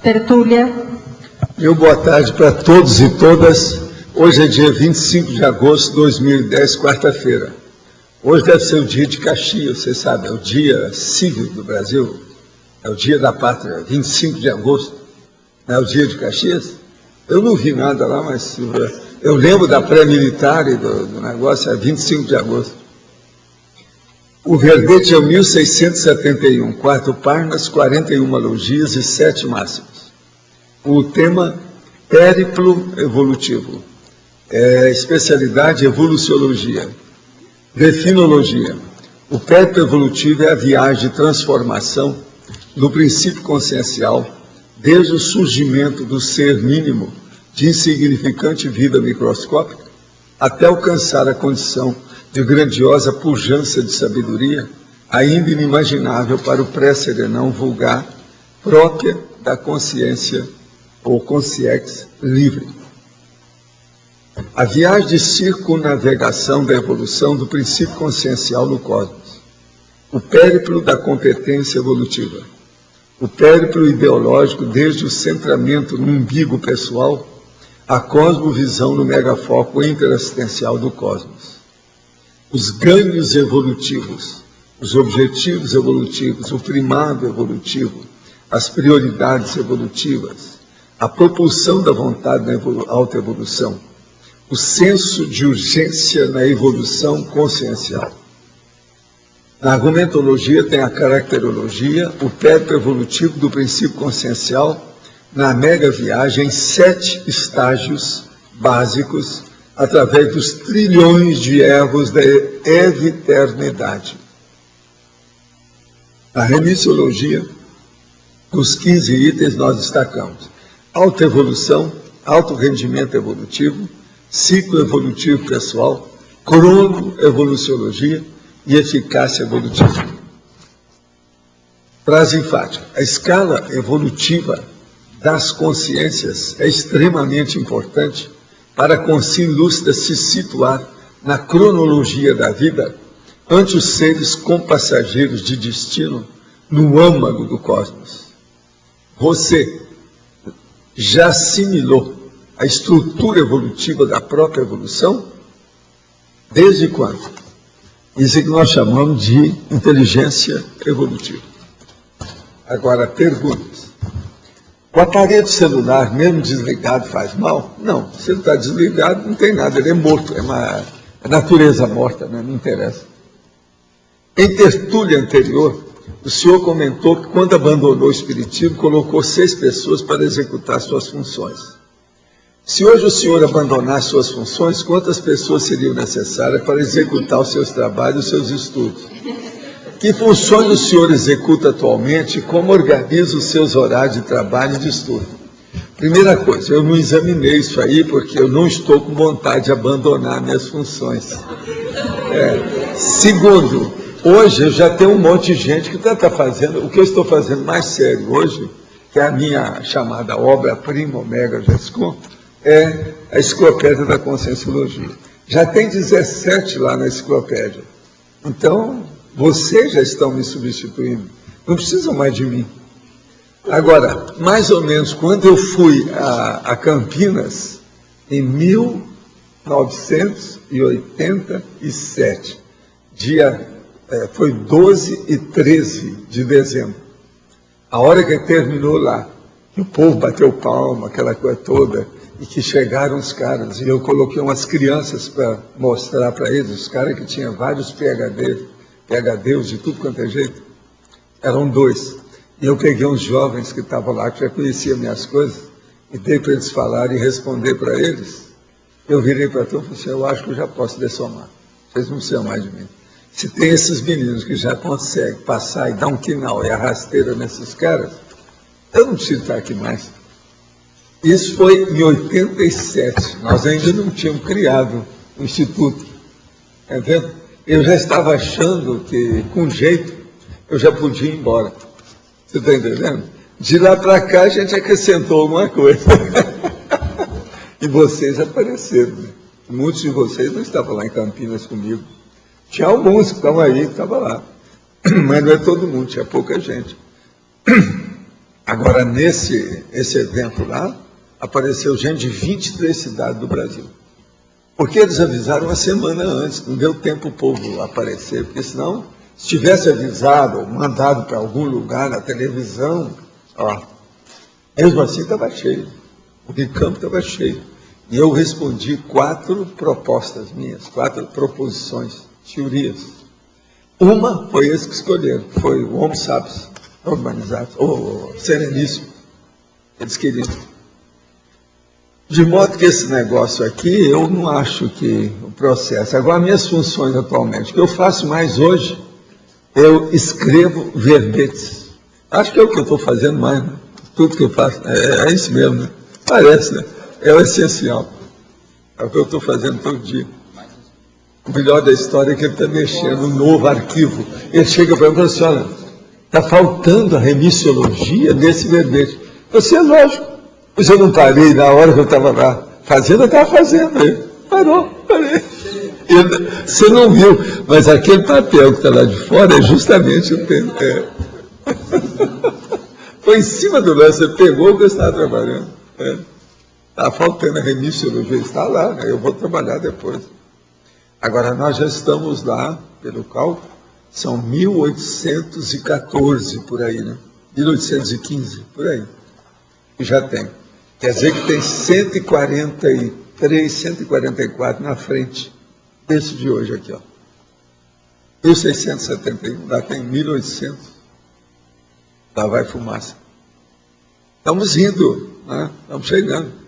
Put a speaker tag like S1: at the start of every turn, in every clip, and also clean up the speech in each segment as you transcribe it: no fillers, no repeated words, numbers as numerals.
S1: Tertúlia.
S2: Meu boa tarde para todos e todas. Hoje é dia 25 de agosto de 2010, quarta-feira. Hoje deve ser o dia de Caxias, você sabe, é o dia civil do Brasil, é o dia da pátria, 25 de agosto, não é o dia de Caxias? Eu não vi nada lá, mas eu lembro da pré-militar e do negócio, é 25 de agosto. O verbete é o 1671, 4 páginas, 41 logias e 7 máximos. O tema, périplo evolutivo. Especialidade, evoluciologia. Definologia. O périplo evolutivo é a viagem de transformação do princípio consciencial, desde o surgimento do ser mínimo de insignificante vida microscópica, até alcançar a condição de grandiosa pujança de sabedoria, ainda inimaginável para o pré-serenão vulgar, própria da consciência ou consciex livre. A viagem de circunnavegação da evolução do princípio consciencial no cosmos. O périplo da competência evolutiva. O périplo ideológico desde o centramento no umbigo pessoal, a cosmovisão no megafoco interassistencial do cosmos. Os ganhos evolutivos, os objetivos evolutivos, o primado evolutivo, as prioridades evolutivas, a propulsão da vontade na autoevolução, o senso de urgência na evolução consciencial. Na argumentologia tem a caracterologia, o périplo evolutivo do princípio consciencial, na mega viagem em 7 estágios básicos, através dos trilhões de erros da eviternidade. Na remissiologia, dos 15 itens nós destacamos autoevolução, alto rendimento evolutivo, ciclo evolutivo pessoal, cronoevoluciologia e eficácia evolutiva. Frase enfática. A escala evolutiva das consciências é extremamente importante para a consciência lúcida se situar na cronologia da vida ante os seres compassageiros de destino no âmago do cosmos. Você já assimilou a estrutura evolutiva da própria evolução? Desde quando? Isso é que nós chamamos de inteligência evolutiva. Agora, perguntas. O aparelho celular, mesmo desligado, faz mal? Não, se ele está desligado, não tem nada, ele é morto, é natureza morta, né? Não interessa. Em tertúlia anterior, o senhor comentou que quando abandonou o espiritismo, colocou 6 pessoas para executar suas funções. Se hoje o senhor abandonar suas funções, quantas pessoas seriam necessárias para executar os seus trabalhos, os seus estudos? Que funções o senhor executa atualmente e como organiza os seus horários de trabalho e de estudo? Primeira coisa, eu não examinei isso aí porque eu não estou com vontade de abandonar minhas funções. Segundo, hoje eu já tenho um monte de gente que está fazendo, o que eu estou fazendo mais sério hoje, que é a minha chamada obra-prima, Omega Gescom, é a Enciclopédia da Conscienciologia. Já tem 17 lá na enciclopédia. Então, vocês já estão me substituindo. Não precisam mais de mim. Agora, mais ou menos, quando eu fui a Campinas, em 1987, foi 12 e 13 de dezembro. A hora que terminou lá, que o povo bateu palma, aquela coisa toda, e que chegaram os caras, e eu coloquei umas crianças para mostrar para eles, os caras que tinham vários PhDs de tudo quanto é jeito, eram 2. E eu peguei uns jovens que estavam lá, que já conheciam minhas coisas, e dei para eles falarem e responder para eles. Eu virei para tu e falei assim, eu acho que eu já posso dessomar. Vocês não precisam mais de mim. Se tem esses meninos que já conseguem passar e dar um quinal e a rasteira nesses caras, eu não preciso estar aqui mais. Isso foi em 87. Nós ainda não tínhamos criado o Instituto. Tá vendo? Eu já estava achando que, com jeito, eu já podia ir embora. Você está entendendo? De lá para cá, a gente acrescentou alguma coisa. E vocês apareceram. Né? Muitos de vocês não estavam lá em Campinas comigo. Tinha alguns que estavam aí, que estavam lá. Mas não é todo mundo, tinha pouca gente. Agora, esse evento lá, apareceu gente de 23 cidades do Brasil. Porque eles avisaram uma semana antes, não deu tempo o povo aparecer, porque senão, se tivesse avisado ou mandado para algum lugar na televisão, ó, mesmo assim estava cheio. O Unicamp estava cheio. E eu respondi 4 propostas minhas, 4 proposições, teorias. Uma foi esse que escolheram, foi o Homo sapiens, urbanizado, o Sereníssimo. Eles queriam. De modo que esse negócio aqui, eu não acho que o processo. Agora, minhas funções atualmente, o que eu faço mais hoje, eu escrevo verbetes. Acho que é o que eu estou fazendo mais, né? Tudo que eu faço, é isso mesmo, né? Parece, né? É o essencial. É o que eu estou fazendo todo dia. O melhor da história é que ele está mexendo no novo arquivo. Ele chega para mim e fala assim, olha, está faltando a remissiologia nesse verbete. Você é lógico. Pois eu não parei na hora que eu estava lá fazendo, eu estava fazendo. Aí. Parei. Você não viu, mas aquele papel que está lá de fora é justamente o tempo. Foi em cima do lance, você pegou o que eu estava trabalhando. Está faltando a remissiologia, está lá, né? Eu vou trabalhar depois. Agora, nós já estamos lá, pelo cálculo, são 1814 por aí, né? 1815, por aí. E já tem. Quer dizer que tem 143, 144 na frente desse de hoje aqui, ó. 1671, lá tem 1800. Lá vai fumaça. Estamos indo, né? Estamos chegando.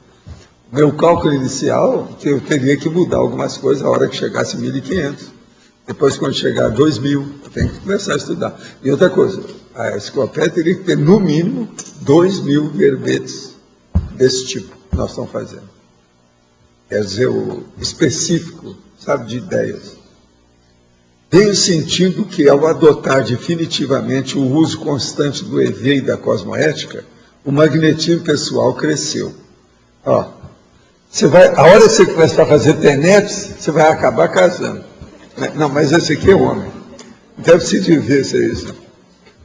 S2: Meu cálculo inicial, que eu teria que mudar algumas coisas a hora que chegasse 1.500. Depois, quando chegar a 2.000, eu tenho que começar a estudar. E outra coisa, a enciclopédia teria que ter, no mínimo, 2.000 verbetes desse tipo que nós estamos fazendo. Quer dizer, o específico, sabe, de ideias. Tenho sentido que, ao adotar definitivamente o uso constante do EV e da cosmoética, o magnetismo pessoal cresceu. Ó, a hora que você começar a fazer TENEPS, você vai acabar casando. Não, mas esse aqui é homem. Deve-se de ver se é isso.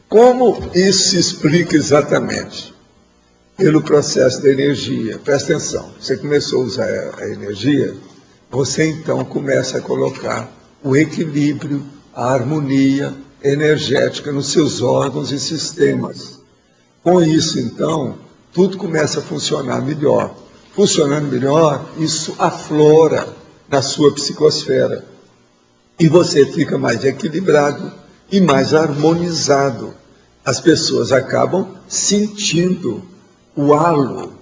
S2: Como isso se explica exatamente? Pelo processo da energia. Presta atenção, você começou a usar a energia, você então começa a colocar o equilíbrio, a harmonia energética nos seus órgãos e sistemas. Com isso, então, tudo começa a funcionar melhor. Funcionando melhor, isso aflora na sua psicosfera. E você fica mais equilibrado e mais harmonizado. As pessoas acabam sentindo o halo,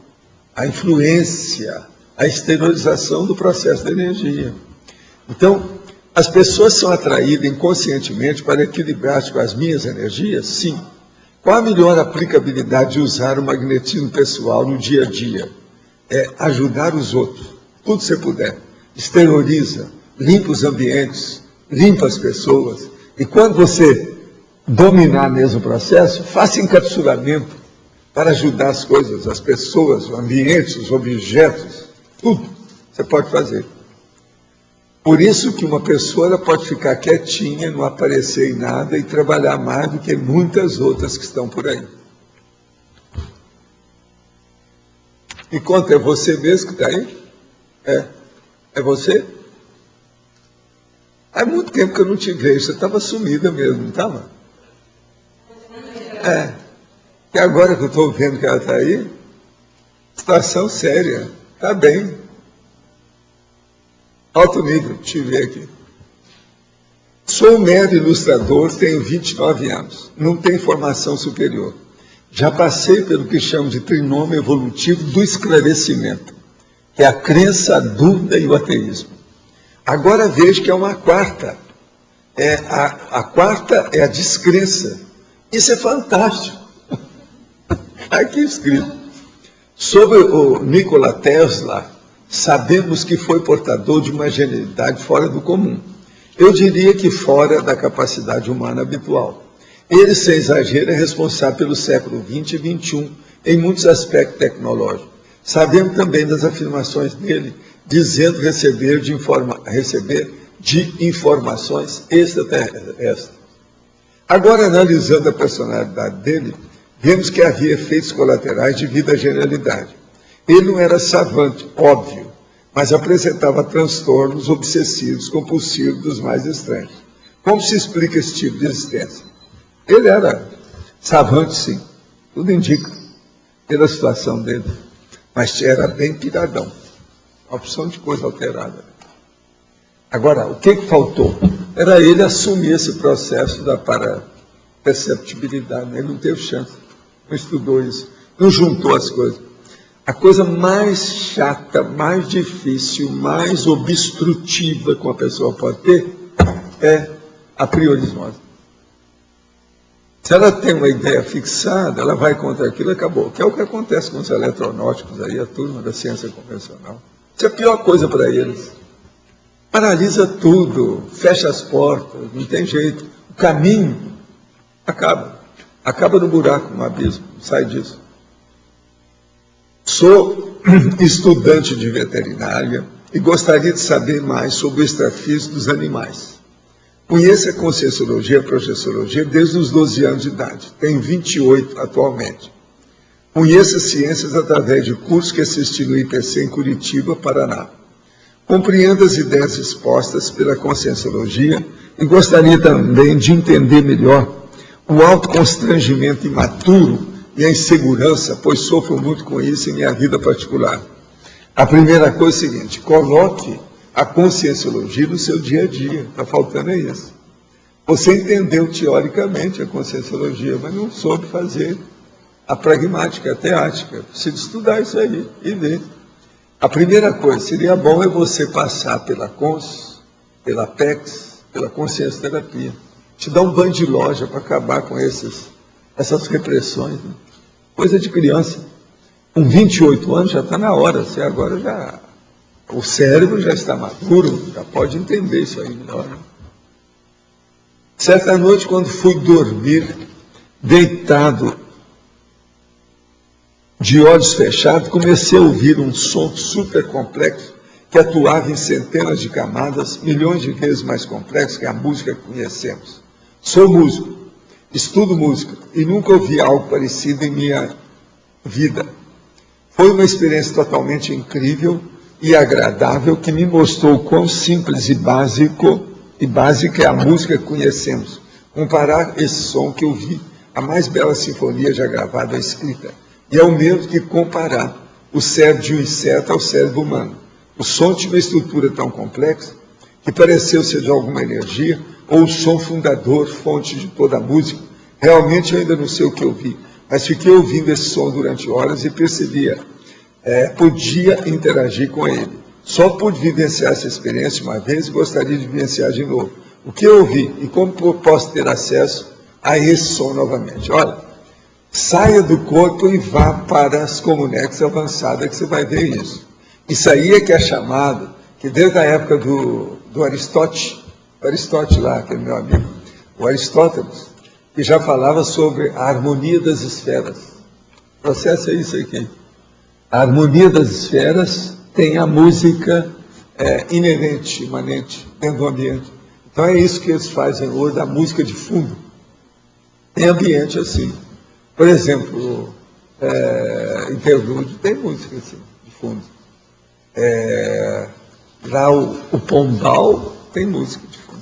S2: a influência, a exteriorização do processo da energia. Então, as pessoas são atraídas inconscientemente para equilibrar-se com as minhas energias? Sim. Qual a melhor aplicabilidade de usar o magnetismo pessoal no dia a dia? É ajudar os outros, tudo que você puder. Exterioriza, limpa os ambientes, limpa as pessoas. E quando você dominar mesmo o processo, faça encapsulamento para ajudar as coisas, as pessoas, o ambiente, os objetos, tudo você pode fazer. Por isso que uma pessoa ela pode ficar quietinha, não aparecer em nada e trabalhar mais do que muitas outras que estão por aí. E conta, é você mesmo que está aí? É você? Há muito tempo que eu não te vejo, você estava sumida mesmo, não estava? E agora que eu estou vendo que ela está aí, situação séria, está bem. Alto nível, te ver aqui. Sou um mero ilustrador, tenho 29 anos, não tenho formação superior. Já passei pelo que chamo de trinômio evolutivo do esclarecimento, que é a crença, a dúvida e o ateísmo. Agora vejo que é uma quarta. A quarta é a descrença. Isso é fantástico. Aqui escrito. Sobre o Nikola Tesla, sabemos que foi portador de uma genialidade fora do comum. Eu diria que fora da capacidade humana habitual. Ele, sem exagero, é responsável pelo século XX e XXI, em muitos aspectos tecnológicos. Sabemos também das afirmações dele, dizendo receber de informações extraterrestres. Agora, analisando a personalidade dele, vemos que havia efeitos colaterais devido à genialidade. Ele não era savante, óbvio, mas apresentava transtornos obsessivos, compulsivos dos mais estranhos. Como se explica esse tipo de existência? Ele era savante, sim, tudo indica, pela situação dele, mas era bem piradão, uma opção de coisa alterada. Agora, o que faltou? Era ele assumir esse processo da paraperceptibilidade, ele não teve chance, não estudou isso, não juntou as coisas. A coisa mais chata, mais difícil, mais obstrutiva que uma pessoa pode ter é a priorismose. Se ela tem uma ideia fixada, ela vai contra aquilo e acabou. Que é o que acontece com os eletronáuticos aí, a turma da ciência convencional. Isso é a pior coisa para eles. Paralisa tudo, fecha as portas, não tem jeito. O caminho acaba. Acaba no buraco, no abismo, sai disso. Sou estudante de veterinária e gostaria de saber mais sobre o extrafísico dos animais. Conheço a Conscienciologia e a Projeciologia desde os 12 anos de idade. Tenho 28 atualmente. Conheço as ciências através de cursos que assisti no IPC em Curitiba, Paraná. Compreendo as ideias expostas pela Conscienciologia e gostaria também de entender melhor o autoconstrangimento imaturo e a insegurança, pois sofro muito com isso em minha vida particular. A primeira coisa é a seguinte: coloque a Conscienciologia no seu dia a dia. Está faltando é isso. Você entendeu teoricamente a Conscienciologia, mas não soube fazer a pragmática, a teática. Precisa estudar isso aí e ver. A primeira coisa, seria bom é você passar pela CONS, pela PEX, pela Consciência Terapia. Te dá um banho de loja para acabar com essas repressões. Né? Coisa de criança. Com 28 anos já está na hora. Você agora já... O cérebro já está maduro, já pode entender isso aí melhor. Né? Certa noite, quando fui dormir, deitado, de olhos fechados, comecei a ouvir um som super complexo que atuava em centenas de camadas, milhões de vezes mais complexo que a música que conhecemos. Sou músico, estudo música e nunca ouvi algo parecido em minha vida. Foi uma experiência totalmente incrível e agradável que me mostrou o quão simples e básica é a música que conhecemos. Comparar esse som que eu vi, a mais bela sinfonia já gravada e escrita, e é o mesmo que comparar o cérebro de um inseto ao cérebro humano. O som tinha uma estrutura tão complexa que pareceu ser de alguma energia, ou o som fundador, fonte de toda a música. Realmente eu ainda não sei o que eu vi, mas fiquei ouvindo esse som durante horas e percebia. Podia interagir com ele. Só pude vivenciar essa experiência uma vez e gostaria de vivenciar de novo. O que eu ouvi e como posso ter acesso a esse som novamente? Olha, saia do corpo e vá para as comunex avançadas que você vai ver isso. Isso aí é que é chamado, que desde a época do Aristóteles lá, aquele meu amigo, o Aristóteles, que já falava sobre a harmonia das esferas. O processo é isso aqui. A harmonia das esferas tem a música inerente, imanente, dentro do ambiente. Então é isso que eles fazem hoje, da música de fundo. Tem ambiente assim. Por exemplo, interlúdio tem música assim, de fundo. Lá o Pombal tem música de fundo.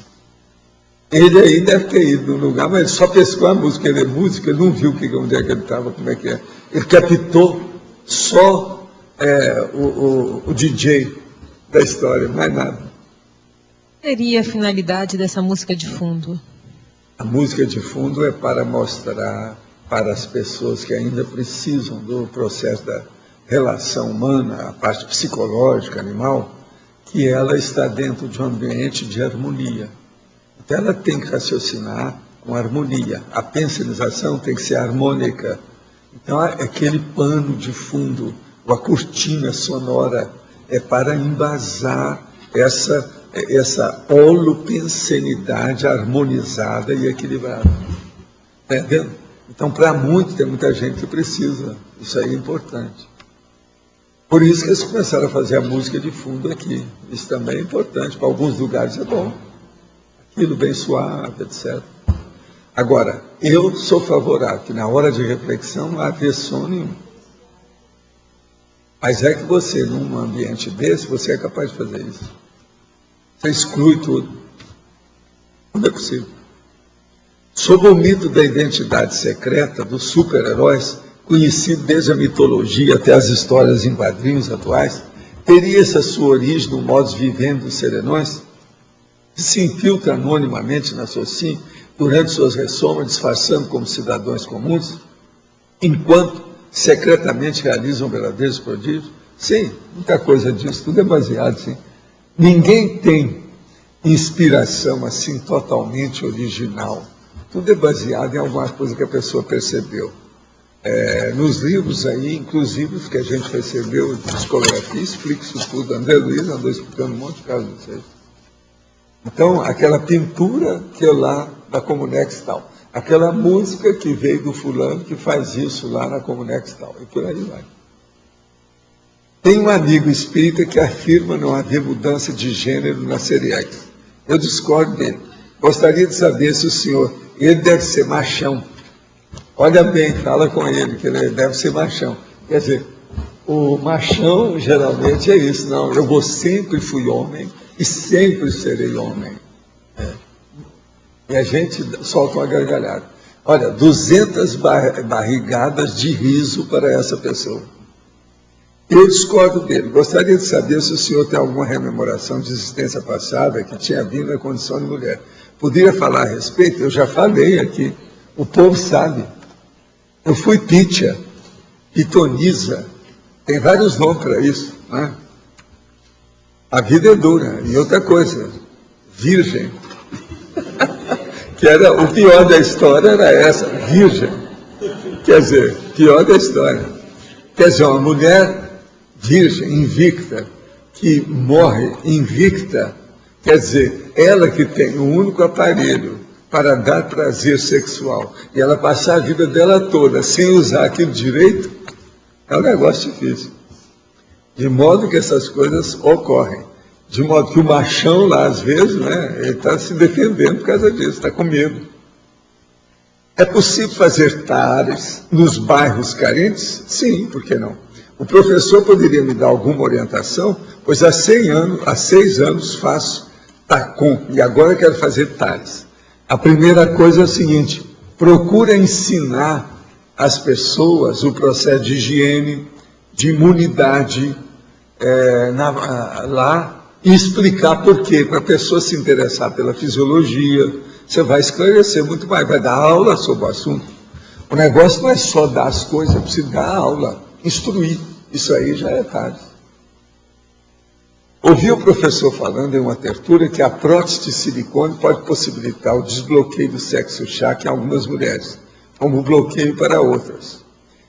S2: Ele aí deve ter ido num lugar, mas ele só pescou a música. Ele é música, ele não viu onde é que ele estava, como é que é. Ele captou só o DJ da história, mais nada.
S1: Qual seria a finalidade dessa música de fundo?
S2: A música de fundo é para mostrar para as pessoas que ainda precisam do processo da relação humana, a parte psicológica, animal, que ela está dentro de um ambiente de harmonia. Então ela tem que raciocinar com harmonia. A pensionização tem que ser harmônica. Então aquele pano de fundo, ou a cortina sonora, é para embasar essa holopensenidade harmonizada e equilibrada. Está entendendo? Então, para muitos, tem muita gente que precisa. Isso aí é importante. Por isso que eles começaram a fazer a música de fundo aqui. Isso também é importante. Para alguns lugares é bom. Aquilo bem suave, etc. Agora, eu sou favorável que na hora de reflexão não havia som nenhum. Mas é que você, num ambiente desse, você é capaz de fazer isso. Você exclui tudo. Não é possível. Sob o mito da identidade secreta dos super-heróis, conhecido desde a mitologia até as histórias em quadrinhos atuais, teria essa sua origem no modus vivendi dos serenões, que se infiltra anonimamente na sociedade durante suas ressomas, disfarçando como cidadãos comuns, enquanto secretamente realizam verdadeiros prodígios? Sim, muita coisa disso, tudo é baseado, sim. Ninguém tem inspiração assim totalmente original. Tudo é baseado em alguma coisa que a pessoa percebeu. Nos livros aí, inclusive os que a gente recebeu de psicografia, explica isso tudo. André Luiz andou explicando um monte de casos de vocês. Então, aquela pintura que é lá da Comunex tal, aquela música que veio do fulano que faz isso lá na Comunex tal, e por aí vai. Tem um amigo espírita que afirma não haver mudança de gênero na Seriex. Eu discordo dele. Gostaria de saber se o senhor, ele deve ser machão. Olha bem, fala com ele, que ele deve ser machão. Quer dizer, o machão geralmente é isso. Não, eu sempre fui homem e sempre serei homem. E a gente solta uma gargalhada. Olha, 200 barrigadas de riso para essa pessoa. Eu discordo dele. Gostaria de saber se o senhor tem alguma rememoração de existência passada que tinha vindo na condição de mulher. Poderia falar a respeito? Eu já falei aqui. O povo sabe. Eu fui Pítia, Pitonisa. Tem vários nomes para isso. Né? A vida é dura. E outra coisa, virgem. Que era o pior da história, era essa, virgem. Quer dizer, pior da história. Quer dizer, uma mulher virgem, invicta, que morre invicta, quer dizer, ela que tem o único aparelho para dar prazer sexual, e ela passar a vida dela toda sem usar aquilo direito, é um negócio difícil. De modo que essas coisas ocorrem. De modo que o machão lá, às vezes, né, ele está se defendendo por causa disso, está com medo. É possível fazer tares nos bairros carentes? Sim, por que não? O professor poderia me dar alguma orientação? Pois há 6 anos faço TACOM e agora quero fazer tares. A primeira coisa é o seguinte, procura ensinar às pessoas o processo de higiene, de imunidade lá, e explicar por quê, para a pessoa se interessar pela fisiologia, você vai esclarecer muito mais, vai dar aula sobre o assunto. O negócio não é só dar as coisas, é preciso dar aula, instruir. Isso aí já é tarde. Ouvi o professor falando em uma tertúlia que a prótese de silicone pode possibilitar o desbloqueio do sexo chakra em algumas mulheres, como bloqueio para outras.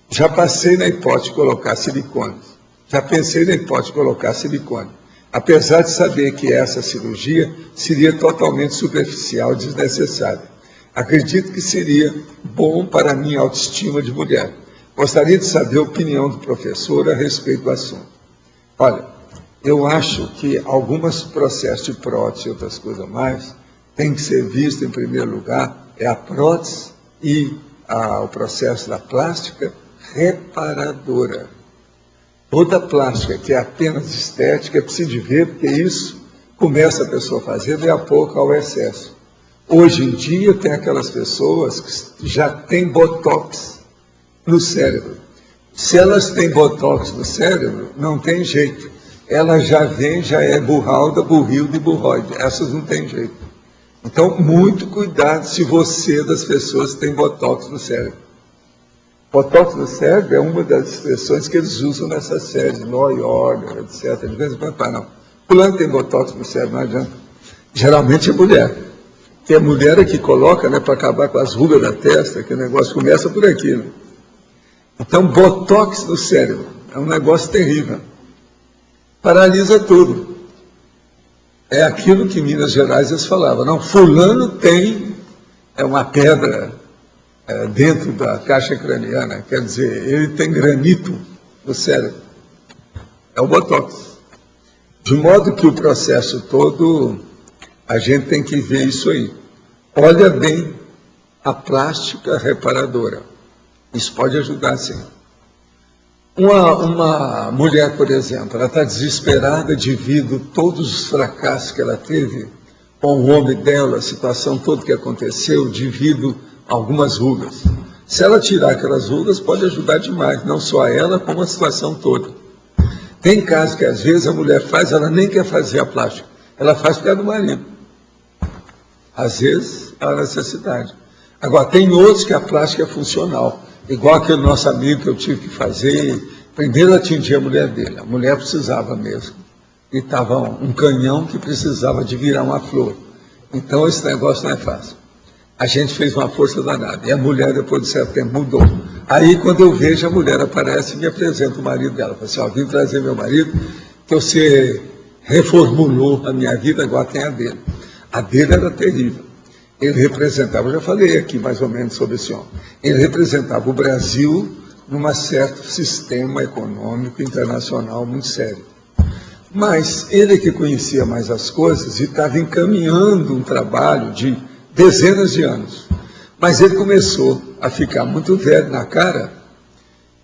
S2: Já passei na hipótese de colocar silicone. Já pensei na hipótese de colocar silicone. Apesar de saber que essa cirurgia seria totalmente superficial e desnecessária. Acredito que seria bom para a minha autoestima de mulher. Gostaria de saber a opinião do professor a respeito do assunto. Olha, eu acho que alguns processos de prótese e outras coisas mais tem que ser visto, em primeiro lugar, é a prótese e o processo da plástica reparadora. Toda plástica que é apenas estética é preciso ver, porque isso começa a pessoa a fazer, daí a pouco ao excesso. Hoje em dia tem aquelas pessoas que já têm botox no cérebro. Se elas têm botox no cérebro, não tem jeito. Ela já é burralda, burrilda e burroide. Essas não tem jeito. Então, muito cuidado se você das pessoas tem botox no cérebro. Botox no cérebro é uma das expressões que eles usam nessa série, Law and Order, etc. De vez em quando, não. Fulano tem botox no cérebro, não adianta. Geralmente é mulher. Tem a mulher que coloca, né, para acabar com as rugas da testa, que o negócio começa por aqui. Né? Então, botox no cérebro é um negócio terrível. Paralisa tudo. É aquilo que em Minas Gerais eles falavam. Não, fulano tem uma pedra dentro da caixa craniana, quer dizer, ele tem granito no cérebro. É o botox. De modo que o processo todo, a gente tem que ver isso aí. Olha bem a plástica reparadora. Isso pode ajudar, sim. Uma mulher, por exemplo, ela está desesperada devido a todos os fracassos que ela teve com o homem dela, a situação toda que aconteceu, devido a algumas rugas. Se ela tirar aquelas rugas, pode ajudar demais, não só a ela, como a situação toda. Tem casos que, às vezes, a mulher faz, ela nem quer fazer a plástica, ela faz por causa do marido. Às vezes, há necessidade. Agora, tem outros que a plástica é funcional. Igual aquele nosso amigo que eu tive que fazer, primeiro atingir a mulher dele. A mulher precisava mesmo. E estava um canhão que precisava de virar uma flor. Então esse negócio não é fácil. A gente fez uma força danada. E a mulher, depois de certo tempo, mudou. Aí, quando eu vejo, a mulher aparece e me apresenta o marido dela. Fala assim, ó, vim trazer meu marido, que você reformulou a minha vida, agora tem a dele. A dele era terrível. Ele representava, eu já falei aqui mais ou menos sobre esse homem, ele representava o Brasil num certo sistema econômico internacional muito sério. Mas ele que conhecia mais as coisas e estava encaminhando um trabalho de dezenas de anos. Mas ele começou a ficar muito velho na cara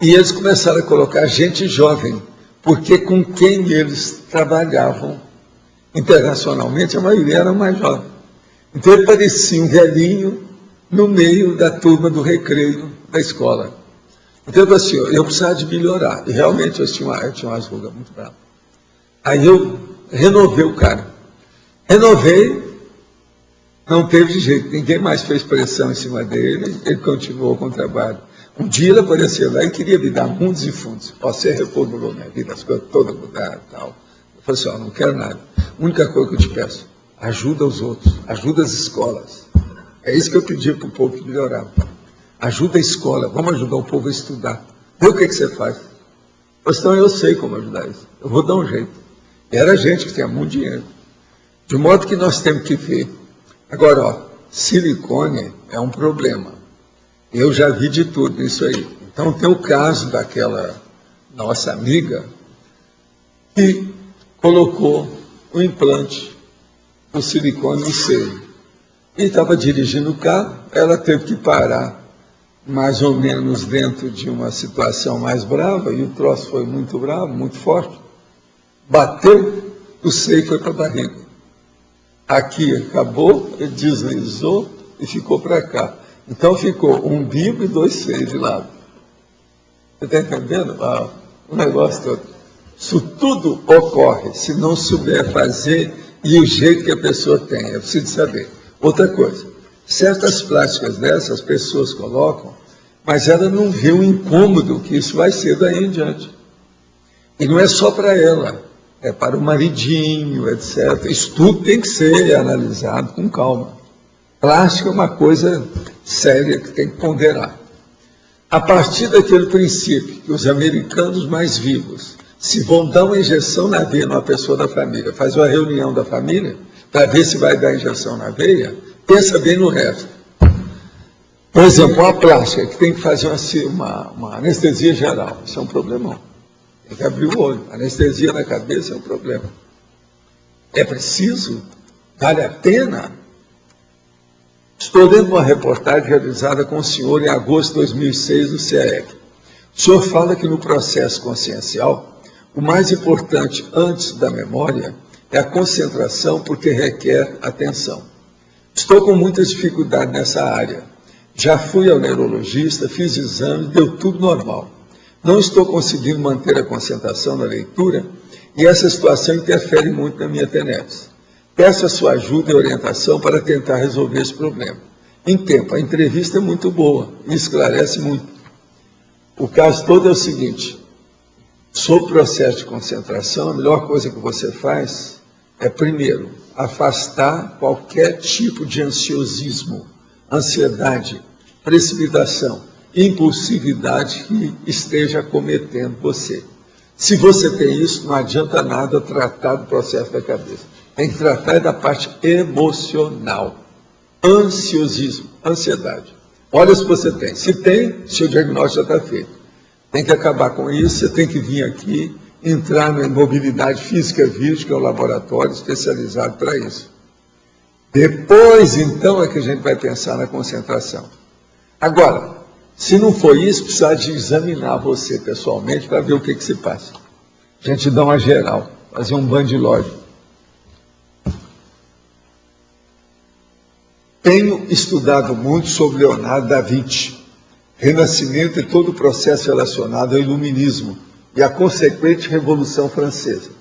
S2: e eles começaram a colocar gente jovem, porque com quem eles trabalhavam internacionalmente, a maioria era mais jovem. Então ele parecia um velhinho no meio da turma do recreio da escola. Então eu falei assim, eu precisava de melhorar. E realmente eu tinha umas rugas muito bravas. Aí eu renovei o cara. Renovei, não teve jeito. Ninguém mais fez pressão em cima dele. Ele continuou com o trabalho. Um dia ele apareceu lá e queria me dar mundos e fundos. Você reformulou minha vida, as coisas todas mudaram e tal. Eu falei assim, não quero nada. A única coisa que eu te peço, ajuda os outros, ajuda as escolas. É isso que eu pedi para o povo que melhorava. Ajuda a escola, vamos ajudar o povo a estudar. Vê o que você faz. Então eu sei como ajudar isso. Eu vou dar um jeito. E era gente que tinha muito dinheiro. De modo que nós temos que ver. Agora, ó, silicone é um problema. Eu já vi de tudo nisso aí. Então tem o caso daquela nossa amiga que colocou o implante do silicone no seio. E estava dirigindo o carro, ela teve que parar mais ou menos dentro de uma situação mais brava, e o troço foi muito bravo, muito forte. Bateu, o seio foi para a barriga. Aqui acabou, ele deslizou e ficou para cá. Então ficou um umbigo e 2 seios de lado. Você está entendendo? O negócio todo. Isso tudo ocorre se não souber fazer e o jeito que a pessoa tem. Eu preciso saber. Outra coisa, certas plásticas dessas pessoas colocam, mas ela não vê o incômodo que isso vai ser daí em diante. E não é só para ela, é para o maridinho, etc. Isso tudo tem que ser analisado com calma. Plástica é uma coisa séria que tem que ponderar. A partir daquele princípio que os americanos mais vivos, se vão dar uma injeção na veia numa pessoa da família, faz uma reunião da família, para ver se vai dar injeção na veia, pensa bem no resto. Por exemplo, uma plástica que tem que fazer uma anestesia geral, isso é um problemão. Tem que abrir o olho. Anestesia na cabeça é um problema. É preciso? Vale a pena? Estou lendo uma reportagem realizada com o senhor em agosto de 2006 no CEEC. O senhor fala que no processo consciencial, o mais importante antes da memória é a concentração, porque requer atenção. Estou com muitas dificuldades nessa área. Já fui ao neurologista, fiz exame, deu tudo normal. Não estou conseguindo manter a concentração na leitura e essa situação interfere muito na minha tenese. Peço a sua ajuda e orientação para tentar resolver esse problema. Em tempo, a entrevista é muito boa e esclarece muito. O caso todo é o seguinte: sobre o processo de concentração, a melhor coisa que você faz é, primeiro, afastar qualquer tipo de ansiosismo, ansiedade, precipitação, impulsividade que esteja acometendo você. Se você tem isso, não adianta nada tratar do processo da cabeça. Tem que tratar da parte emocional. Ansiosismo, ansiedade. Olha se você tem. Se tem, seu diagnóstico já está feito. Tem que acabar com isso, você tem que vir aqui, entrar na mobilidade física virgem, que é um laboratório especializado para isso. Depois, então, é que a gente vai pensar na concentração. Agora, se não for isso, precisa de examinar você pessoalmente para ver o que se passa. A gente dá uma geral, fazer um banho de lógica. Tenho estudado muito sobre Leonardo da Vinci, Renascimento e todo o processo relacionado ao iluminismo e a consequente Revolução Francesa.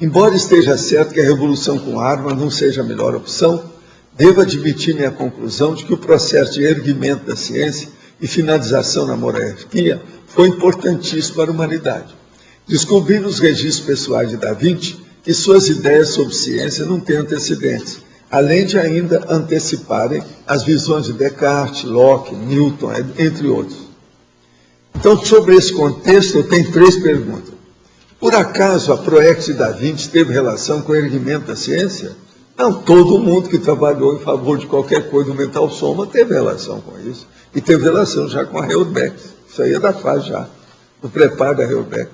S2: Embora esteja certo que a revolução com armas não seja a melhor opção, devo admitir minha conclusão de que o processo de erguimento da ciência e finalização na monarquia foi importantíssimo para a humanidade. Descobri nos registros pessoais de Da Vinci que suas ideias sobre ciência não têm antecedentes, além de ainda anteciparem as visões de Descartes, Locke, Newton, entre outros. Então, sobre esse contexto, eu tenho 3 perguntas. Por acaso a Proecte de Da Vinci teve relação com o erguimento da ciência? Não, todo mundo que trabalhou em favor de qualquer coisa do mental soma teve relação com isso. E teve relação já com a Heuberg. Isso aí é da fase já, do preparo da Heuberg.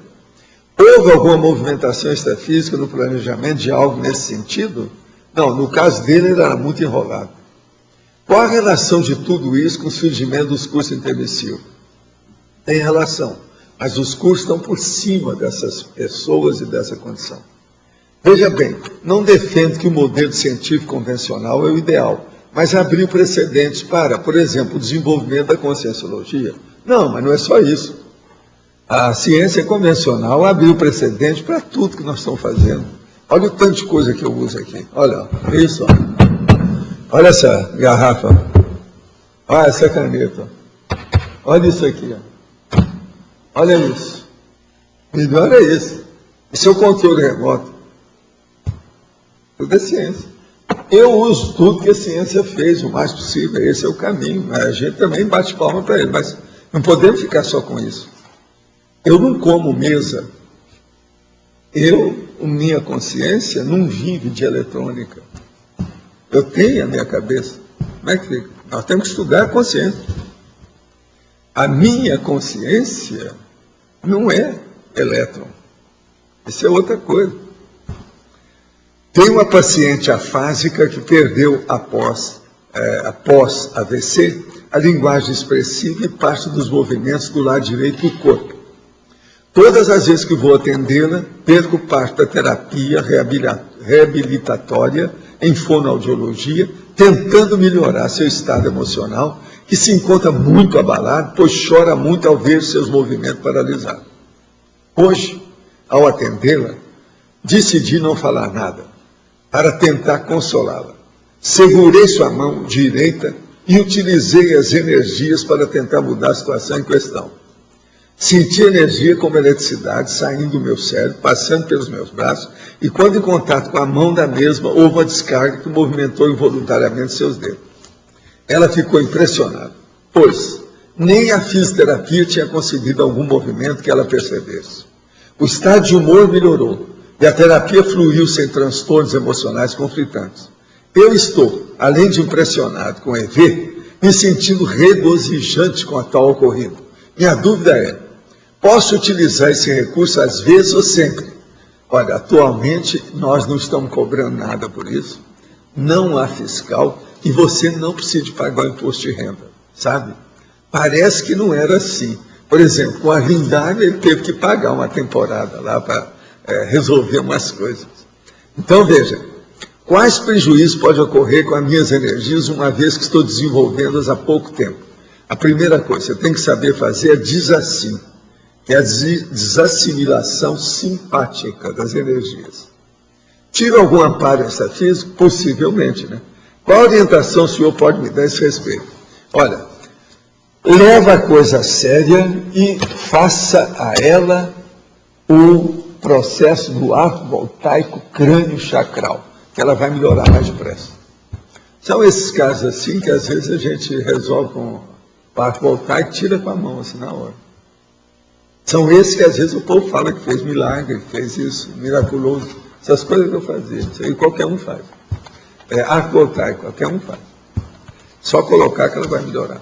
S2: Houve alguma movimentação extrafísica no planejamento de algo nesse sentido? Não, no caso dele ele era muito enrolado. Qual a relação de tudo isso com o surgimento dos cursos intermissivos? Tem relação, mas os cursos estão por cima dessas pessoas e dessa condição. Veja bem, não defendo que o modelo científico convencional é o ideal, mas abriu precedentes para, por exemplo, o desenvolvimento da conscienciologia. Não, mas não é só isso. A ciência convencional abriu precedente para tudo que nós estamos fazendo. Olha o tanto de coisa que eu uso aqui. Olha, isso. Olha essa garrafa. Olha essa caneta. Olha isso aqui. Olha isso. Melhor é isso. Isso é o controle remoto. Tudo é ciência. Eu uso tudo que a ciência fez o mais possível. Esse é o caminho. A gente também bate palma para ele, mas não podemos ficar só com isso. Eu não como mesa. Minha consciência não vive de eletrônica. Eu tenho a minha cabeça. Como é que fica? Nós temos que estudar a consciência. A minha consciência não é elétron. Isso é outra coisa. Tem uma paciente afásica que perdeu após AVC a linguagem expressiva e parte dos movimentos do lado direito do corpo. Todas as vezes que vou atendê-la, perco parte da terapia reabilitatória em fonoaudiologia, tentando melhorar seu estado emocional, que se encontra muito abalado, pois chora muito ao ver seus movimentos paralisados. Hoje, ao atendê-la, decidi não falar nada, para tentar consolá-la. Segurei sua mão direita e utilizei as energias para tentar mudar a situação em questão. Senti energia como eletricidade saindo do meu cérebro, passando pelos meus braços, e quando em contato com a mão da mesma, houve uma descarga que movimentou involuntariamente seus dedos. Ela ficou impressionada, pois nem a fisioterapia tinha conseguido algum movimento que ela percebesse. O estado de humor melhorou, e a terapia fluiu sem transtornos emocionais conflitantes. Eu estou, além de impressionado com o EV, me sentindo regozijante com a tal ocorrido. Minha dúvida é, posso utilizar esse recurso às vezes ou sempre? Olha, atualmente nós não estamos cobrando nada por isso, não há fiscal e você não precisa de pagar o imposto de renda, sabe? Parece que não era assim. Por exemplo, com a Vindália ele teve que pagar uma temporada lá para resolver umas coisas. Então veja, quais prejuízos podem ocorrer com as minhas energias uma vez que estou desenvolvendo-as há pouco tempo? A primeira coisa, você tem que saber fazer a desassim, que é a desassimilação simpática das energias. Tira algum amparo extrafísico? Possivelmente, né? Qual orientação o senhor pode me dar a esse respeito? Olha, leva a coisa séria e faça a ela o processo do arco voltaico crânio chacral, que ela vai melhorar mais depressa. São esses casos assim que às vezes a gente resolve com o arco voltaico e tira com a mão assim na hora. São esses que às vezes o povo fala que fez milagre, fez isso, miraculoso. Essas coisas que eu fazia, isso aí qualquer um faz. Arco voltaico, qualquer um faz. Só colocar que ela vai melhorar.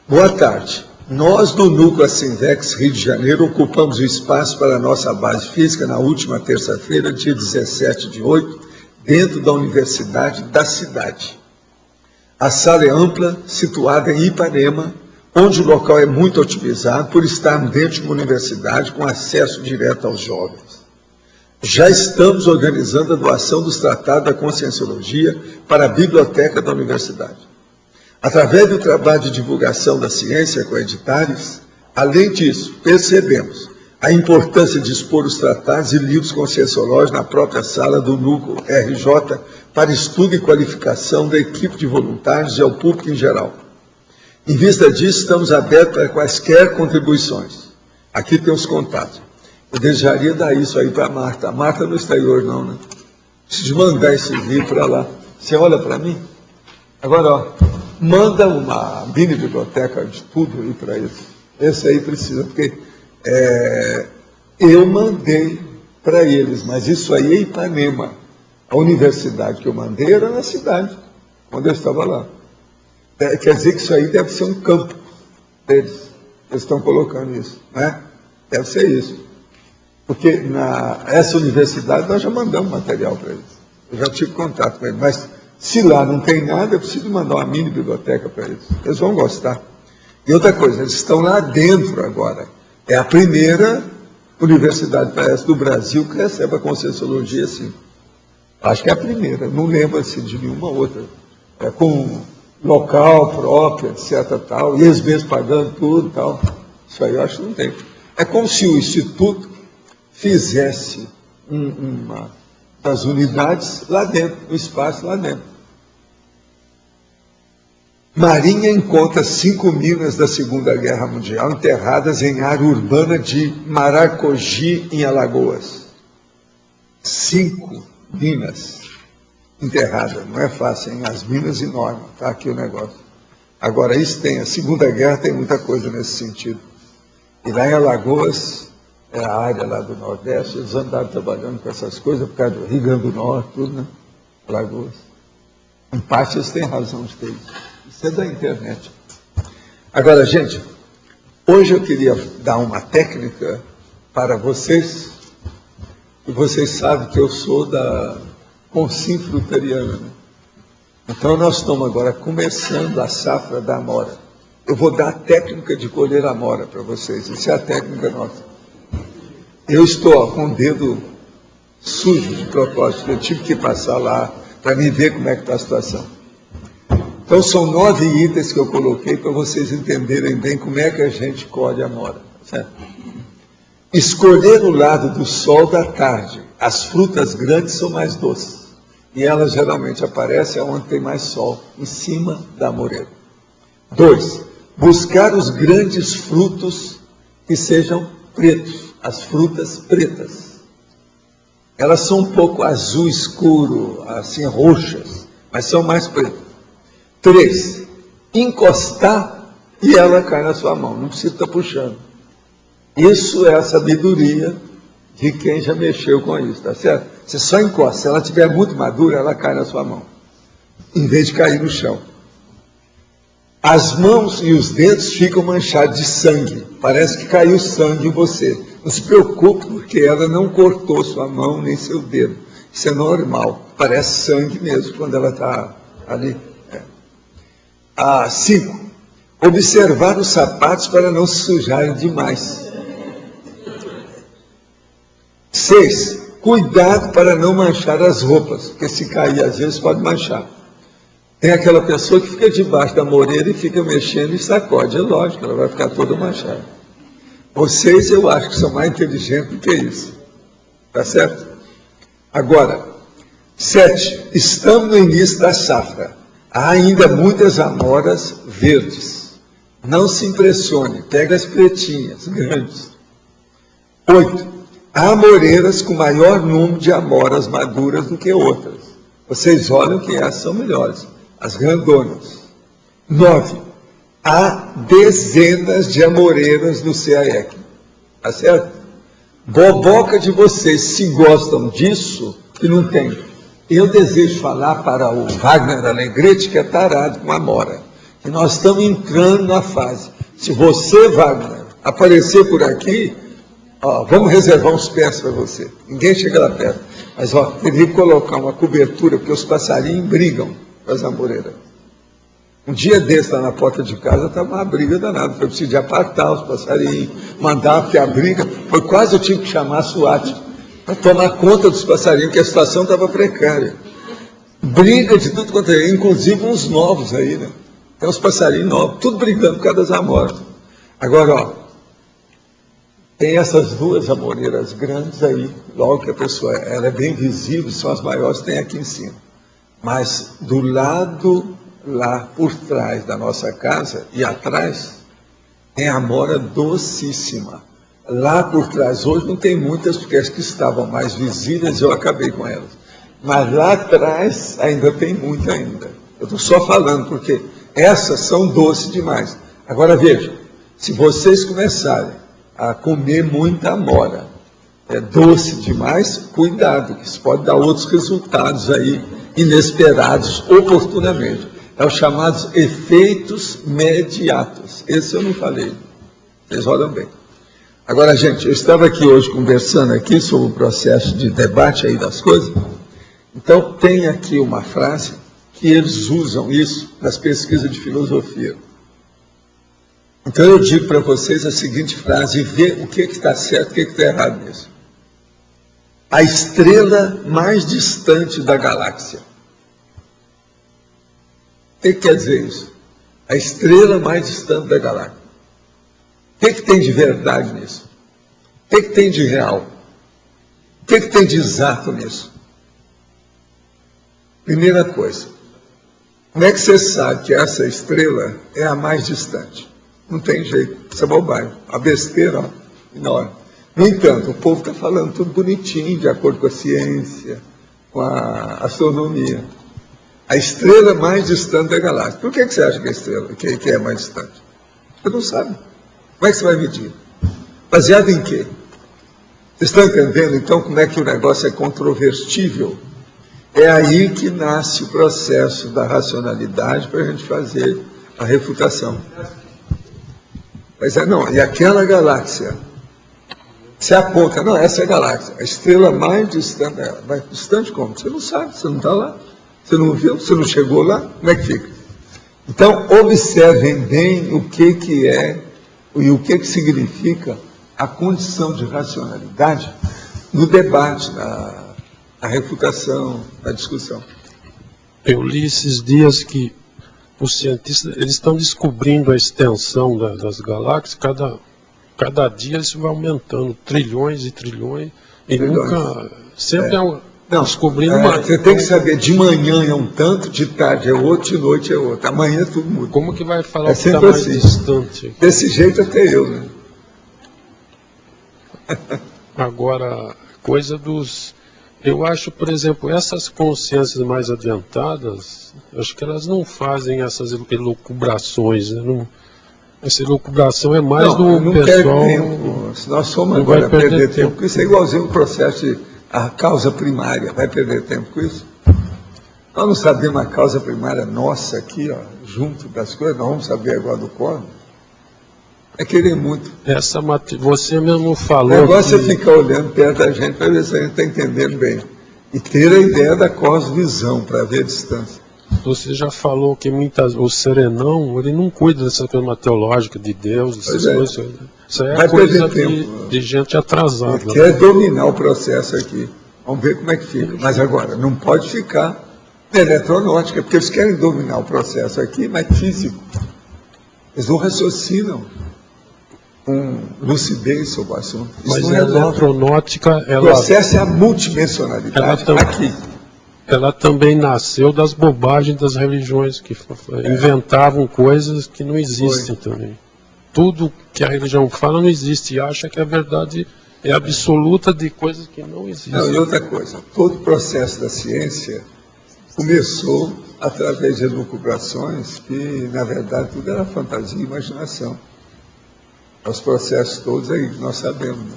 S2: Boa tarde. Nós do Núcleo Assinvex Rio de Janeiro ocupamos o espaço para a nossa base física na última terça-feira, dia 17/8, dentro da universidade da cidade. A sala é ampla, situada em Ipanema, onde o local é muito otimizado por estar dentro de uma universidade com acesso direto aos jovens. Já estamos organizando a doação dos tratados da Conscienciologia para a biblioteca da universidade. Através do trabalho de divulgação da ciência com editais, além disso, percebemos a importância de expor os tratados e livros conscienciológicos na própria sala do Núcleo RJ para estudo e qualificação da equipe de voluntários e ao público em geral. Em vista disso, estamos abertos para quaisquer contribuições. Aqui tem os contatos. Eu desejaria dar isso aí para a Marta. A Marta não está aí hoje não, né? Preciso mandar esse livro para lá. Você olha para mim? Agora, ó, manda uma mini biblioteca de tudo aí para eles. Esse aí precisa, porque eu mandei para eles, mas isso aí é Ipanema. A universidade que eu mandei era na cidade, quando eu estava lá. Quer dizer que isso aí deve ser um campo deles. Eles estão colocando isso, né? Deve ser isso. Porque essa universidade nós já mandamos material para eles. Eu já tive contato com eles. Mas se lá não tem nada, eu preciso mandar uma mini biblioteca para eles. Eles vão gostar. E outra coisa, eles estão lá dentro agora. É a primeira universidade, parece, do Brasil que recebe a Conscienciologia assim. Acho que é a primeira. Não lembro assim, de nenhuma outra. É com local próprio, etc. Tal, e eles mesmos pagando tudo tal. Isso aí eu acho que não tem. É como se o Instituto fizesse uma das unidades lá dentro, no espaço lá dentro. Marinha encontra 5 minas da Segunda Guerra Mundial enterradas em área urbana de Maracogi, em Alagoas. 5 minas enterradas, não é fácil, hein? As minas enormes, está aqui o negócio. Agora, isso tem, a Segunda Guerra tem muita coisa nesse sentido. E lá em Alagoas, é a área lá do Nordeste, eles andaram trabalhando com essas coisas, por causa do Rio Grande do Norte, tudo, né? Alagoas. Em parte, eles têm razão de ter isso. Isso é da internet. Agora, gente, hoje eu queria dar uma técnica para vocês, e vocês sabem que eu sou da Consim Fruteriana, né? Então, nós estamos agora começando a safra da amora. Eu vou dar a técnica de colher amora para vocês. Essa é a técnica nossa. Eu estou com o dedo sujo de propósito. Eu tive que passar lá para me ver como é que está a situação. Então, são 9 itens que eu coloquei para vocês entenderem bem como é que a gente colhe amora. Certo? Escolher o lado do sol da tarde. As frutas grandes são mais doces. E elas geralmente aparecem onde tem mais sol, em cima da amoreira. 2. Buscar os grandes frutos que sejam pretos, as frutas pretas. Elas são um pouco azul escuro, assim roxas, mas são mais pretas. 3. Encostar e ela cai na sua mão, não precisa estar puxando. Isso é a sabedoria de quem já mexeu com isso, tá certo? Você só encosta, se ela estiver muito madura, ela cai na sua mão, em vez de cair no chão. As mãos e os dedos ficam manchados de sangue, parece que caiu sangue em você. Não se preocupe, porque ela não cortou sua mão nem seu dedo. Isso é normal, parece sangue mesmo quando ela está ali. 5. Observar os sapatos para não se sujarem demais. 6. Cuidado para não manchar as roupas, porque se cair às vezes pode manchar. Tem aquela pessoa que fica debaixo da moreira e fica mexendo e sacode. É lógico, ela vai ficar toda manchada. Vocês, eu acho que são mais inteligentes do que isso. Tá certo? Agora, 7. Estamos no início da safra. Há ainda muitas amoras verdes. Não se impressione, pega as pretinhas, grandes. 8. Há amoreiras com maior número de amoras maduras do que outras. Vocês olham que essas são melhores, as grandonas. 9. Há dezenas de amoreiras no CAEC. Tá certo? Boboca de vocês, se gostam disso, que não tem. Eu desejo falar para o Wagner Alegrete, que é tarado com amora. Que nós estamos entrando na fase. Se você, Wagner, aparecer por aqui, Ó, vamos reservar uns pés para você. Ninguém chega lá perto. Mas, ó, teria que colocar uma cobertura, porque os passarinhos brigam com as amoreiras. Um dia desse, lá na porta de casa, estava uma briga danada. Foi preciso de apartar os passarinhos, mandar, porque a briga... Foi quase eu tive que chamar a SWAT para tomar conta dos passarinhos, porque a situação estava precária. Briga de tudo quanto é, inclusive uns novos aí, né? Tem uns passarinhos novos, tudo brigando por causa das amoras. Agora, ó, tem essas duas amoreiras grandes aí, logo que a pessoa, ela é bem visível, são as maiores que tem aqui em cima. Mas do lado lá por trás da nossa casa e atrás, tem amora docíssima. Lá por trás, hoje não tem muitas, porque as que estavam mais visíveis eu acabei com elas. Mas lá atrás ainda tem muita ainda. Eu estou só falando, porque essas são doces demais. Agora veja, se vocês começarem a comer muita amora, é doce demais, cuidado, que isso pode dar outros resultados aí, inesperados, oportunamente. É os chamados efeitos mediatos. Esse eu não falei. Vocês olham bem. Agora, gente, eu estava aqui hoje conversando aqui sobre o processo de debate aí das coisas. Então, tem aqui uma frase que eles usam isso nas pesquisas de filosofia. Então, eu digo para vocês a seguinte frase e vê o que está certo e o que está errado nisso. A estrela mais distante da galáxia. O que quer dizer isso? A estrela mais distante da galáxia. O que tem de verdade nisso? O que tem de real? O que tem de exato nisso? Primeira coisa, como é que você sabe que essa estrela é a mais distante? Não tem jeito, isso é bobagem. A besteira, ó, enorme. No entanto, o povo está falando tudo bonitinho, de acordo com a ciência, com a astronomia. A estrela mais distante da galáxia. Por que você acha que a estrela que é mais distante? Você não sabe. Como é que você vai medir? Baseado em quê? Vocês estão entendendo, então, como é que o negócio é controvertível? É aí que nasce o processo da racionalidade para a gente fazer a refutação. Mas não, e aquela galáxia, você aponta, não, essa é a galáxia, a estrela mais distante dela. Mais distante como? Você não sabe, você não está lá, você não viu, você não chegou lá, como é que fica? Então, observem bem o que é e o que significa a condição de racionalidade no debate, na refutação, na discussão.
S3: Eu li esses dias que os cientistas eles estão descobrindo a extensão das galáxias, cada dia isso vai aumentando, trilhões e trilhões, e nunca, sempre descobrindo uma...
S2: Você tem que saber, de manhã é um tanto, de tarde é outro, de noite é outro, amanhã tudo muda.
S3: Como que vai falar o que está mais distante?
S2: Desse jeito até eu, né?
S3: Agora, coisa dos... Eu acho, por exemplo, essas consciências mais adiantadas, acho que elas não fazem essas elucubrações, né? Não, essa elucubração é mais do pessoal...
S2: Tempo. Se nós formos agora perder tempo, porque isso é igualzinho o processo de a causa primária. Vai perder tempo com isso? Nós não sabemos a causa primária nossa aqui, ó, junto das coisas, nós vamos saber agora do cosmos. É querer muito.
S3: Você mesmo falou.
S2: O negócio é ficar olhando perto da gente para ver se a gente está entendendo bem. E ter a ideia da cosmovisão, para ver a distância.
S3: Você já falou que o serenão, ele não cuida dessa coisa teológica de Deus, dessas coisas. Isso aí é coisa de gente atrasada.
S2: Ele quer dominar o processo aqui. Vamos ver como é que fica. Mas agora, não pode ficar na eletronótica, porque eles querem dominar o processo aqui, mas físico. Eles não raciocinam com lucidez sobre o assunto. Isso
S3: mas
S2: não
S3: a eletronótica...
S2: O processo é a multidimensionalidade aqui.
S3: Ela também nasceu das bobagens das religiões, que inventavam coisas que não existem também. Tudo que a religião fala não existe, e acha que a verdade é absoluta de coisas que não existem.
S2: Não, e outra coisa, todo o processo da ciência começou através de elucubrações que, na verdade, tudo era fantasia e imaginação. Os processos todos aí que nós sabemos. Né?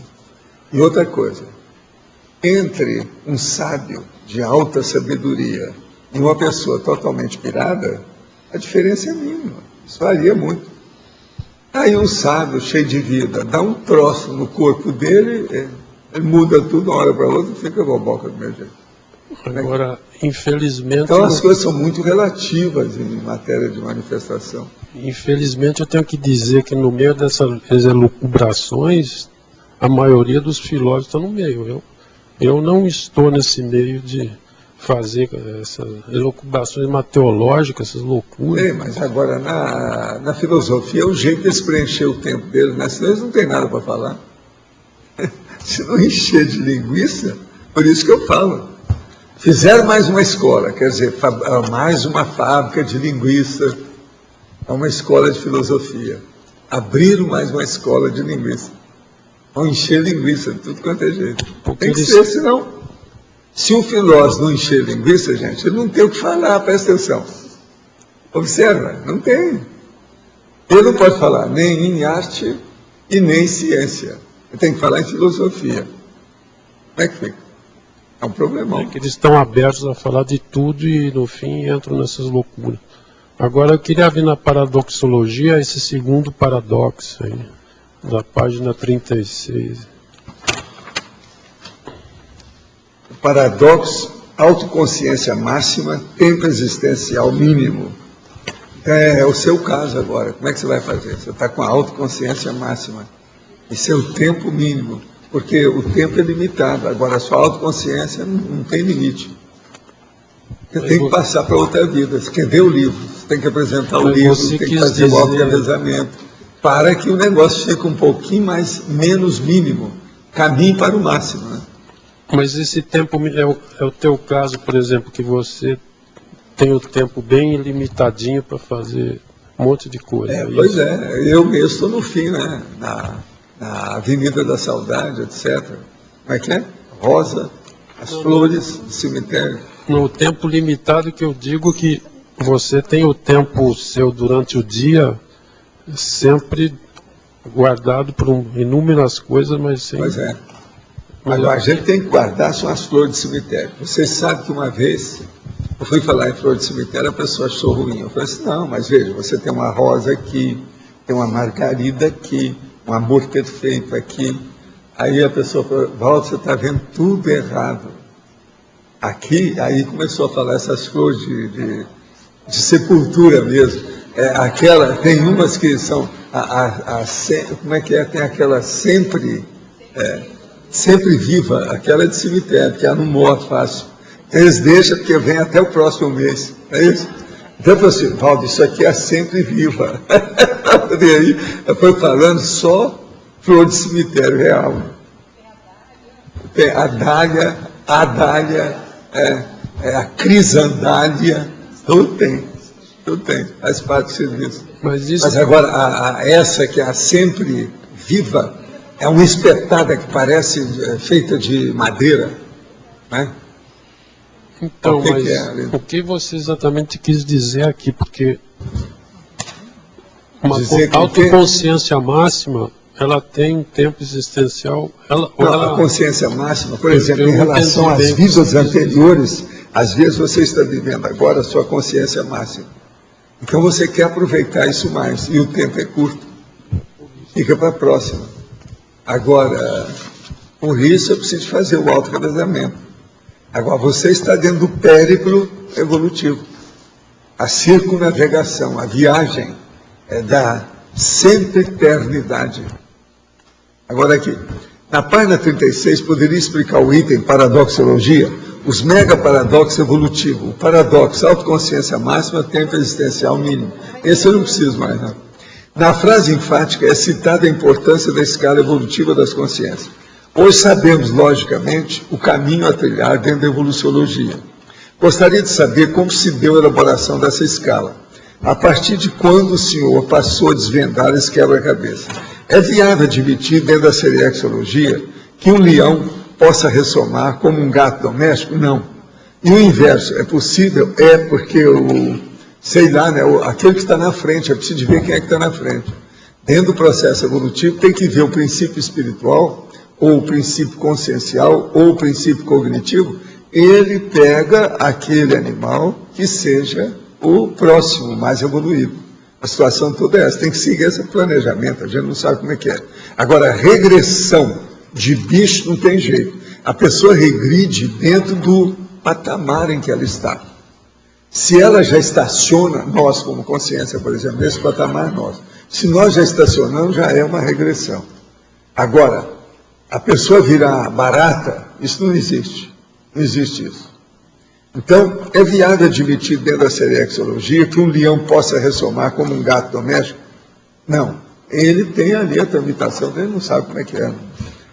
S2: E outra coisa, entre um sábio de alta sabedoria e uma pessoa totalmente pirada, a diferença é mínima. Isso varia muito. Aí um sábio, cheio de vida, dá um troço no corpo dele, ele muda tudo de uma hora para outra e fica boboca do meu jeito.
S3: Agora, infelizmente...
S2: Então as coisas são muito relativas em matéria de manifestação.
S3: Infelizmente, eu tenho que dizer que no meio dessas elucubrações, a maioria dos filósofos está no meio. Eu não estou nesse meio de fazer essas elucubrações mateológicas, essas loucuras.
S2: Mas agora na filosofia é o jeito de eles preencher o tempo deles, né? Senão eles não têm nada para falar. Se não encher de linguiça, por isso que eu falo. Fizeram mais uma escola, quer dizer, mais uma fábrica de linguiça, uma escola de filosofia. Abriram mais uma escola de linguiça. Vão encher linguiça de tudo quanto é jeito. Tem que ser, senão, se um filósofo não encher linguiça, gente, ele não tem o que falar, presta atenção. Observa, não tem. Ele não pode falar nem em arte e nem em ciência. Ele tem que falar em filosofia. Como é que fica? É um problemão.
S3: É que eles estão abertos a falar de tudo e, no fim, entram nessas loucuras. Agora, eu queria vir na paradoxologia, esse segundo paradoxo aí, da página 36.
S2: O paradoxo, autoconsciência máxima, tempo existencial mínimo. É o seu caso agora. Como é que você vai fazer? Você está com a autoconsciência máxima. Esse é o tempo mínimo. Porque o tempo é limitado, agora a sua autoconsciência não tem limite. Você tem que passar para outra vida. Você quer ver o livro, você tem que apresentar o livro, tem que fazer o auto-revezamento, para que o negócio fique um pouquinho menos mínimo, caminhe para o máximo. Né?
S3: Mas esse tempo é o teu caso, por exemplo, que você tem o tempo bem limitadinho para fazer um monte de coisa.
S2: Pois é, eu mesmo estou no fim, né? Na Avenida da Saudade, etc. Como é que é? Rosa, as flores, o cemitério.
S3: No tempo limitado que eu digo que você tem o tempo seu durante o dia sempre guardado por inúmeras coisas, mas sem...
S2: Pois é. Agora, a gente tem que guardar só as flores de cemitério. Você sabe que uma vez eu fui falar em flor de cemitério, a pessoa achou ruim. Eu falei assim, não, mas veja, você tem uma rosa aqui, tem uma margarida aqui, um amor perfeito aqui. Aí a pessoa falou, Walter, você está vendo tudo errado. Aqui, aí começou a falar essas flores de sepultura mesmo. Tem umas que são, como é que é? Tem aquela sempre viva, aquela de cemitério, que ela não morre fácil. Eles deixam porque vem até o próximo mês. É isso? Então eu falei assim, Valdo, isso aqui é sempre viva. E aí, eu fui falando só flor de cemitério real. Tem a dália, a crisandália, tudo tem, faz parte do serviço. Mas agora, essa que é a sempre viva, é uma espetada que parece feita de madeira, né?
S3: Então, o que você exatamente quis dizer aqui? Porque uma autoconsciência máxima, ela tem um tempo existencial...
S2: A consciência máxima, por exemplo, em relação às vidas anteriores, às vezes você está vivendo agora a sua consciência máxima. Então você quer aproveitar isso mais, e o tempo é curto. Fica para a próxima. Agora, por isso eu preciso fazer o auto-revezamento. Agora, você está dentro do périplo evolutivo. A circunnavegação, a viagem da sempiternidade. Agora aqui, na página 36, poderia explicar o item paradoxologia, os megaparadoxos evolutivos, o paradoxo, autoconsciência máxima, tempo existencial mínimo. Esse eu não preciso mais, não. Na frase enfática é citada a importância da escala evolutiva das consciências. Hoje sabemos, logicamente, o caminho a trilhar dentro da evoluciologia. Gostaria de saber como se deu a elaboração dessa escala. A partir de quando o senhor passou a desvendar esse quebra-cabeça? É viável admitir, dentro da seriexologia, que um leão possa ressomar como um gato doméstico? Não. E o inverso, é possível? É, porque aquele que está na frente, é preciso ver quem é que está na frente. Dentro do processo evolutivo, tem que ver o princípio espiritual, ou o princípio consciencial, ou o princípio cognitivo. Ele pega aquele animal que seja o próximo, mais evoluído. A situação toda é essa, tem que seguir esse planejamento, a gente não sabe como é que é. Agora, regressão de bicho não tem jeito. A pessoa regride dentro do patamar em que ela está. Se ela já estaciona, nós como consciência, por exemplo, nesse patamar nosso, se nós já estacionamos, já é uma regressão. Agora, a pessoa virar barata, isso não existe. Não existe isso. Então, é viável admitir dentro da serexologia que um leão possa ressomar como um gato doméstico? Não. Ele tem ali a tramitação, ele não sabe como é que é. A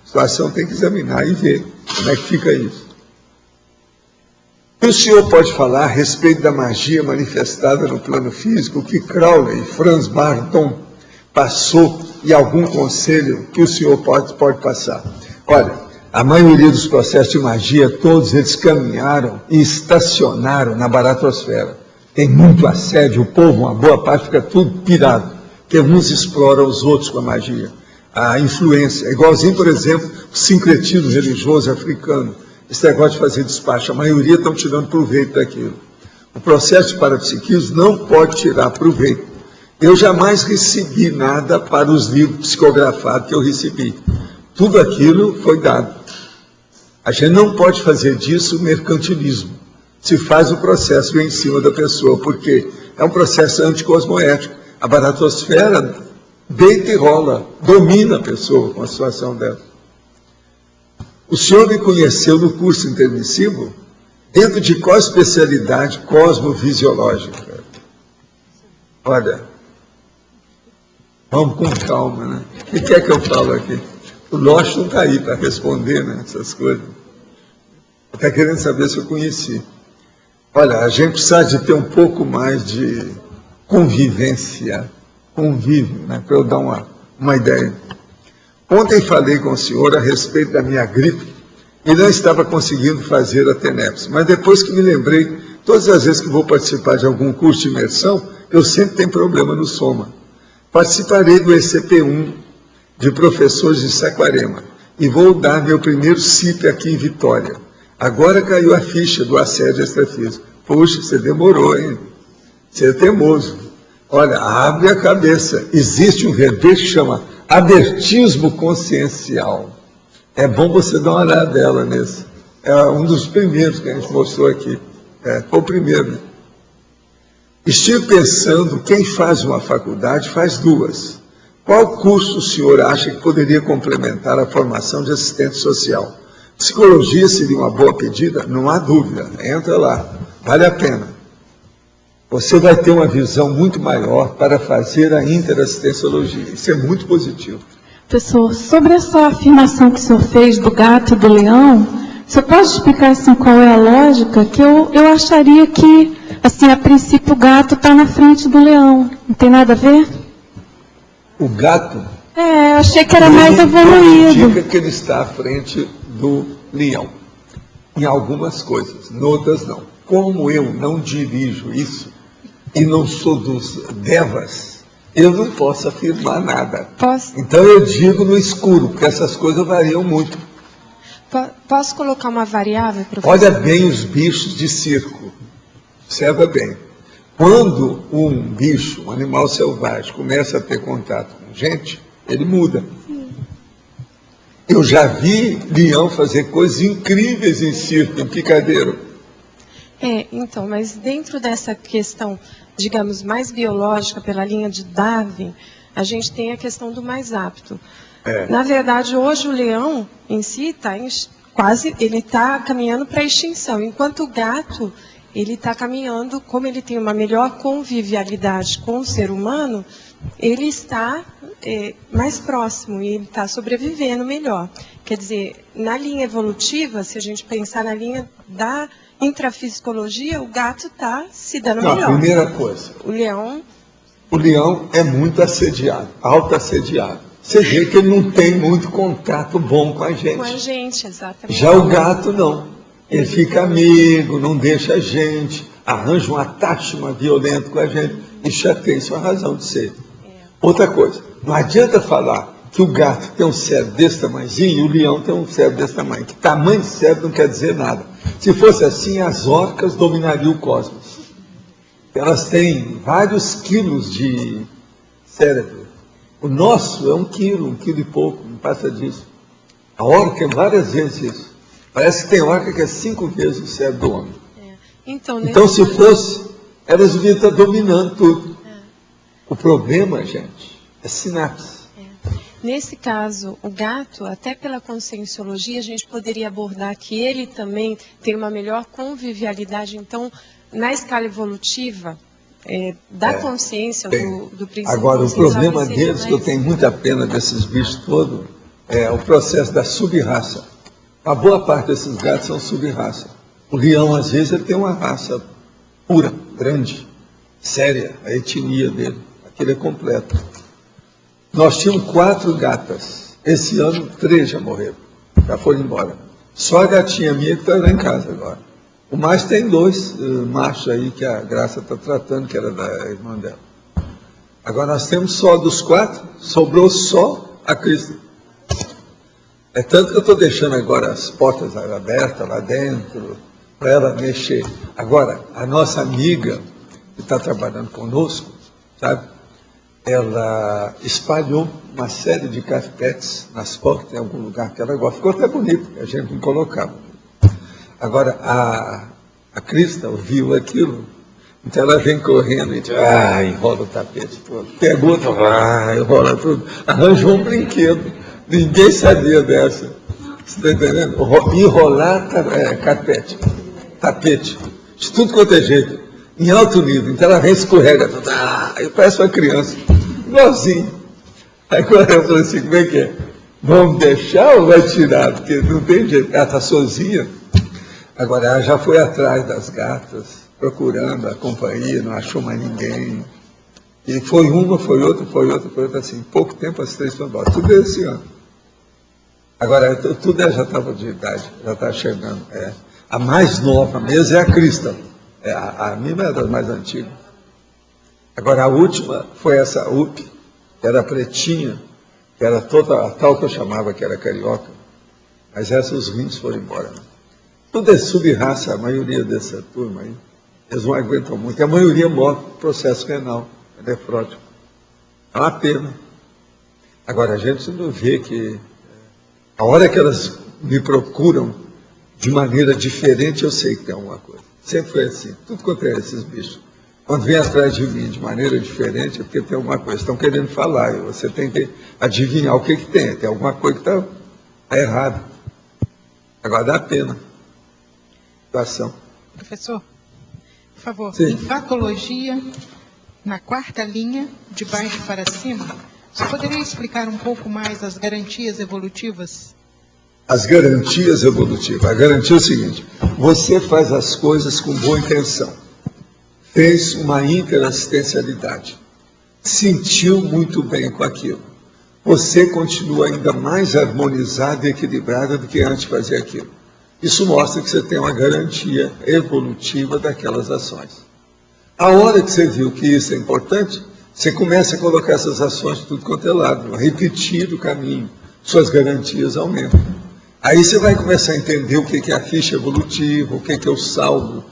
S2: situação tem que examinar e ver como é que fica isso. O senhor pode falar a respeito da magia manifestada no plano físico, que Crowley e Franz Barton passou, e algum conselho que o senhor pode passar? Olha, a maioria dos processos de magia, todos eles caminharam e estacionaram na baratosfera. Tem muito assédio, o povo, uma boa parte, fica tudo pirado, porque uns exploram os outros com a magia. A influência, igualzinho, por exemplo, o sincretismo religioso africano. Esse negócio de fazer despacho, a maioria estão tirando proveito daquilo. O processo de parapsiquismo não pode tirar proveito. Eu jamais recebi nada para os livros psicografados que eu recebi. Tudo aquilo foi dado. A gente não pode fazer disso mercantilismo. Se faz o processo em cima da pessoa, porque é um processo anticosmoético. A baratosfera deita e rola, domina a pessoa com a situação dela. O senhor me conheceu no curso intermissivo, dentro de qual especialidade cosmovisiológica? Olha, vamos com calma, né? O que é que eu falo aqui? O Loche não está aí para responder, né, essas coisas. Está querendo saber se eu conheci. Olha, a gente precisa de ter um pouco mais de convivência, convívio, né, para eu dar uma ideia. Ontem falei com o senhor a respeito da minha gripe e não estava conseguindo fazer a TENEPS, mas depois que me lembrei, todas as vezes que vou participar de algum curso de imersão, eu sempre tenho problema no soma. Participarei do ECP1 de professores de Saquarema e vou dar meu primeiro CIP aqui em Vitória. Agora caiu a ficha do assédio extrafísico. Puxa, você demorou, hein? Você é teimoso. Olha, abre a cabeça. Existe um verbete que chama abertismo consciencial. É bom você dar uma olhada dela nesse. É um dos primeiros que a gente mostrou aqui. Foi o primeiro, né? Estive pensando, quem faz uma faculdade faz duas. Qual curso o senhor acha que poderia complementar a formação de assistente social? Psicologia seria uma boa pedida? Não há dúvida. Entra lá. Vale a pena. Você vai ter uma visão muito maior para fazer a interassistenciologia. Isso é muito positivo.
S4: Professor, sobre essa afirmação que o senhor fez do gato e do leão, o senhor pode explicar assim, qual é a lógica? Que eu acharia que, assim, a princípio o gato está na frente do leão. Não tem nada a ver?
S2: O gato?
S4: Eu achei que era mais evoluído.
S2: Indica que ele está à frente do leão. Em algumas coisas, em outras não. Como eu não dirijo isso, e não sou dos devas, eu não posso afirmar nada.
S5: Posso?
S2: Então eu digo no escuro, porque essas coisas variam muito.
S5: Posso colocar uma variável, professor?
S2: Olha bem os bichos de circo. Observa bem. Quando um bicho, um animal selvagem, começa a ter contato com gente, ele muda. Eu já vi leão fazer coisas incríveis em circo, em picadeiro.
S5: Então, mas dentro dessa questão, digamos, mais biológica, pela linha de Darwin, a gente tem a questão do mais apto. Na verdade, hoje o leão em si está ele está caminhando para a extinção, enquanto o gato, ele está caminhando, como ele tem uma melhor convivialidade com o ser humano, ele está mais próximo e ele está sobrevivendo melhor. Quer dizer, na linha evolutiva, se a gente pensar na linha da intrafisicologia, o gato está se dando melhor.
S2: Primeira coisa.
S5: O
S2: leão é muito assediado, auto-assediado. Você vê que ele não tem muito contato bom com a gente.
S5: Com a gente, exatamente.
S2: Já o gato não. Ele fica amigo, não deixa a gente, arranja um attachment violento com a gente. Isso já tem sua razão de ser. Outra coisa, não adianta falar que o gato tem um cérebro desse tamanhozinho e o leão tem um cérebro desse tamanho. Que tamanho de cérebro não quer dizer nada. Se fosse assim, as orcas dominariam o cosmos. Elas têm vários quilos de cérebro. O nosso é 1 quilo e pouco, não passa disso. A orca é várias vezes isso. Parece que tem orca que é 5 vezes o cérebro do homem. Então, se fosse, elas deviam estar dominando tudo. O problema, gente, é sinapse.
S5: Nesse caso, o gato, até pela conscienciologia, a gente poderia abordar que ele também tem uma melhor convivialidade. Então, na escala evolutiva, da consciência do princípio.
S2: Agora, o problema deles, que eu tenho muita pena desses bichos todos, é o processo da sub-raça. A boa parte desses gatos são sub-raça. O leão, às vezes, ele tem uma raça pura, grande, séria, a etnia dele. Aquele é completo. Nós tínhamos 4 gatas. Esse ano, 3 já morreram. Já foram embora. Só a gatinha minha que está lá em casa agora. O mais tem 2 machos aí que a Graça está tratando, que era da irmã dela. Agora nós temos só dos 4, sobrou só a Crista. É tanto que eu estou deixando agora as portas abertas lá dentro, para ela mexer. Agora, a nossa amiga, que está trabalhando conosco, sabe? Ela espalhou uma série de carpetes nas portas, em algum lugar que ela gosta. Ficou até bonito, a gente não colocava. Agora, a Crista ouviu aquilo, então ela vem correndo e diz, enrola o tapete todo. Pega outro, enrola tudo. Arranjou um brinquedo. Ninguém sabia dessa. Você está entendendo? Enrolar carpete, tapete, de tudo quanto é jeito, em alto nível. Então ela vem e escorrega tudo. Aí parece uma criança, igualzinho. Agora eu falei assim, como é que é? Vamos deixar ou vai tirar? Porque não tem jeito, ela está sozinha. Agora ela já foi atrás das gatas, procurando a companhia, não achou mais ninguém. E foi uma, foi outra, assim. Em pouco tempo as 3 foram embora. Tudo esse ano. Agora, tudo já estava de idade, já está chegando. A mais nova mesmo é a Crista. A minha é das mais antigas. Agora, a última foi essa UP, que era pretinha, que era toda a tal que eu chamava que era carioca. Mas essas, os rins foram embora. Tudo é sub-raça, a maioria dessa turma aí. Eles não aguentam muito. A maioria morre por processo renal, nefrótico. É uma pena. Agora, a gente não vê que a hora que elas me procuram de maneira diferente, eu sei que tem alguma coisa. Sempre foi assim. Tudo quanto é esses bichos. Quando vem atrás de mim de maneira diferente, é porque tem alguma coisa. Estão querendo falar. E você tem que adivinhar o que tem. Tem alguma coisa que está errada. Agora dá pena. Situação.
S6: Professor, por favor,
S2: Sim.
S6: Em patologia, na 4ª linha, de baixo para cima, você poderia explicar um pouco mais as garantias evolutivas?
S2: As garantias evolutivas. A garantia é o seguinte: você faz as coisas com boa intenção. Fez uma interassistencialidade. Sentiu muito bem com aquilo. Você continua ainda mais harmonizado e equilibrado do que antes de fazer aquilo. Isso mostra que você tem uma garantia evolutiva daquelas ações. A hora que você viu que isso é importante, você começa a colocar essas ações de tudo quanto é lado, a repetir o caminho, suas garantias aumentam. Aí você vai começar a entender o que é a ficha evolutiva, o que é o saldo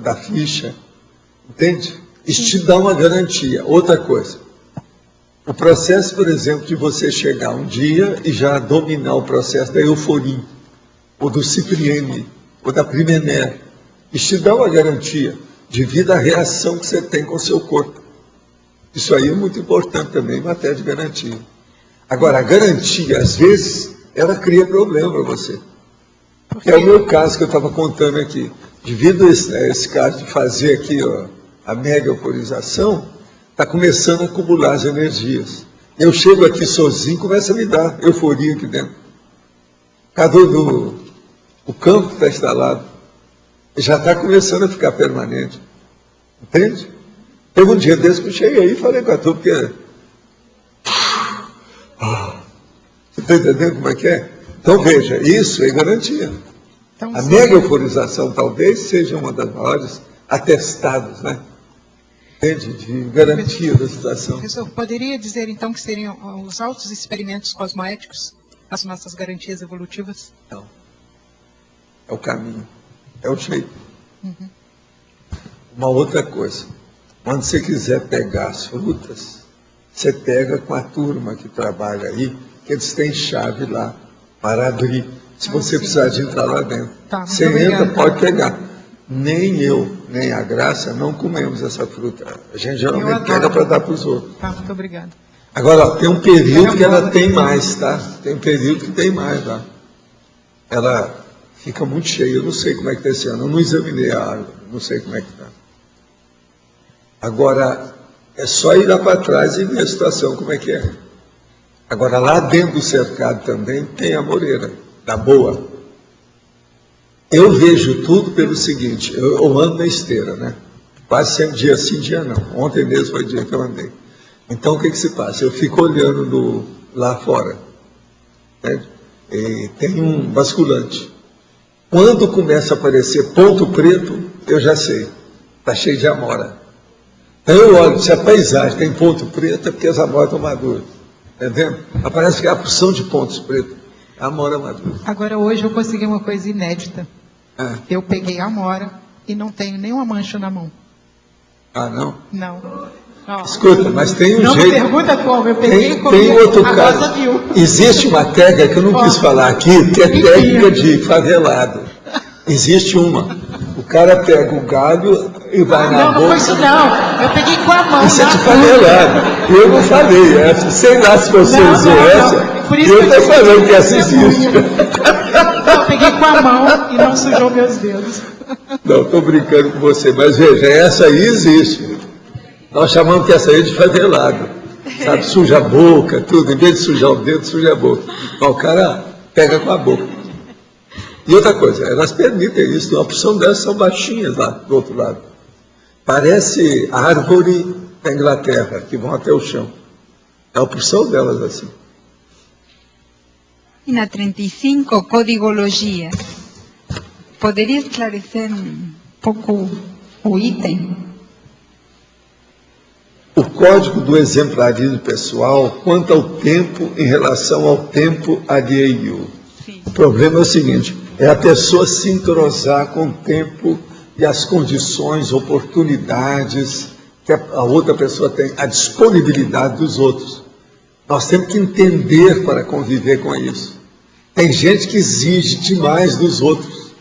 S2: da ficha, entende? Isso te dá uma garantia. Outra coisa, o processo, por exemplo, de você chegar um dia e já dominar o processo da euforia, ou do Cipriene, ou da Primener, isso te dá uma garantia devido à reação que você tem com o seu corpo. Isso aí é muito importante também em matéria de garantia. Agora, a garantia, às vezes, ela cria problema para você. É o meu caso que eu estava contando aqui. Devido a esse caso de fazer aqui a mega euforização, está começando a acumular as energias. Eu chego aqui sozinho, começa a me dar euforia aqui dentro. Cadê o campo que está instalado? Já está começando a ficar permanente. Entende? Teve um dia desse que eu cheguei aí e falei com a turma, porque... Você está entendendo como é que é? Então veja, isso é garantia.
S6: Então,
S2: a mega euforização talvez seja uma das maiores atestados, né? Entende? De garantia da situação.
S6: Professor, poderia dizer então que seriam os altos experimentos cosmoéticos as nossas garantias evolutivas?
S2: Não. É o caminho. É o jeito. uma outra coisa. Quando você quiser pegar as frutas, você pega com a turma que trabalha aí, que eles têm chave lá para abrir, se você precisar de entrar lá dentro.
S6: Tá,
S2: você
S6: obrigada.
S2: entra, pode pegar. Nem eu, nem a Graça, não comemos essa fruta. A gente geralmente pega para dar para os outros.
S6: Tá, muito obrigada.
S2: Agora, ó, tem um período que ela tem mais, tá? Tem um período que tem mais lá. Ela fica muito cheia, eu não sei como é que está esse ano, eu não examinei a árvore, não sei como é que está. Agora, é só ir lá para trás e ver a situação, como é que é. Agora, lá dentro do cercado também tem a moreira, da boa. Eu vejo tudo pelo seguinte, eu ando na esteira, né? Quase sempre dia sim, dia não. Ontem mesmo foi o dia que eu andei. Então, o que se passa? Eu fico olhando lá fora, né? E tem um basculante. Quando começa a aparecer ponto preto, eu já sei, está cheio de amora. Então eu olho, se a paisagem tem ponto preto, é porque as amoras estão maduras. Entendeu? Aparece que é a porção de pontos pretos, a amora madura.
S6: Agora, hoje eu consegui uma coisa inédita. Eu peguei a amora e não tenho nenhuma mancha na mão.
S2: Ah, não?
S6: Não. Ó,
S2: Escuta, mas tem um
S6: não
S2: jeito.
S6: me pergunta como, eu peguei e comi.
S2: Tem outro
S6: a
S2: caso.
S6: Rosa viu.
S2: Existe uma técnica que eu não quis falar aqui, que é técnica de favelado. Existe uma. O cara pega o galho e vai na
S6: Não, não
S2: boca.
S6: foi isso não. Eu peguei com a mão.
S2: Isso é
S6: na
S2: de
S6: fruta.
S2: favelado. Eu não falei essa. Sei lá se você
S6: Não,
S2: usou
S6: não,
S2: essa.
S6: não. Por isso
S2: Eu
S6: que eu
S2: estou
S6: disse
S2: falando que essa
S6: testemunha.
S2: existe.
S6: Eu peguei com a mão e não sujou meus dedos.
S2: Não, estou brincando com você, mas veja, essa aí existe. Nós chamamos que essa aí é de favelado. Sabe, suja a boca, tudo. Em vez de sujar o dedo, suja a boca. Mas o cara pega com a boca. E outra coisa, elas permitem isso. Uma opção dessas são baixinhas lá do outro lado. Parece árvore da Inglaterra, que vão até o chão. É a opção delas assim.
S7: Página 35, Códigologia. ¿Podría esclarecer un poco o item?
S2: O código do exemplarismo pessoal quanto ao tempo em relação ao tempo alheio.
S7: Sim.
S2: O problema é o seguinte, é a pessoa se entrosar com o tempo e as condições, oportunidades que a outra pessoa tem, a disponibilidade dos outros. Nós temos que entender para conviver com isso. Tem gente que exige demais dos outros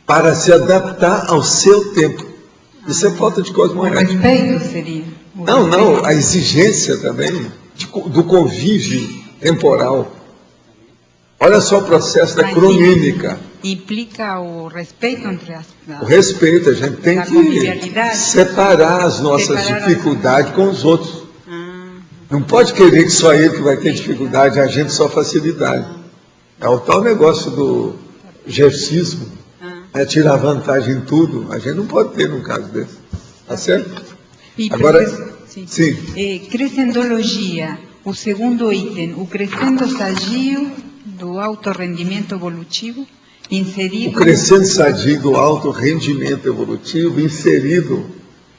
S2: para se adaptar ao seu tempo. Isso é falta de
S7: O
S2: cosmoética.
S7: respeito seria. O
S2: Não, não,
S7: respeito.
S2: a exigência também do convívio temporal. Olha só o processo da
S7: Mas
S2: cronímica.
S7: Implica o respeito entre as...
S2: O respeito, a gente tem
S7: Da
S2: que
S7: convivialidade.
S2: separar as nossas
S7: Separar as-
S2: dificuldades com os outros.
S7: Ah,
S2: Não pode querer que só ele que vai ter dificuldade, a gente só facilidade. É o tal negócio do gersismo, é tirar vantagem em tudo. A gente não pode ter num caso desse. Tá certo?
S7: e
S2: Agora,
S7: sim.
S2: sim.
S7: Crescendologia, o segundo item, o crescendo sadio do alto rendimento evolutivo,
S2: O
S7: inserido...
S2: crescente sadio do alto rendimento evolutivo inserido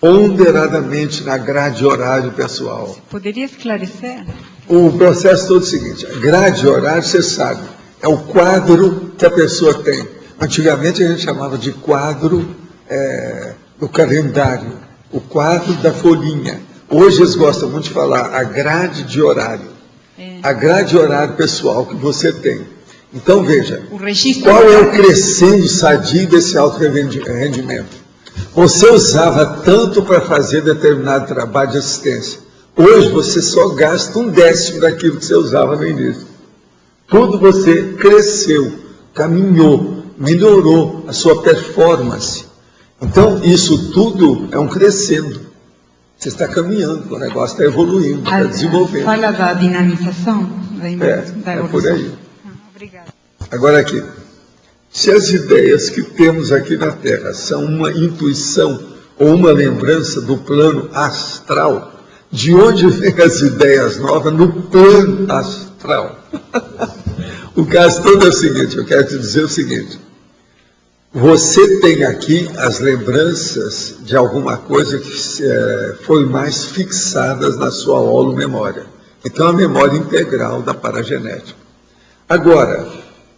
S2: ponderadamente na grade horário pessoal.
S7: Poderia esclarecer?
S2: O processo todo é o seguinte, a grade horário, você sabe, é o quadro que a pessoa tem. Antigamente a gente chamava de quadro do calendário, o quadro da folhinha. Hoje eles gostam muito de falar a grade de horário, a grade horário pessoal que você tem. Então veja,
S7: O registro...
S2: qual é o crescendo sadio desse alto rendimento? Você usava tanto para fazer determinado trabalho de assistência. Hoje você só gasta 1/10 daquilo que você usava no início. Tudo você cresceu, caminhou, melhorou a sua performance. Então, isso tudo é um crescendo. Você está caminhando, o negócio está evoluindo, está desenvolvendo.
S7: Fala da dinamização da
S2: É por aí.
S7: Obrigada.
S2: Agora aqui, se as ideias que temos aqui na Terra são uma intuição ou uma lembrança do plano astral, de onde vêm as ideias novas no plano astral? O caso todo é o seguinte, eu quero te dizer o seguinte, você tem aqui as lembranças de alguma coisa que foi mais fixadas na sua holomemória. Então, a memória integral da paragenética. Agora,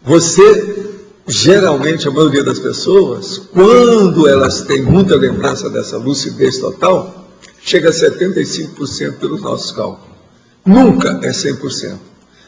S2: você geralmente, a maioria das pessoas, quando elas têm muita lembrança dessa lucidez total, chega a 75% pelos nossos cálculos. Nunca é 100%.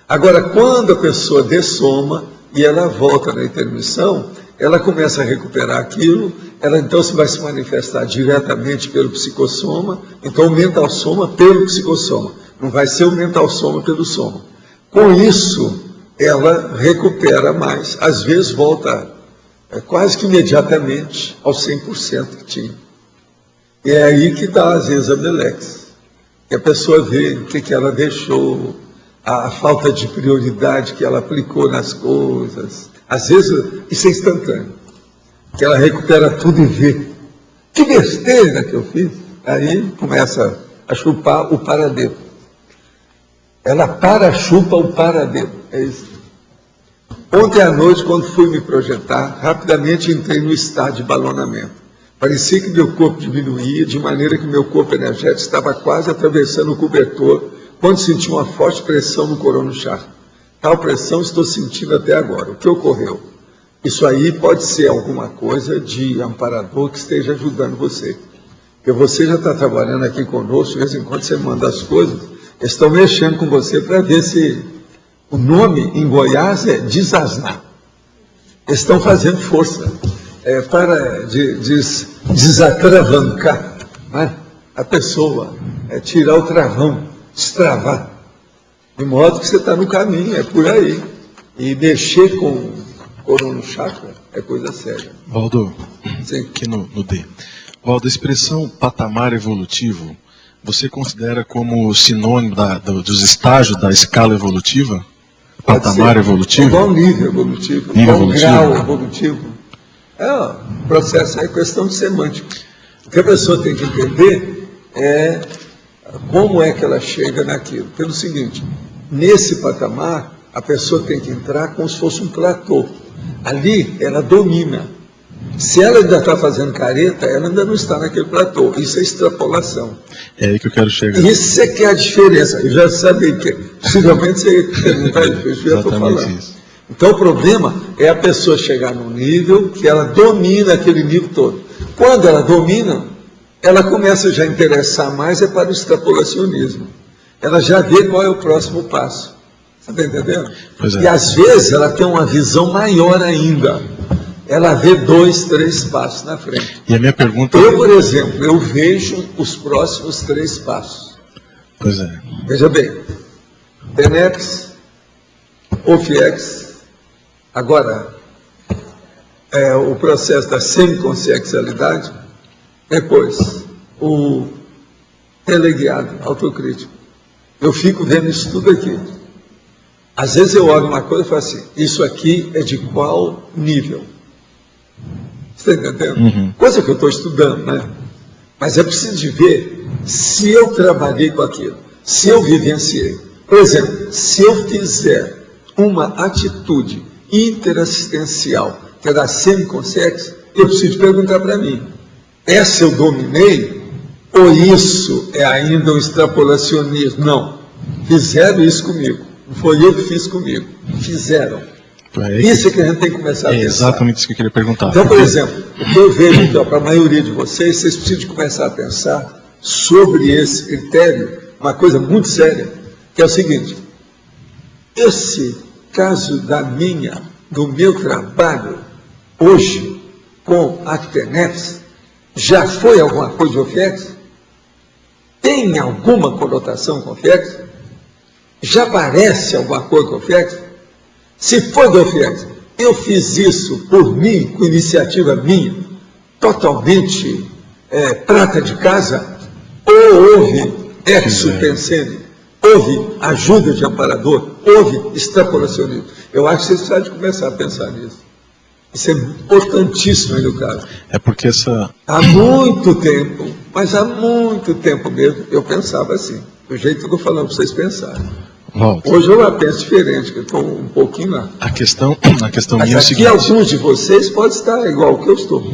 S2: Agora, quando a pessoa dessoma e ela volta na intermissão, ela começa a recuperar aquilo, ela então vai se manifestar diretamente pelo psicossoma, então o mental soma pelo psicossoma, não vai ser o mental soma pelo soma. Com isso, ela recupera mais, às vezes volta quase que imediatamente aos 100% que tinha. E é aí que dá, às vezes, a melex, que a pessoa vê o que ela deixou, a falta de prioridade que ela aplicou nas coisas. Às vezes, isso é instantâneo, que ela recupera tudo e vê. Que besteira que eu fiz. Aí começa a chupar o paradedo. Ela para-chupa o paradedo. É isso. Ontem à noite, quando fui me projetar, rapidamente entrei no estado de balonamento. Parecia que meu corpo diminuía, de maneira que meu corpo energético estava quase atravessando o cobertor, quando senti uma forte pressão no corono-chakra. Tal pressão estou sentindo até agora. O que ocorreu? Isso aí pode ser alguma coisa de amparador que esteja ajudando você. Porque você já está trabalhando aqui conosco, de vez em quando você manda as coisas, eles estão mexendo com você para ver se o nome em Goiás é desasnar. Eles estão fazendo força para desatravancar, né? A pessoa, tirar o travão, destravar. De modo que você está no caminho, é por aí. E mexer com o corono-chakra é coisa séria.
S8: Valdo,
S2: sim,
S8: aqui no D. Valdo, a expressão patamar evolutivo, você considera como sinônimo dos estágios da escala evolutiva? Patamar evolutivo?
S2: Igual nível evolutivo, igual grau evolutivo. O processo é questão de semântica. O que a pessoa tem que entender é como é que ela chega naquilo. Pelo seguinte, nesse patamar, a pessoa tem que entrar como se fosse um platô. Ali, ela domina. Se ela ainda está fazendo careta, ela ainda não está naquele platô. Isso é extrapolação.
S8: É aí que eu quero chegar.
S2: Isso é que é a diferença. Eu já sabia que, possivelmente, você ia perguntar isso. Eu já estou falando. Isso. Então, o problema é a pessoa chegar num nível que ela domina aquele nível todo. Quando ela domina, ela começa já a interessar mais para o extrapolacionismo. Ela já vê qual é o próximo passo. Você está entendendo?
S8: Pois é.
S2: E às vezes ela tem uma visão maior ainda. Ela vê 2, 3 passos na frente.
S8: E a minha pergunta...
S2: Eu, por exemplo, eu vejo os próximos 3 passos.
S8: Pois é.
S2: Veja bem. Tenex, Ofiex, agora, o processo da semiconsciencialidade, depois, o teleguiado, autocrítico. Eu fico vendo isso tudo aqui. Às vezes eu olho uma coisa e falo assim, isso aqui é de qual nível? Você está entendendo?
S8: Uhum.
S2: Coisa que eu estou estudando, né? Mas é preciso de ver se eu trabalhei com aquilo, se eu vivenciei. Por exemplo, se eu fizer uma atitude interassistencial, que é da semiconsciência, eu preciso perguntar para mim, essa eu dominei ou isso é ainda um extrapolacionismo? Não, fizeram isso comigo, não foi eu que fiz comigo, fizeram. Isso é que a gente tem que começar a pensar.
S8: É exatamente isso que eu queria perguntar.
S2: Então, por exemplo, o que eu vejo então, para a maioria de vocês, vocês precisam de começar a pensar sobre esse critério, uma coisa muito séria, que é o seguinte, esse caso do meu trabalho, hoje, com a Tenex, já foi alguma coisa de Ofiex? Tem alguma conotação com Ofiex? Já parece alguma coisa com Ofiex? Se for do Ofiex, eu fiz isso por mim, com iniciativa minha, totalmente prata de casa, ou houve exo-pensene, houve ajuda de amparador, houve extrapolacionismo. Eu acho que vocês precisam começar a pensar nisso. Isso é importantíssimo aí no caso.
S8: É porque essa...
S2: Há muito tempo, mas há muito tempo mesmo, eu pensava assim, do jeito que eu estou falando para vocês pensarem.
S8: Volta.
S2: Hoje eu já penso diferente, que eu estou um pouquinho lá.
S8: A questão
S2: mas
S8: minha é o seguinte...
S2: alguns de vocês podem estar igual que eu estou.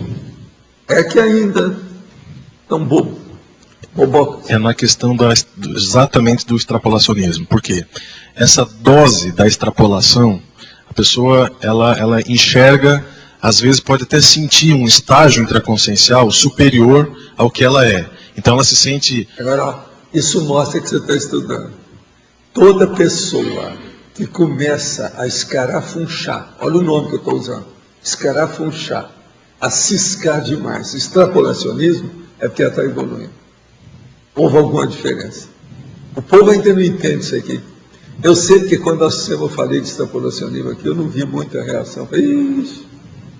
S2: É que ainda estão bobocos.
S8: É na questão exatamente do extrapolacionismo. Por quê? Essa dose da extrapolação, pessoa, ela enxerga, às vezes pode até sentir um estágio intraconsciencial superior ao que ela é. Então ela se sente...
S2: Agora, ó, isso mostra que você está estudando. Toda pessoa que começa a escarafunchar, olha o nome que eu estou usando, escarafunchar, a ciscar demais, extrapolacionismo, é porque ela está evoluindo. Houve alguma diferença. O povo ainda não entende isso aqui. Eu sei que quando eu falei de extrapolacionismo aqui, eu não vi muita reação. Ixi,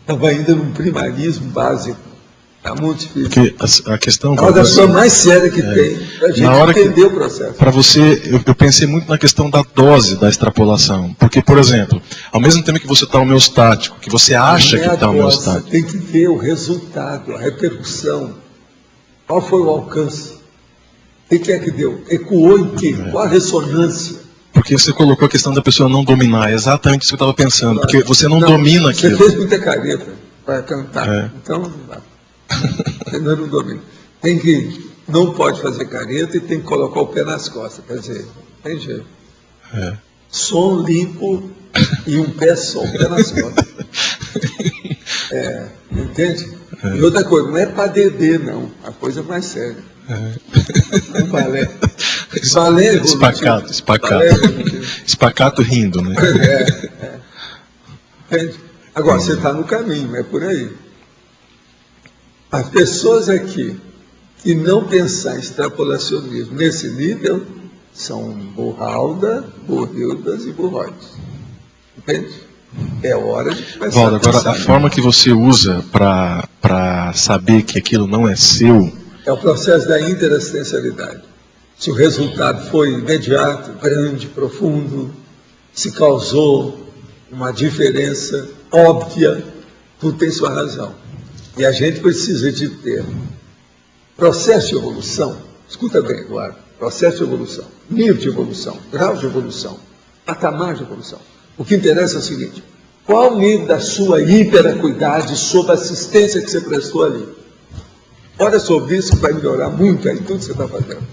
S2: estava ainda num primarismo básico. Está muito difícil.
S8: Porque a questão...
S2: É uma das coisas mais sérias que tem, para a gente entender o processo.
S8: Para você, eu pensei muito na questão da dose da extrapolação. Porque, por exemplo, ao mesmo tempo que você está homeostático, que você acha que está homeostático...
S2: Tem que ver o resultado, a repercussão. Qual foi o alcance? O que é que deu? Ecoou em quê? Qual a ressonância?
S8: Porque você colocou a questão da pessoa não dominar. É exatamente isso que eu estava pensando. Porque você não domina aquilo.
S2: Você fez muita careta para cantar. Então, não dá. Você não domina. Não pode fazer careta e tem que colocar o pé nas costas. Quer dizer, tem jeito. Som limpo e um pé só, o pé nas costas. Entende? E outra coisa, não é para dedê, não. A coisa é mais séria. Um balé. Balé
S8: espacato. Espacato rindo, né?
S2: Entende? Agora, você está no caminho, é por aí. As pessoas aqui que não pensar em extrapolacionismo nesse nível são burraldas e burroides. Entende? É hora de começar.
S8: Valdo, agora a forma que você usa para saber que aquilo não é seu...
S2: É o processo da interassistencialidade. Se o resultado foi imediato, grande, profundo, se causou uma diferença óbvia, tudo tem sua razão. E a gente precisa de ter processo de evolução, escuta bem, Eduardo, processo de evolução, nível de evolução, grau de evolução, patamar de evolução. O que interessa é o seguinte, qual o nível da sua hiperacuidade sob a assistência que você prestou ali? Olha sobre isso que vai melhorar muito aí tudo que você está fazendo.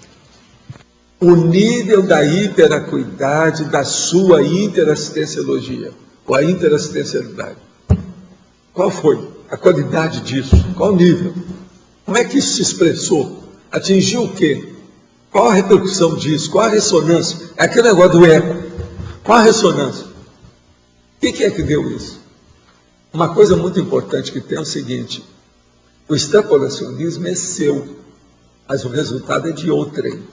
S2: O nível da hiperacuidade da sua interassistenciologia, ou a interassistencialidade. Qual foi a qualidade disso? Qual o nível? Como é que isso se expressou? Atingiu o quê? Qual a repercussão disso? Qual a ressonância? É aquele negócio do eco. Qual a ressonância? O que é que deu isso? Uma coisa muito importante que tem é o seguinte, o extrapolacionismo é seu, mas o resultado é de outrem.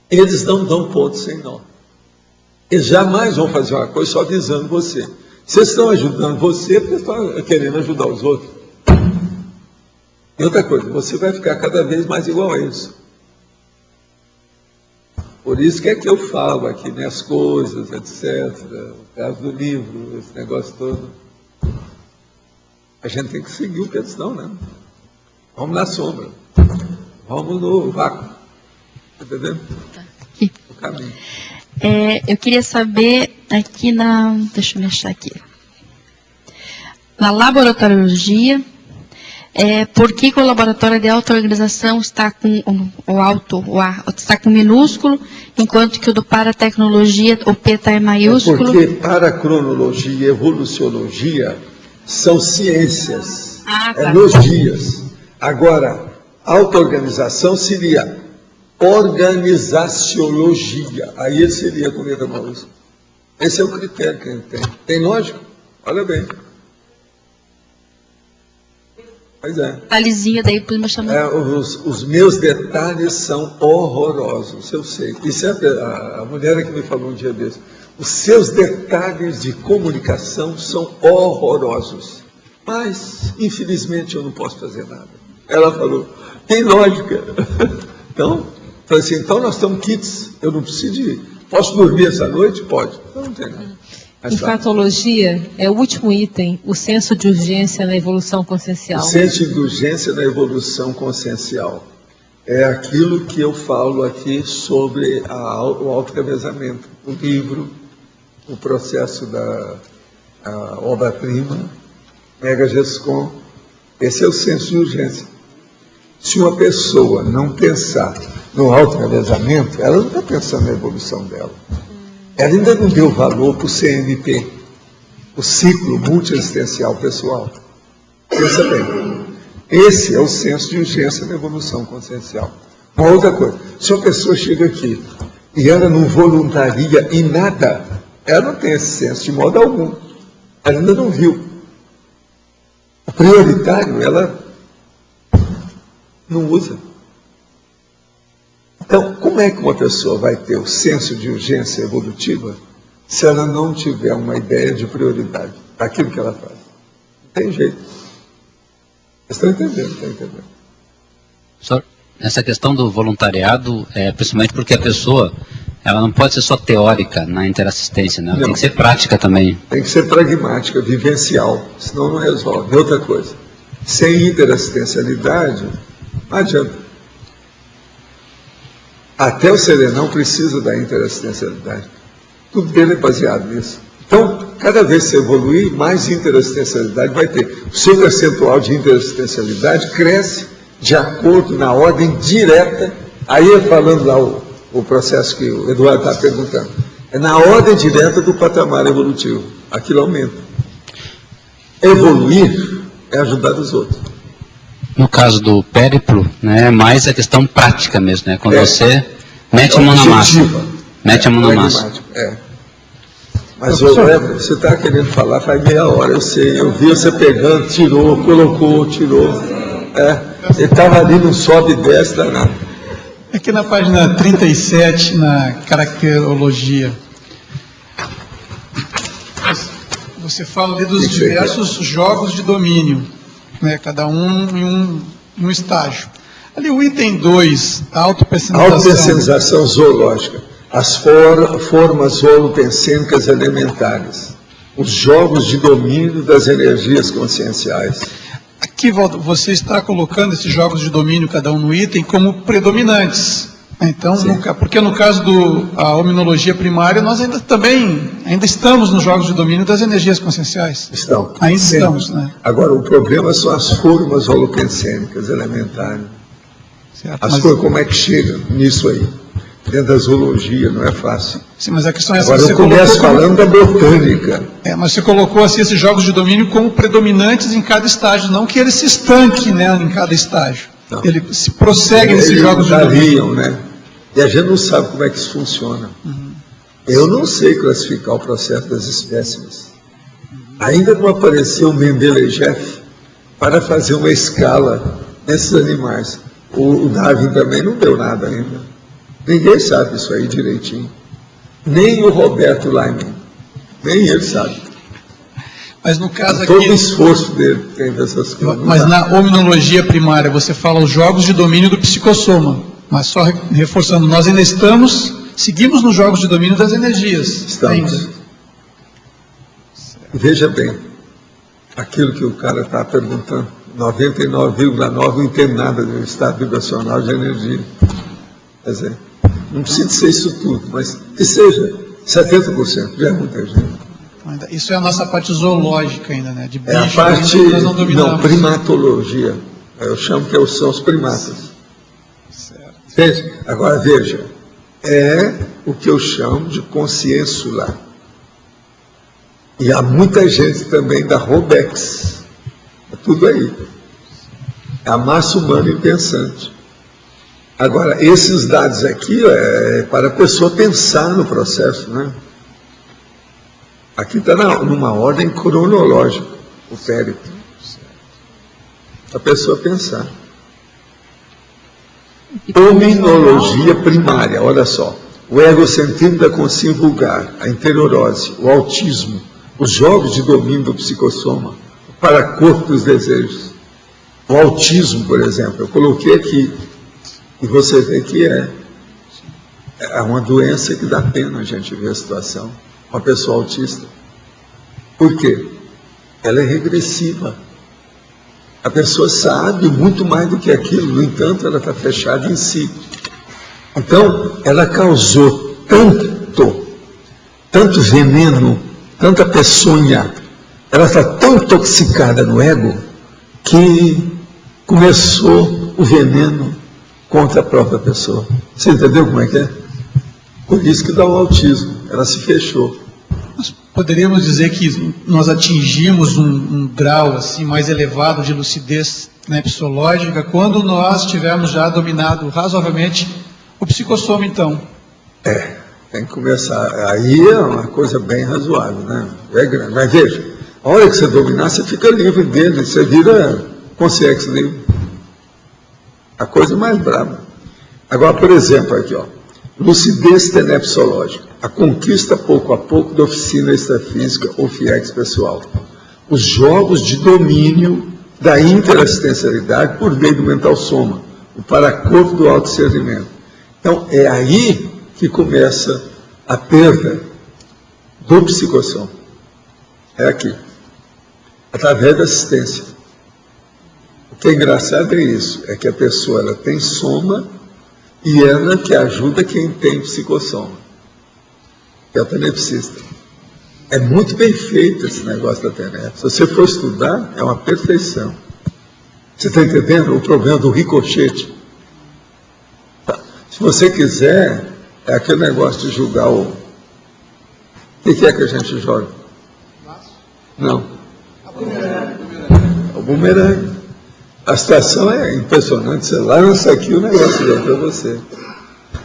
S2: Eles não dão ponto sem nó. Eles jamais vão fazer uma coisa só visando você. Vocês estão ajudando você porque estão querendo ajudar os outros. E outra coisa, você vai ficar cada vez mais igual a eles. Por isso que é que eu falo aqui, né, as coisas, etc., o caso do livro, esse negócio todo. A gente tem que seguir o que eles dão, né? Vamos na sombra. Vamos no vácuo. Está entendendo?
S9: Aqui.
S2: O caminho.
S9: Eu queria saber aqui deixa eu me achar aqui. Na laboratoriologia, por que o laboratório de auto-organização está com está com minúsculo, enquanto que o do paratecnologia, o P está em maiúsculo?
S2: Porque paracronologia e evoluciologia são ciências.
S9: Tá.
S2: Nos dias. Agora, auto-organização seria organizaciologia. Aí ele seria com letra maiúscula. Esse é o critério que a gente tem. Tem lógica? Olha bem. Pois é.
S9: Detalhezinho daí, depois me chamando.
S2: Os meus detalhes são horrorosos, eu sei. Isso é a mulher que me falou um dia desse. Os seus detalhes de comunicação são horrorosos. Mas, infelizmente, eu não posso fazer nada. Ela falou, tem lógica. Então, falei assim, então nós estamos quites. Eu não preciso de... Posso dormir essa noite? Pode. Então não tem nada.
S1: Em fatologia, é o último item, o senso de urgência na evolução consciencial.
S2: O senso de urgência na evolução consciencial. É aquilo que eu falo aqui sobre o autorevezamento, o livro, o processo da obra-prima, Mega Gescom. Esse é o senso de urgência. Se uma pessoa não pensar no autorevezamento, ela não está pensando na evolução dela. Ela ainda não deu valor para o CMP, o ciclo multiexistencial pessoal. Pensa bem. Esse é o senso de urgência na evolução consciencial. Uma outra coisa, se uma pessoa chega aqui e ela não voluntaria em nada, ela não tem esse senso de modo algum. Ela ainda não viu. O prioritário, ela não usa. Então, como é que uma pessoa vai ter o senso de urgência evolutiva se ela não tiver uma ideia de prioridade daquilo que ela faz? Não tem jeito. Vocês estão entendendo? Estão entendendo?
S10: Só essa questão do voluntariado, principalmente porque a pessoa, ela não pode ser só teórica na interassistência, né? Ela tem que ser prática também.
S2: Tem que ser pragmática, vivencial, senão não resolve. E outra coisa, sem interassistencialidade, não adianta. Até o serenão precisa da interassistencialidade. Tudo dele é baseado nisso. Então, cada vez que você evoluir, mais interassistencialidade vai ter. O seu percentual de interassistencialidade cresce de acordo na ordem direta. Aí, falando lá o processo que o Eduardo está perguntando, é na ordem direta do patamar evolutivo. Aquilo aumenta. Evoluir é ajudar os outros.
S10: No caso do périplo, né, é mais a questão prática mesmo, né? Quando você mete a mão na massa. Mete a mão na massa.
S2: Mas, Everton, você está querendo falar faz meia hora, eu sei. Eu vi você pegando, tirou, colocou, tirou. Ele estava ali, não sobe e desce, danado.
S11: Aqui na página 37, na caracterologia, você fala ali dos diversos jogos de domínio, né, cada um em um estágio. Ali o item 2, a autopersonalização.
S2: Autopersonalização zoológica. As formas holopensênicas elementares. Os jogos de domínio das energias conscienciais.
S11: Aqui, Valdo, você está colocando esses jogos de domínio, cada um no item, como predominantes. Então, porque no caso da hominologia primária, nós ainda estamos nos jogos de domínio das energias conscienciais. Ainda estamos, né?
S2: Agora, o problema são as formas holopensênicas elementares. Certo, como é que chega nisso aí? Dentro da zoologia, não é fácil.
S11: Sim, mas a questão é essa.
S2: Agora eu começo falando da botânica.
S11: Mas você colocou assim esses jogos de domínio como predominantes em cada estágio, não que ele se estanque, né, em cada estágio. Não. Ele se prossegue nesses jogos de domínio.
S2: Né? E a gente não sabe como é que isso funciona. Eu não sei classificar o processo das espécies. Ainda não apareceu o Mendelejev para fazer uma escala nesses animais. O Darwin também não deu nada ainda. Ninguém sabe isso aí direitinho. Nem o Roberto Lyman. Nem ele sabe.
S11: Mas no caso aqui...
S2: Todo o esforço dele tem dessas coisas.
S11: Mas na hominologia primária, você fala os jogos de domínio do psicossoma. Mas só reforçando, nós ainda seguimos nos jogos de domínio das energias.
S2: Estamos. Ainda. Veja bem, aquilo que o cara está perguntando, 99,9% não entende nada do estado vibracional de energia. Quer dizer, não precisa ser isso tudo, mas que seja 70%, já é muita gente.
S11: Isso é a nossa parte zoológica ainda, né? De bicho,
S2: a parte,
S11: nós não dominamos.
S2: Não, primatologia. Eu chamo que são os primatas. Certo. Entende? Agora veja, é o que eu chamo de consciência lá. E há muita gente também da Robex. É tudo aí. É a massa humana impensante. Agora, esses dados aqui é para a pessoa pensar no processo, né? Aqui está numa ordem cronológica, o périplo. A pessoa pensar. Hominologia primária, olha só. O egocentrismo da consciência vulgar, a interiorose, o autismo, os jogos de domínio do psicossoma, o paracorpo dos desejos. O autismo, por exemplo, eu coloquei aqui. E você vê que é uma doença que dá pena a gente ver a situação. Uma pessoa autista. Por quê? Ela é regressiva. A pessoa sabe muito mais do que aquilo, no entanto, ela está fechada em si. Então, ela causou tanto veneno, tanta peçonha, ela está tão intoxicada no ego, que começou o veneno contra a própria pessoa. Você entendeu como é que é? Por isso que dá o autismo, ela se fechou.
S11: Nós poderíamos dizer que nós atingimos um grau assim, mais elevado de lucidez, né, psicológica quando nós tivermos já dominado razoavelmente o psicossoma, então.
S2: Tem que começar. Aí é uma coisa bem razoável, né? É grande. Mas veja, a hora que você dominar, você fica livre dele, você vira consciência livre. A coisa mais brava. Agora, por exemplo, aqui, ó, lucidez tenepsológica, a conquista pouco a pouco da oficina extrafísica ou FIEX pessoal. Os jogos de domínio da interassistencialidade por meio do mental soma, o paracorpo do autodiscernimento. Então, é aí que começa a perda do psicossoma. É aqui. Através da assistência. O que é engraçado é isso, é que a pessoa ela tem soma e ela que ajuda quem tem psicossoma, que é o tenepsista. É muito bem feito esse negócio da tenep. Se você for estudar, é uma perfeição. Você está entendendo o problema do ricochete? Tá. Se você quiser, é aquele negócio de julgar o... O que é que a gente joga? Não. O bumerangue. A situação é impressionante. Você lança aqui, o negócio vem para você.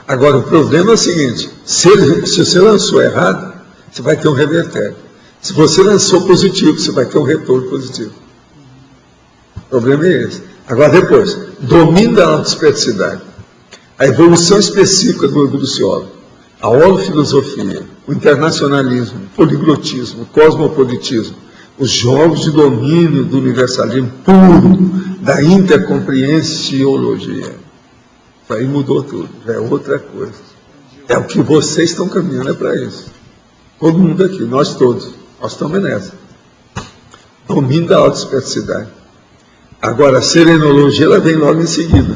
S2: Agora, o problema é o seguinte: se você lançou errado, você vai ter um revertério. Se você lançou positivo, você vai ter um retorno positivo. O problema é esse. Agora, depois, domínio da autoesperticidade, a evolução específica do evoluciólogo, a holofilosofia, o internacionalismo, o poliglotismo, o cosmopolitismo, os jogos de domínio do universalismo puro, da intercompreensiologia. Isso aí mudou tudo, já é outra coisa. É o que vocês estão caminhando, é para isso. Todo mundo aqui, nós todos, nós estamos nessa. Domínio da autoesperticidade. Agora, a serenologia, ela vem logo em seguida.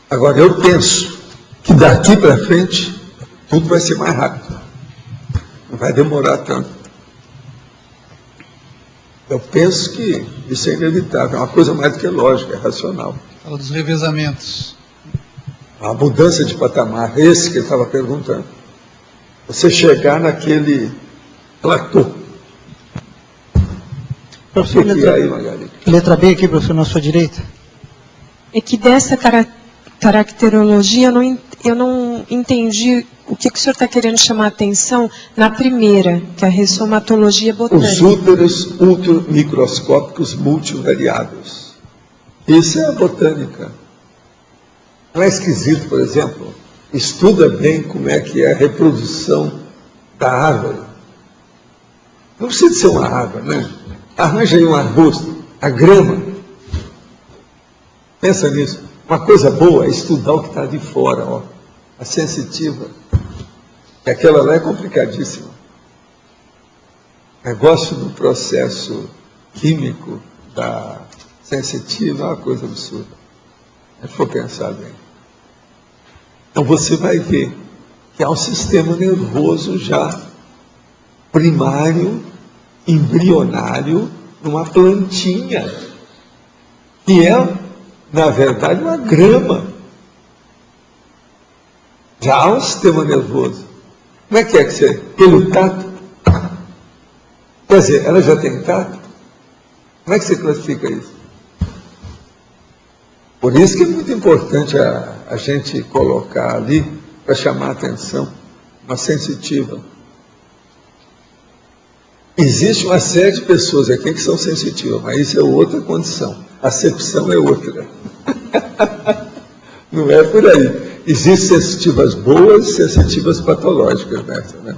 S2: Agora, eu penso que daqui para frente, tudo vai ser mais rápido. Não vai demorar tanto. Eu penso que isso é inevitável, é uma coisa mais do que lógica, é racional.
S11: Fala dos revezamentos.
S2: A mudança de patamar, esse que ele estava perguntando. Você chegar naquele platô.
S12: Professor, letra B aqui, professor, na sua direita.
S5: É que dessa caracterologia eu não entendi o que o senhor está querendo chamar a atenção na primeira, que é a ressomatologia botânica.
S2: Os úteros ultramicroscópicos multivariados. Isso é a botânica. Não é esquisito, por exemplo, estuda bem como é que é a reprodução da árvore. Não precisa ser uma árvore, né? Arranja aí um arbusto, a grama. Pensa nisso. Uma coisa boa é estudar o que está de fora, ó. A sensitiva. Aquela lá é complicadíssima. O negócio do processo químico da sensitiva é uma coisa absurda. Se for pensar bem. Então você vai ver que há um sistema nervoso já primário, embrionário, numa plantinha, que é, na verdade, uma grama. Já há um sistema nervoso. Como é que você... Pelo tato? Quer dizer, ela já tem tato? Como é que você classifica isso? Por isso que é muito importante a gente colocar ali, para chamar a atenção, uma sensitiva. Existe uma série de pessoas aqui que são sensitivas, mas isso é outra condição. A acepção é outra. Não é por aí. Existem sensitivas boas e sensitivas patológicas nessa, né?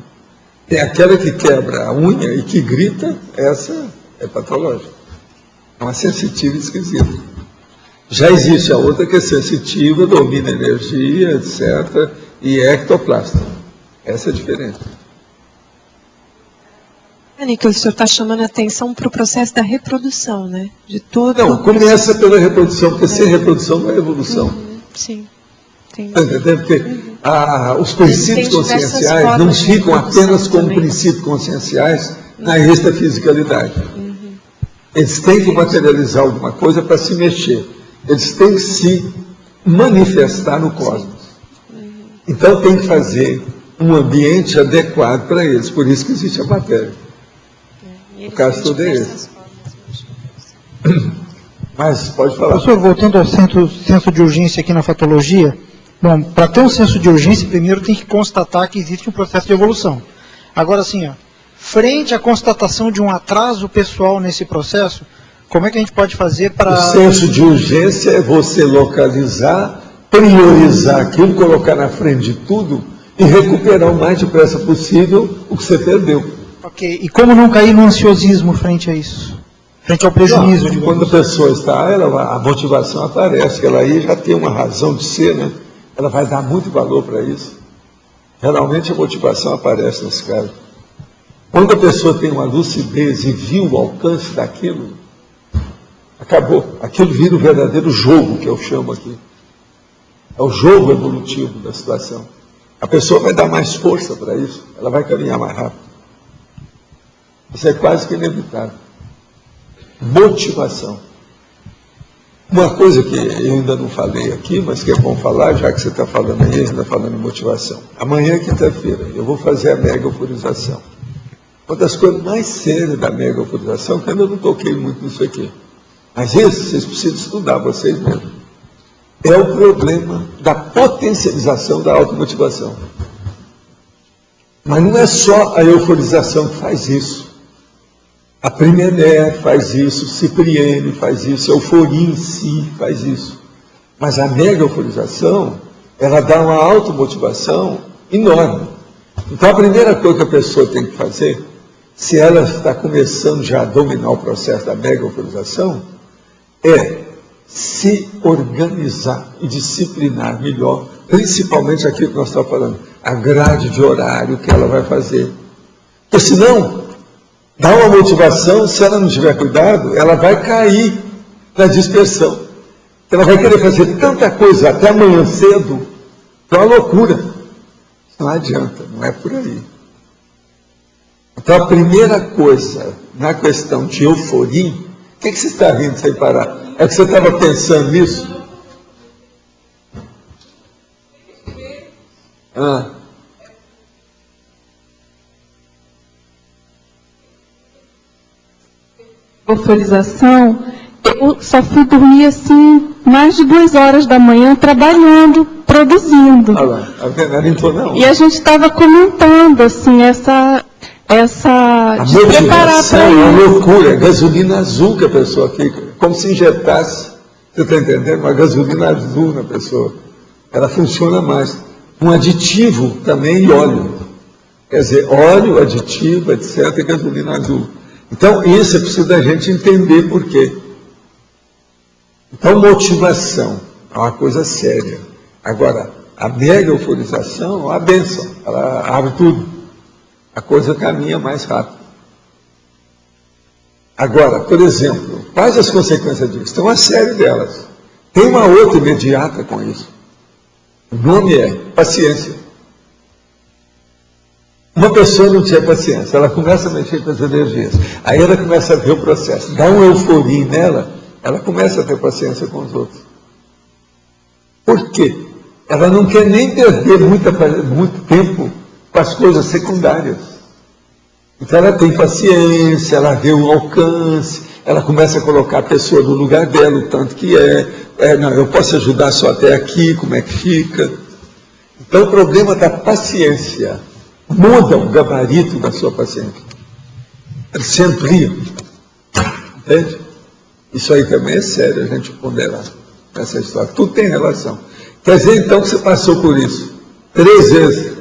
S2: Tem aquela que quebra a unha e que grita, essa é patológica. É uma sensitiva esquisita. Já existe a outra que é sensitiva, domina a energia, etc., e é ectoplasta. Essa é diferente.
S5: Que o senhor está chamando a atenção para o processo da reprodução, né? De todo.
S2: Não, começa pela reprodução, porque sem reprodução não é evolução.
S5: Sim.
S2: Está entendendo? Porque os princípios conscienciais não ficam apenas como princípios conscienciais na extrafisicalidade. Eles têm que materializar alguma coisa para se mexer. Eles têm que se manifestar no cosmos. Então tem que fazer um ambiente adequado para eles, por isso que existe a matéria. O caso todo é esse. Mas pode falar.
S12: Professor, voltando ao senso de urgência aqui na fatologia, bom, para ter um senso de urgência, primeiro tem que constatar que existe um processo de evolução. Agora, assim, frente à constatação de um atraso pessoal nesse processo, como é que a gente pode fazer para...
S2: O senso de urgência é você localizar, priorizar aquilo, colocar na frente de tudo e recuperar o mais depressa possível o que você perdeu.
S12: Ok, e como não cair no ansiosismo frente a isso? Frente ao prejuízo?
S2: Não, quando a pessoa está, a motivação aparece, ela aí já tem uma razão de ser, né? Ela vai dar muito valor para isso. Geralmente a motivação aparece nesse caso. Quando a pessoa tem uma lucidez e viu o alcance daquilo, acabou. Aquilo vira o verdadeiro jogo, que eu chamo aqui. É o jogo evolutivo da situação. A pessoa vai dar mais força para isso, ela vai caminhar mais rápido. Isso é quase que inevitável. Motivação. Uma coisa que eu ainda não falei aqui, mas que é bom falar, já que você está falando aí, ainda falando em motivação. Amanhã, quinta-feira, eu vou fazer a mega euforização. Uma das coisas mais sérias da mega euforização, que eu ainda não toquei muito nisso aqui, mas isso vocês precisam estudar, vocês mesmos, é o problema da potencialização da automotivação. Mas não é só a euforização que faz isso. A Primené faz isso, Cipriene faz isso, a euforia em si faz isso. Mas a mega euforização, ela dá uma automotivação enorme. Então a primeira coisa que a pessoa tem que fazer, se ela está começando já a dominar o processo da mega euforização, é se organizar e disciplinar melhor, principalmente aquilo que nós estamos falando, a grade de horário que ela vai fazer. Porque senão, dá uma motivação, se ela não tiver cuidado, ela vai cair na dispersão. Ela vai querer fazer tanta coisa até amanhã cedo, que é uma loucura. Não adianta, não é por aí. Então a primeira coisa na questão de euforia, o que você está rindo sem parar? É que você estava pensando nisso?
S4: Euforização, eu só fui dormir assim, mais de 2 horas da manhã, trabalhando, produzindo.
S2: Olha lá, a Venera não.
S4: E a gente estava comentando, assim, essa de preparar para
S2: é uma loucura, é gasolina azul que a pessoa fica, como se injetasse, você está entendendo? Uma gasolina azul na pessoa. Ela funciona mais. Um aditivo também e óleo. Quer dizer, óleo, aditivo, etc., e gasolina azul. Então, isso é preciso da gente entender por quê. Então, motivação é uma coisa séria. Agora, a mega euforização é uma bênção, ela abre tudo. A coisa caminha mais rápido. Agora, por exemplo, quais as consequências disso? Tem uma série delas. Tem uma outra imediata com isso. O nome é paciência. Uma pessoa não tinha paciência, ela começa a mexer com as energias, aí ela começa a ver o processo, dá uma euforia nela, ela começa a ter paciência com os outros. Por quê? Ela não quer nem perder muito tempo com as coisas secundárias. Então ela tem paciência, ela vê o alcance, ela começa a colocar a pessoa no lugar dela, o tanto que não, eu posso ajudar só até aqui, como é que fica. Então o problema da paciência muda o gabarito da sua paciência. Ele se amplia. Entende? Isso aí também é sério, a gente ponderar essa história. Tudo tem relação. Quer dizer, então, que você passou por isso 3 vezes.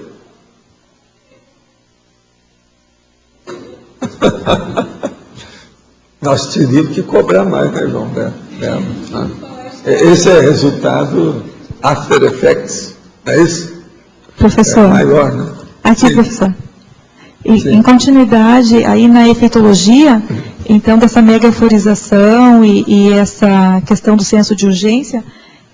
S2: Nós teríamos que cobrar mais, né, João? Esse é resultado after effects, não é isso?
S13: Professor.
S2: É maior, né?
S13: Aqui,
S2: Sim.
S13: professor. Em continuidade, aí na efeitologia, então, dessa mega euforização e essa questão do senso de urgência,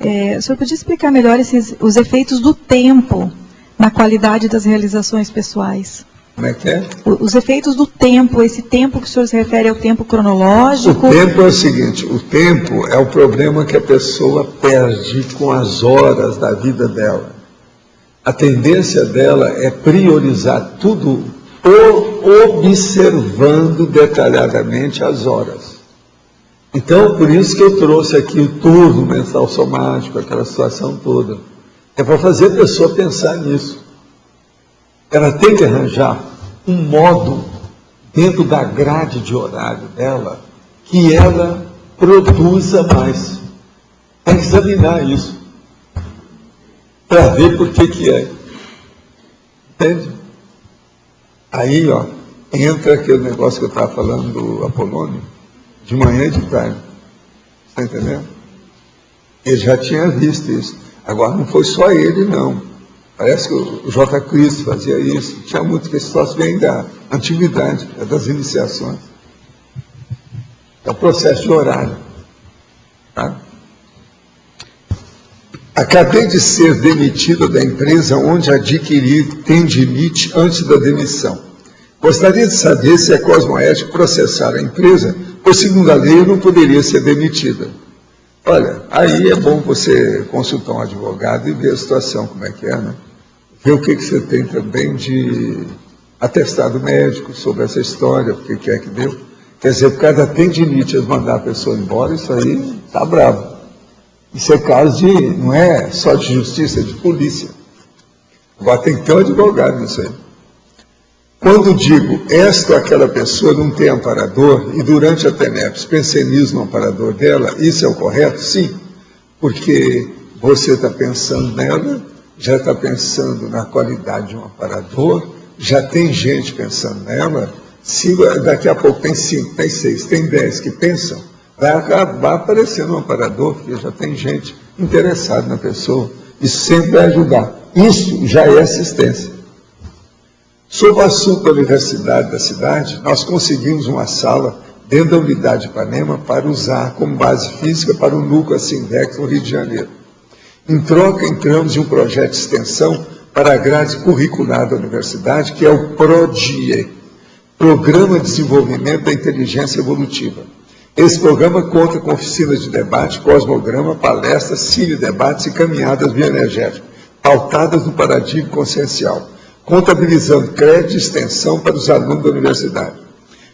S13: o senhor podia explicar melhor os efeitos do tempo na qualidade das realizações pessoais?
S2: Como é que é?
S13: Os efeitos do tempo, esse tempo que o senhor se refere ao tempo cronológico.
S2: O tempo é o seguinte, o tempo é o problema que a pessoa perde com as horas da vida dela. A tendência dela é priorizar tudo observando detalhadamente as horas. Então, por isso que eu trouxe aqui o turno mensal somático, aquela situação toda. É para fazer a pessoa pensar nisso. Ela tem que arranjar um modo, dentro da grade de horário dela, que ela produza mais. Tem que examinar isso, para ver por que é. Entende? Aí, ó, entra aquele negócio que eu estava falando do Apolônio, de manhã e de tarde. Está entendendo? Ele já tinha visto isso. Agora, não foi só ele, não. Parece que o J. Cristo fazia isso. Tinha muito que esse troço vem da antiguidade, das iniciações. É o processo de horário. Tá? Acabei de ser demitida da empresa onde adquiri tendinite antes da demissão. Gostaria de saber se é cosmoético processar a empresa, pois, segundo a lei, eu não poderia ser demitida. Olha, aí é bom você consultar um advogado e ver a situação, como é que é, né? Ver o que você tem também de atestado médico sobre essa história, o que é que deu. Quer dizer, por causa da tendinite, eles mandar a pessoa embora, isso aí tá bravo. Isso é caso de, não é só de justiça, é de polícia. Agora tem que ter um advogado nisso aí. Quando digo, esta ou aquela pessoa não tem amparador, e durante a TENEPS pensei nisso no amparador dela, isso é o correto? Sim, porque você está pensando nela, já está pensando na qualidade de um amparador, já tem gente pensando nela, se daqui a pouco tem 5, tem 6, tem 10 que pensam, vai acabar aparecendo um amparador, porque já tem gente interessada na pessoa, e sempre vai ajudar. Isso já é assistência. Sobre o assunto da universidade da cidade, nós conseguimos uma sala dentro da unidade de Ipanema para usar como base física para o núcleo Asindex no Rio de Janeiro. Em troca, entramos em um projeto de extensão para a grade curricular da universidade, que é o PRODIE, Programa de Desenvolvimento da Inteligência Evolutiva. Esse programa conta com oficinas de debate, cosmograma, palestras, cine-debates e caminhadas bioenergéticas, pautadas no paradigma consciencial, contabilizando crédito de extensão para os alunos da universidade.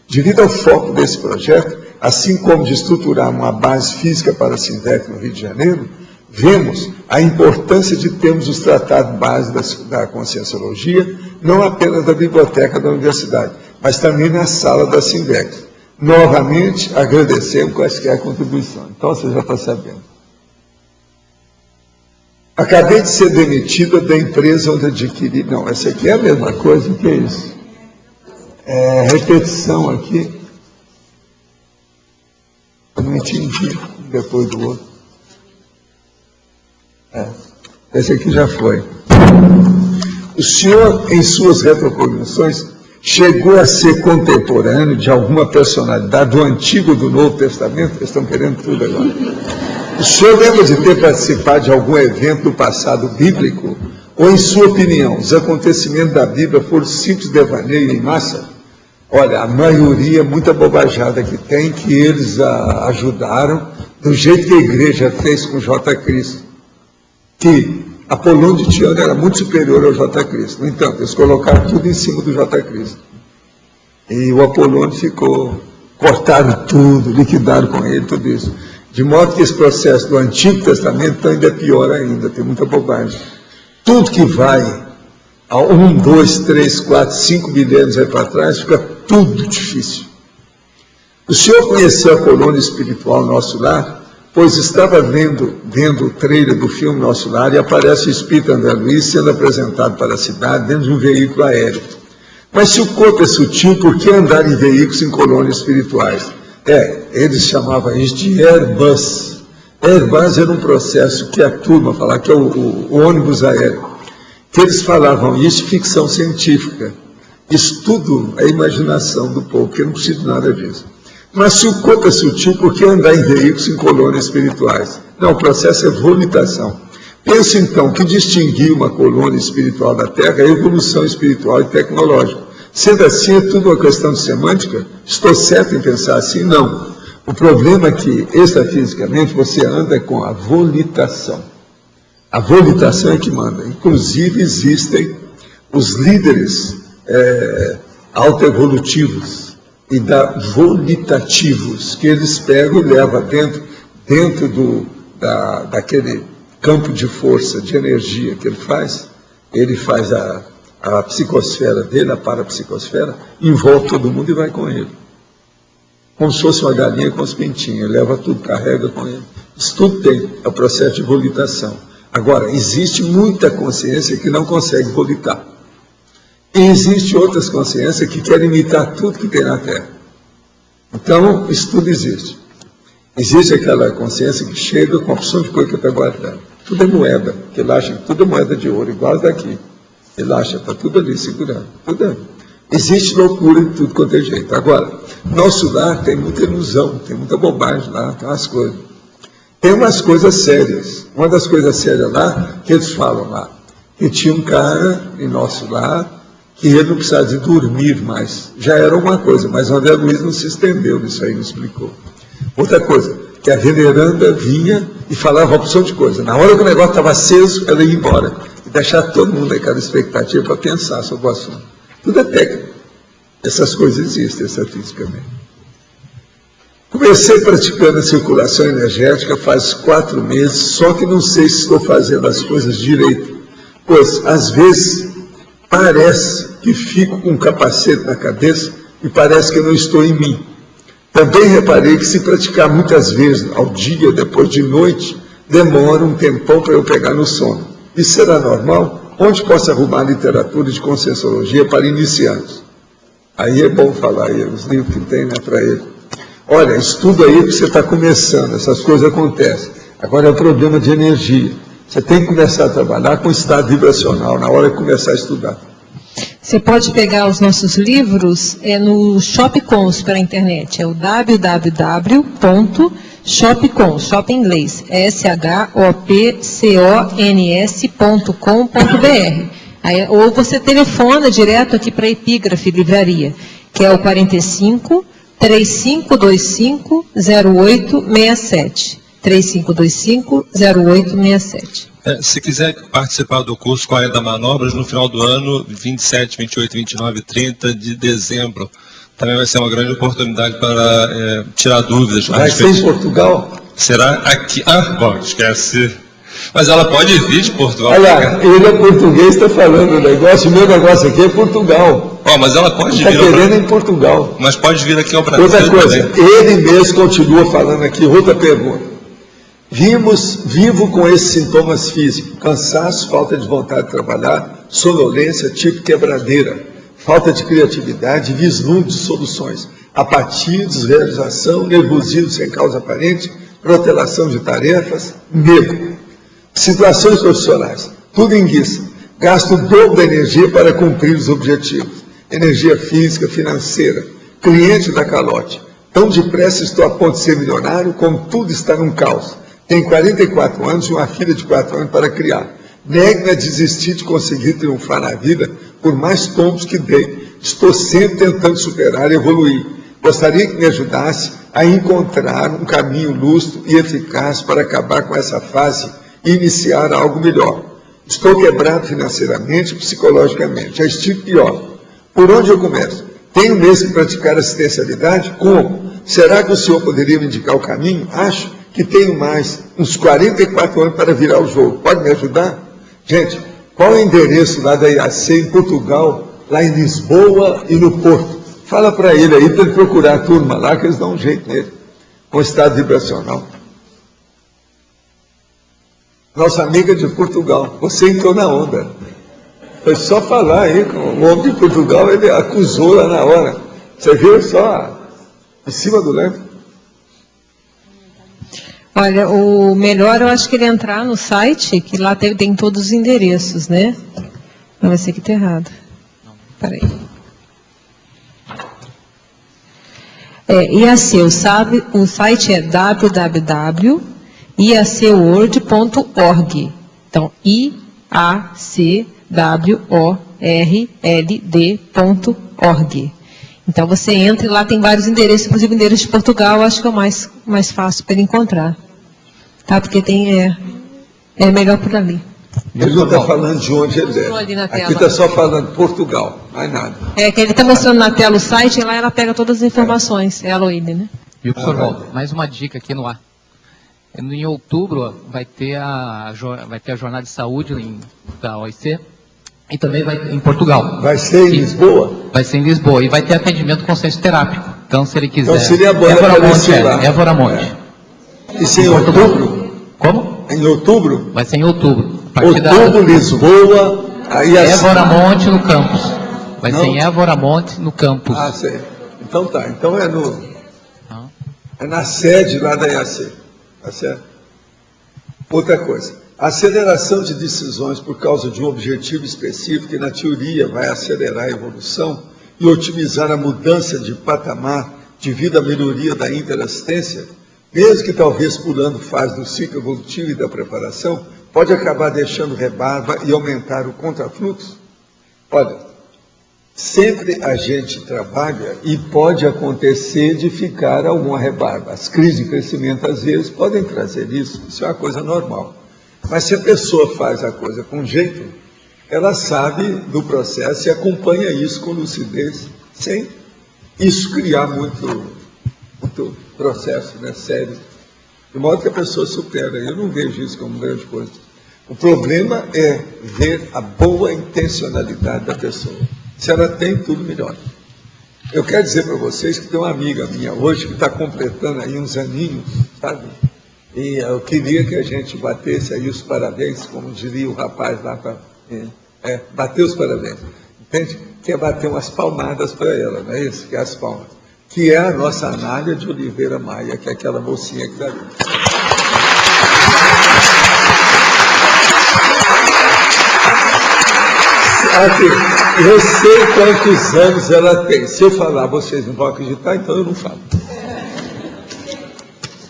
S2: Devido ao foco desse projeto, assim como de estruturar uma base física para a Sindec no Rio de Janeiro, vemos a importância de termos os tratados básicos da Conscienciologia, não apenas da biblioteca da universidade, mas também na sala da Sindec. Novamente, agradecemos quaisquer contribuições. Então, você já está sabendo. Acabei de ser demitida da empresa onde adquiri... Não, essa aqui é a mesma coisa, o que é isso? É repetição aqui. Eu não entendi depois do outro. Esse aqui já foi. O senhor, em suas retrocognições, chegou a ser contemporâneo de alguma personalidade do Antigo ou do Novo Testamento? Eles estão querendo tudo agora. O senhor lembra de ter participado de algum evento do passado bíblico? Ou, em sua opinião, os acontecimentos da Bíblia foram simples devaneio em massa? Olha, a maioria, muita bobajada que tem, que eles ajudaram, do jeito que a igreja fez com J. Cristo. Que Apolônio de Tiana era muito superior ao J. Cristo. No entanto, eles colocaram tudo em cima do J. Cristo. E o Apolônio ficou, cortaram tudo, liquidaram com ele, tudo isso. De modo que esse processo do Antigo Testamento ainda é pior ainda, tem muita bobagem. Tudo que vai a 1, 2, 3, 4, 5 milênios aí para trás, fica tudo difícil. O senhor conheceu a colônia espiritual Nosso Lar? Pois estava vendo o trailer do filme Nosso Lar e aparece o espírito André Luiz sendo apresentado para a cidade dentro de um veículo aéreo. Mas se o corpo é sutil, por que andar em veículos em colônias espirituais? Eles chamavam isso de Airbus. Airbus era um processo que a turma falava, que é o ônibus aéreo. Que eles falavam isso, ficção científica. Isso tudo é imaginação do povo, porque não precisa de nada disso. Mas se o corpo é sutil, por que andar em veículos em colônias espirituais? Não, o processo é volitação. Penso então que distinguir uma colônia espiritual da Terra é evolução espiritual e tecnológica. Sendo assim, é tudo uma questão de semântica? Estou certo em pensar assim? Não. O problema é que, extrafisicamente, você anda com a volitação. A volitação é que manda. Inclusive, existem os líderes autoevolutivos e volitativos, que eles pegam e levam dentro daquele campo de força, de energia que ele faz a psicosfera dele, a parapsicosfera, envolve todo mundo e vai com ele. Como se fosse uma galinha com os pintinhos, ele leva tudo, carrega com ele. Isso tudo é o processo de volitação. Agora, existe muita consciência que não consegue volitar. E existe outras consciências que querem imitar tudo que tem na Terra. Então, isso tudo existe. Existe aquela consciência que chega com a opção de coisa que está guardando. Tudo é moeda, que ele acha que tudo é moeda de ouro, igual daqui. Ele acha que está tudo ali segurando. Existe loucura em tudo quanto é jeito. Agora, nosso lar tem muita ilusão, tem muita bobagem lá, tem umas coisas. Tem umas coisas sérias. Uma das coisas sérias lá, que eles falam lá, que tinha um cara em nosso lar, que ele não precisava de dormir mais. Já era uma coisa, mas o André Luiz não se estendeu nisso aí, não explicou. Outra coisa, que a veneranda vinha e falava uma opção de coisa. Na hora que o negócio estava aceso, ela ia embora. E deixar todo mundo naquela expectativa para pensar sobre o assunto. Tudo é técnica. Essas coisas existem, estatisticamente. Comecei praticando a circulação energética faz 4 meses, só que não sei se estou fazendo as coisas direito. Pois, às vezes, parece que fico com um capacete na cabeça e parece que eu não estou em mim. Também reparei que se praticar muitas vezes ao dia, depois de noite, demora um tempão para eu pegar no sono. Isso será normal? Onde posso arrumar literatura de conscienciologia para iniciantes? Aí é bom falar aí, os livros que tem, né, para ele. Olha, estuda aí que você está começando, essas coisas acontecem. Agora é o problema de energia. Você tem que começar a trabalhar com estado vibracional na hora de começar a estudar.
S1: Você pode pegar os nossos livros no Shopcons pela internet, é o www.shopcons, shop em inglês, shopcons.com.br. Ou você telefona direto aqui para a Epígrafe Livraria, que é o 45 3525 0867. 3525 0867.
S14: Se quiser participar do curso Qual é da Manobras, no final do ano, 27, 28, 29 e 30 de dezembro, também vai ser uma grande oportunidade para tirar dúvidas.
S2: Vai ser em Portugal?
S14: Será aqui. Bom, esquece. Mas ela pode vir de Portugal.
S2: Olha, ele é português, está falando o negócio, meu negócio aqui é Portugal.
S14: Mas ela pode vir.
S2: Está querendo em Portugal.
S14: Mas pode vir aqui ao Brasil.
S2: Outra coisa,
S14: também.
S2: Ele mesmo continua falando aqui, outra pergunta. Vivo com esses sintomas físicos, cansaço, falta de vontade de trabalhar, sonolência, tipo quebradeira, falta de criatividade, vislumbre de soluções, apatia, desrealização, nervosismo sem causa aparente, protelação de tarefas, medo. Situações profissionais, tudo enguiça, gasto o dobro da energia para cumprir os objetivos, energia física, financeira, cliente da calote. Tão depressa estou a ponto de ser milionário, como tudo está num caos. Tenho 44 anos e uma filha de 4 anos para criar. Nego-me a desistir de conseguir triunfar na vida, por mais tombos que dei. Estou sempre tentando superar e evoluir. Gostaria que me ajudasse a encontrar um caminho lúcido e eficaz para acabar com essa fase e iniciar algo melhor. Estou quebrado financeiramente e psicologicamente. Já estive pior. Por onde eu começo? Tenho mesmo que praticar assistencialidade? Como? Será que o senhor poderia me indicar o caminho? Acho que tenho mais uns 44 anos para virar o jogo. Pode me ajudar? Gente, qual é o endereço lá da IAC em Portugal, lá em Lisboa e no Porto? Fala para ele aí, para ele procurar a turma lá, que eles dão um jeito nele, com estado vibracional. Nossa amiga de Portugal, você entrou na onda. Foi só falar aí com o homem de Portugal, ele acusou lá na hora. Você viu só em cima do leme?
S1: Olha, o melhor eu acho que ele entrar no site, que lá tem todos os endereços, né? Não, vai ser que está errado. Espera aí. IAC, o site é www.iacworld.org. Então, IACWORLD.org. Então, você entra e lá tem vários endereços, inclusive o endereço de Portugal, acho que é o mais fácil para ele encontrar. Tá? Porque tem É melhor por ali.
S2: Ele não está falando de onde ele é.
S1: Ali na tela.
S2: Aqui está só falando Portugal, mais nada.
S1: É que ele está mostrando na tela o site e lá ela pega todas as informações. É a Aloíde, né?
S15: E o professor Waldo, mais uma dica aqui no ar. Em outubro vai ter a jornada de saúde da OIC e também vai em Portugal.
S2: Vai ser em Lisboa?
S15: Vai ser em Lisboa e vai ter atendimento consciência terápico. Então, se ele quiser...
S2: Então seria bom
S15: Évora Monte,
S2: Évora
S15: Monte.
S2: Isso em outubro?
S15: Como?
S2: Em outubro?
S15: Vai ser em outubro.
S2: Outubro, Lisboa... Aí
S15: Évora Monte no campus. Vai ser em Évora Monte no campus.
S2: Ah, sei. Então tá. Então é na sede lá da IAC. Tá certo? Outra coisa. A aceleração de decisões por causa de um objetivo específico que, na teoria, vai acelerar a evolução e otimizar a mudança de patamar devido à melhoria da interassistência, mesmo que talvez pulando fase do ciclo evolutivo e da preparação, pode acabar deixando rebarba e aumentar o contrafluxo? Olha, sempre a gente trabalha e pode acontecer de ficar alguma rebarba. As crises de crescimento, às vezes, podem trazer isso. Isso é uma coisa normal. Mas se a pessoa faz a coisa com jeito, ela sabe do processo e acompanha isso com lucidez, sem isso criar muito processo, né, sério. De modo que a pessoa supera. Eu não vejo isso como grande coisa. O problema é ver a boa intencionalidade da pessoa. Se ela tem, tudo melhor. Eu quero dizer para vocês que tem uma amiga minha hoje que está completando aí uns aninhos, sabe? E eu queria que a gente batesse aí os parabéns, como diria o rapaz lá, bater os parabéns. Entende? Que é bater umas palmadas para ela, não é isso? Que é as palmas. Que é a nossa Anália de Oliveira Maia, que é aquela mocinha que está ali. Eu sei quantos anos ela tem. Se eu falar, vocês não vão acreditar, então eu não falo.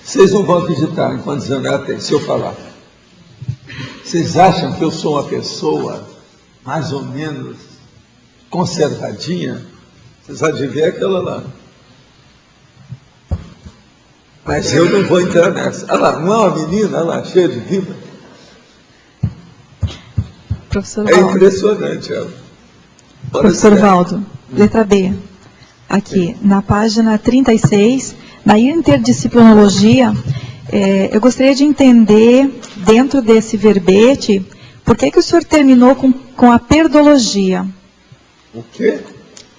S2: Vocês não vão acreditar em quantos anos ela tem, se eu falar. Vocês acham que eu sou uma pessoa mais ou menos conservadinha? Vocês adivinham aquela lá. Mas eu não vou entrar nessa. Olha lá, não é uma menina, olha lá, cheia de vida.
S13: Professor
S2: É
S13: Waldo.
S2: impressionante ela.
S13: Professor Waldo, letra B. Aqui, na página 36, na interdisciplinologia, eu gostaria de entender, dentro desse verbete, por que o senhor terminou com a perdologia?
S2: O quê?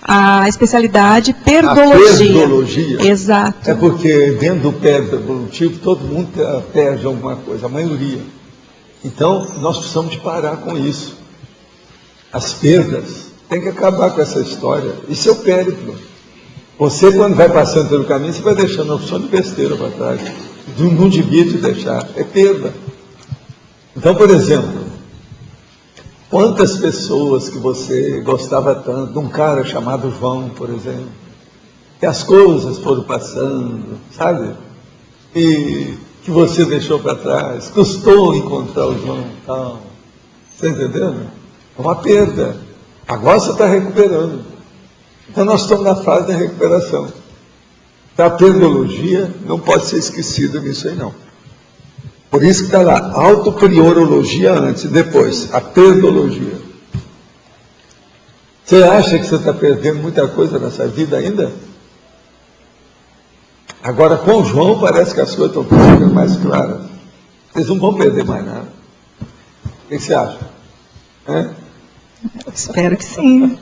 S13: A especialidade perdologia.
S2: A perdologia?
S13: Exato.
S2: É porque dentro do perde evolutivo todo mundo perde alguma coisa, a maioria. Então, nós precisamos de parar com isso. As perdas, tem que acabar com essa história. Isso é o périplo. Você, quando vai passando pelo caminho, você vai deixando a opção de besteira para trás. Não devia te deixar. É perda. Então, por exemplo, quantas pessoas que você gostava tanto, de um cara chamado João, por exemplo, que as coisas foram passando, sabe? E que você deixou para trás, custou encontrar o João e tal. Está entendendo? É uma perda. Agora você está recuperando. Então nós estamos na fase da recuperação. Então, a perdologia não pode ser esquecida nisso aí, não. Por isso que está lá, autopriorologia antes, depois, a perdologia. Você acha que você está perdendo muita coisa nessa vida ainda? Agora, com o João, parece que as coisas estão ficando mais claras. Vocês não vão perder mais nada. O que você acha?
S13: Espero que sim.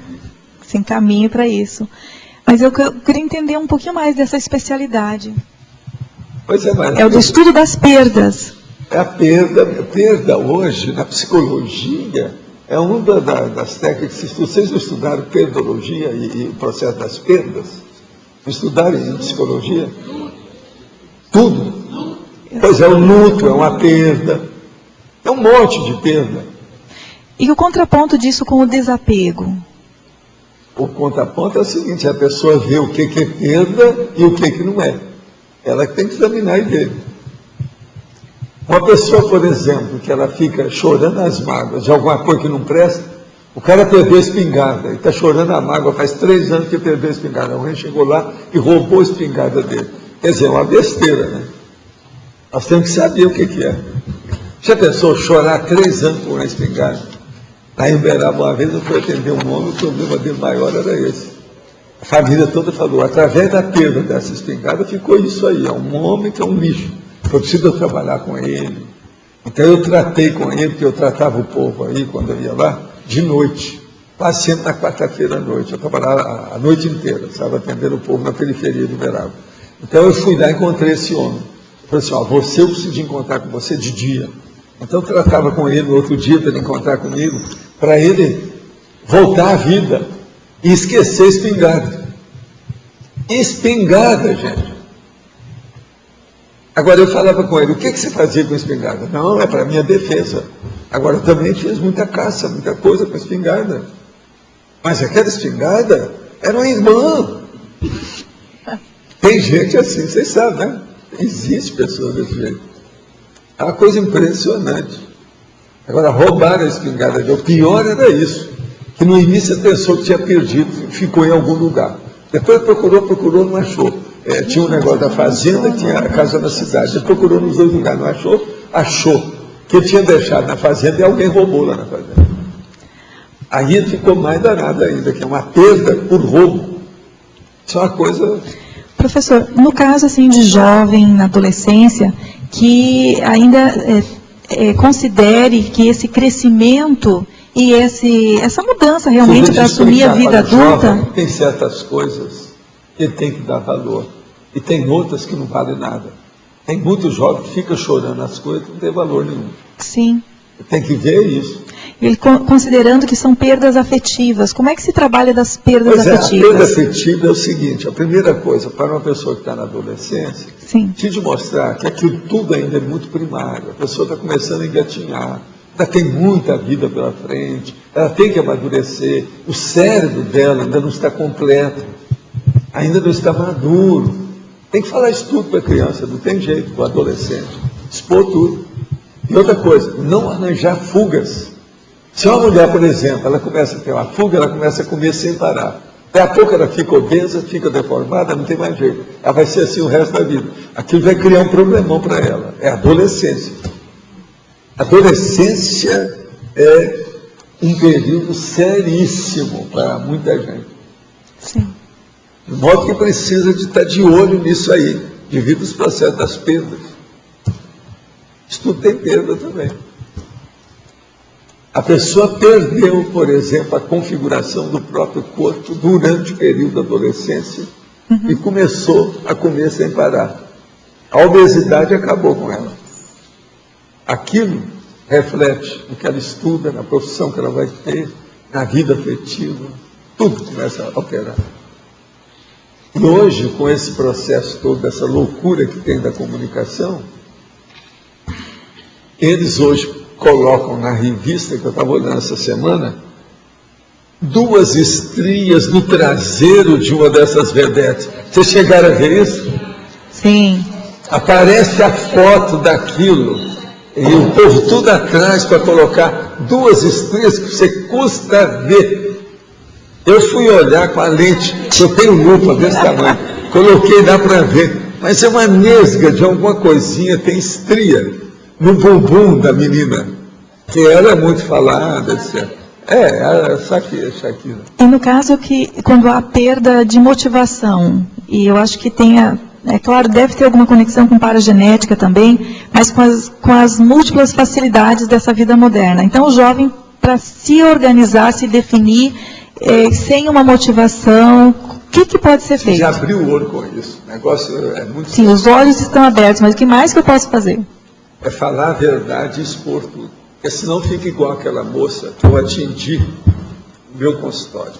S13: Se encaminhe para isso. Mas eu queria entender um pouquinho mais dessa especialidade.
S2: Pois é, mas
S13: é o do estudo das perdas.
S2: É a perda. Perda hoje, na psicologia, é uma das técnicas que vocês estudaram perdologia e o processo das perdas. Estudaram em psicologia? Tudo. Pois é, o luto é uma perda. É um monte de perda.
S13: E o contraponto disso com o desapego?
S2: O contraponto é o seguinte, a pessoa vê o que é perda e o que não é. Ela tem que examinar e ver. Uma pessoa, por exemplo, que ela fica chorando as mágoas de alguma coisa que não presta, o cara perdeu a espingarda, e está chorando a mágoa, faz 3 anos que perdeu a espingarda. Alguém chegou lá e roubou a espingarda dele. Quer dizer, é uma besteira, né? Nós temos que saber o que é. Já pensou chorar 3 anos por uma espingarda? Lá em Uberaba, uma vez eu fui atender um homem, o problema dele maior era esse. A família toda falou, através da perda dessa espingarda ficou isso aí, é um homem que é um lixo. Foi preciso eu trabalhar com ele. Então eu tratei com ele, porque eu tratava o povo aí, quando eu ia lá, de noite. Quase sempre na quarta-feira à noite. Eu trabalhava a noite inteira, estava atendendo o povo na periferia de Uberaba. Então eu fui lá e encontrei esse homem. Eu falei assim, você, eu preciso encontrar com você de dia. Então eu tratava com ele no outro dia para ele encontrar comigo, para ele voltar à vida e esquecer a espingarda. Espingarda, gente. Agora eu falava com ele, o que você fazia com a espingarda? Não, é para minha defesa. Agora eu também fiz muita caça, muita coisa com a espingarda. Mas aquela espingarda era uma irmã. Tem gente assim, vocês sabem, né? Existe pessoas desse jeito. É uma coisa impressionante. Agora, roubaram a espingarda dele. O pior era isso, que no início a pessoa que tinha perdido ficou em algum lugar. Depois procurou, não achou. Tinha um negócio da fazenda, tinha a casa na cidade. Ele procurou nos 2 lugares, não achou? Achou. Que ele tinha deixado na fazenda e alguém roubou lá na fazenda. Aí ele ficou mais danado ainda, que é uma perda por roubo. Isso é uma coisa...
S13: Professor, no caso assim de jovem na adolescência, que ainda considere que esse crescimento e essa mudança realmente para assumir a vida adulta...
S2: Jovem, tem certas coisas que ele tem que dar valor, e tem outras que não valem nada. Tem muitos jovens que ficam chorando as coisas que não tem valor nenhum.
S13: Sim.
S2: Tem que ver isso.
S13: Ele considerando que são perdas afetivas, como é que se trabalha das perdas afetivas?
S2: A perda afetiva é o seguinte, a primeira coisa, para uma pessoa que está na adolescência, te mostrar que aquilo tudo ainda é muito primário, a pessoa está começando a engatinhar, ainda tem muita vida pela frente, ela tem que amadurecer, o cérebro dela ainda não está completo, ainda não está maduro. Tem que falar isso tudo para a criança, não tem jeito, para o adolescente, expor tudo. E outra coisa, não arranjar fugas. Se uma mulher, por exemplo, ela começa a ter uma fuga, ela começa a comer sem parar. Daqui a pouco ela fica obesa, fica deformada, não tem mais jeito. Ela vai ser assim o resto da vida. Aquilo vai criar um problemão para ela. É a adolescência. A adolescência é um período seríssimo para muita gente.
S13: Sim.
S2: De modo que precisa de estar de olho nisso aí, devido aos processos das perdas. Isso tudo tem perda também. A pessoa perdeu, por exemplo, a configuração do próprio corpo durante o período da adolescência e começou a comer sem parar. A obesidade acabou com ela. Aquilo reflete no que ela estuda, na profissão que ela vai ter, na vida afetiva, tudo começa a alterar. E hoje, com esse processo todo, essa loucura que tem da comunicação, eles hoje colocam na revista, que eu estava olhando essa semana, 2 estrias no traseiro de uma dessas vedetes. Vocês chegaram a ver isso?
S13: Sim.
S2: Aparece a foto daquilo, e o povo tudo atrás para colocar 2 estrias que você custa ver. Eu fui olhar com a lente, eu tenho lupa desse tamanho, coloquei, dá para ver, mas é uma nesga de alguma coisinha, tem estria no bumbum da menina, que ela é muito falada, etc. Shakira.
S13: E no caso que, quando há perda de motivação, e eu acho que tenha, é claro, deve ter alguma conexão com paragenética também, mas com as múltiplas facilidades dessa vida moderna. Então o jovem, para se organizar, se definir, sem uma motivação, o que pode ser feito?
S2: Já abriu o olho com isso, o negócio é muito...
S13: Sim, os olhos estão abertos, mas o que mais que eu posso fazer?
S2: É falar a verdade e expor tudo. Porque senão fica igual aquela moça que eu atendi no meu consultório.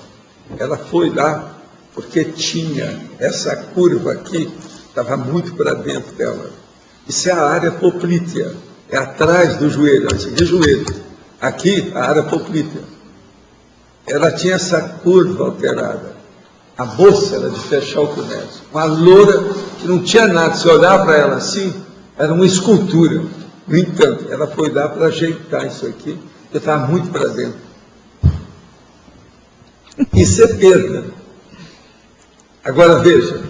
S2: Ela foi lá porque tinha essa curva aqui, estava muito para dentro dela. Isso é a área poplítea, é atrás do joelho, aqui de joelho. Aqui, a área poplítea. Ela tinha essa curva alterada. A moça era de fechar o comércio. Uma loura que não tinha nada, se olhar para ela assim, era uma escultura. No entanto, ela foi lá para ajeitar isso aqui, porque estava muito para dentro. Isso é perda. Agora veja,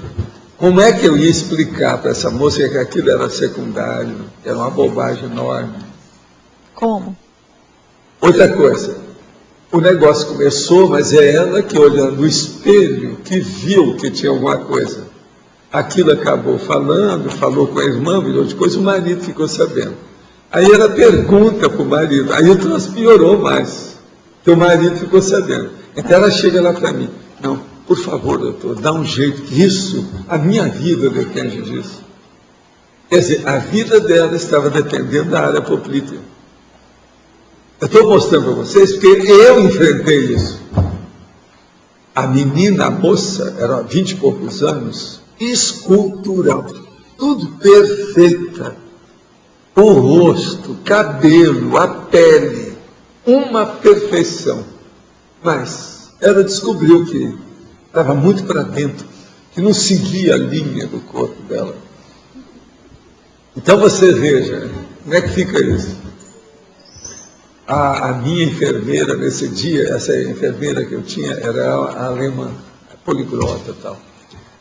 S2: como é que eu ia explicar para essa moça que aquilo era secundário, era uma bobagem enorme?
S13: Como?
S2: Outra coisa, o negócio começou, mas é ela que, olhando o espelho, que viu que tinha alguma coisa. Aquilo acabou falando, falou com a irmã, virou de coisa, o marido ficou sabendo. Aí ela pergunta para o marido, aí o troço piorou mais, que o marido ficou sabendo. Então ela chega lá para mim, não, por favor, doutor, dá um jeito, que isso, a minha vida depende disso. Quer dizer, a vida dela estava dependendo da área poplítea. Eu estou mostrando para vocês porque eu enfrentei isso. A menina, a moça, era 20 e poucos anos, escultural, tudo perfeita. O rosto, cabelo, a pele, uma perfeição. Mas ela descobriu que estava muito para dentro, que não seguia a linha do corpo dela. Então você veja, como é que fica isso? A minha enfermeira nesse dia, essa enfermeira que eu tinha, era a alemã, poliglota e tal.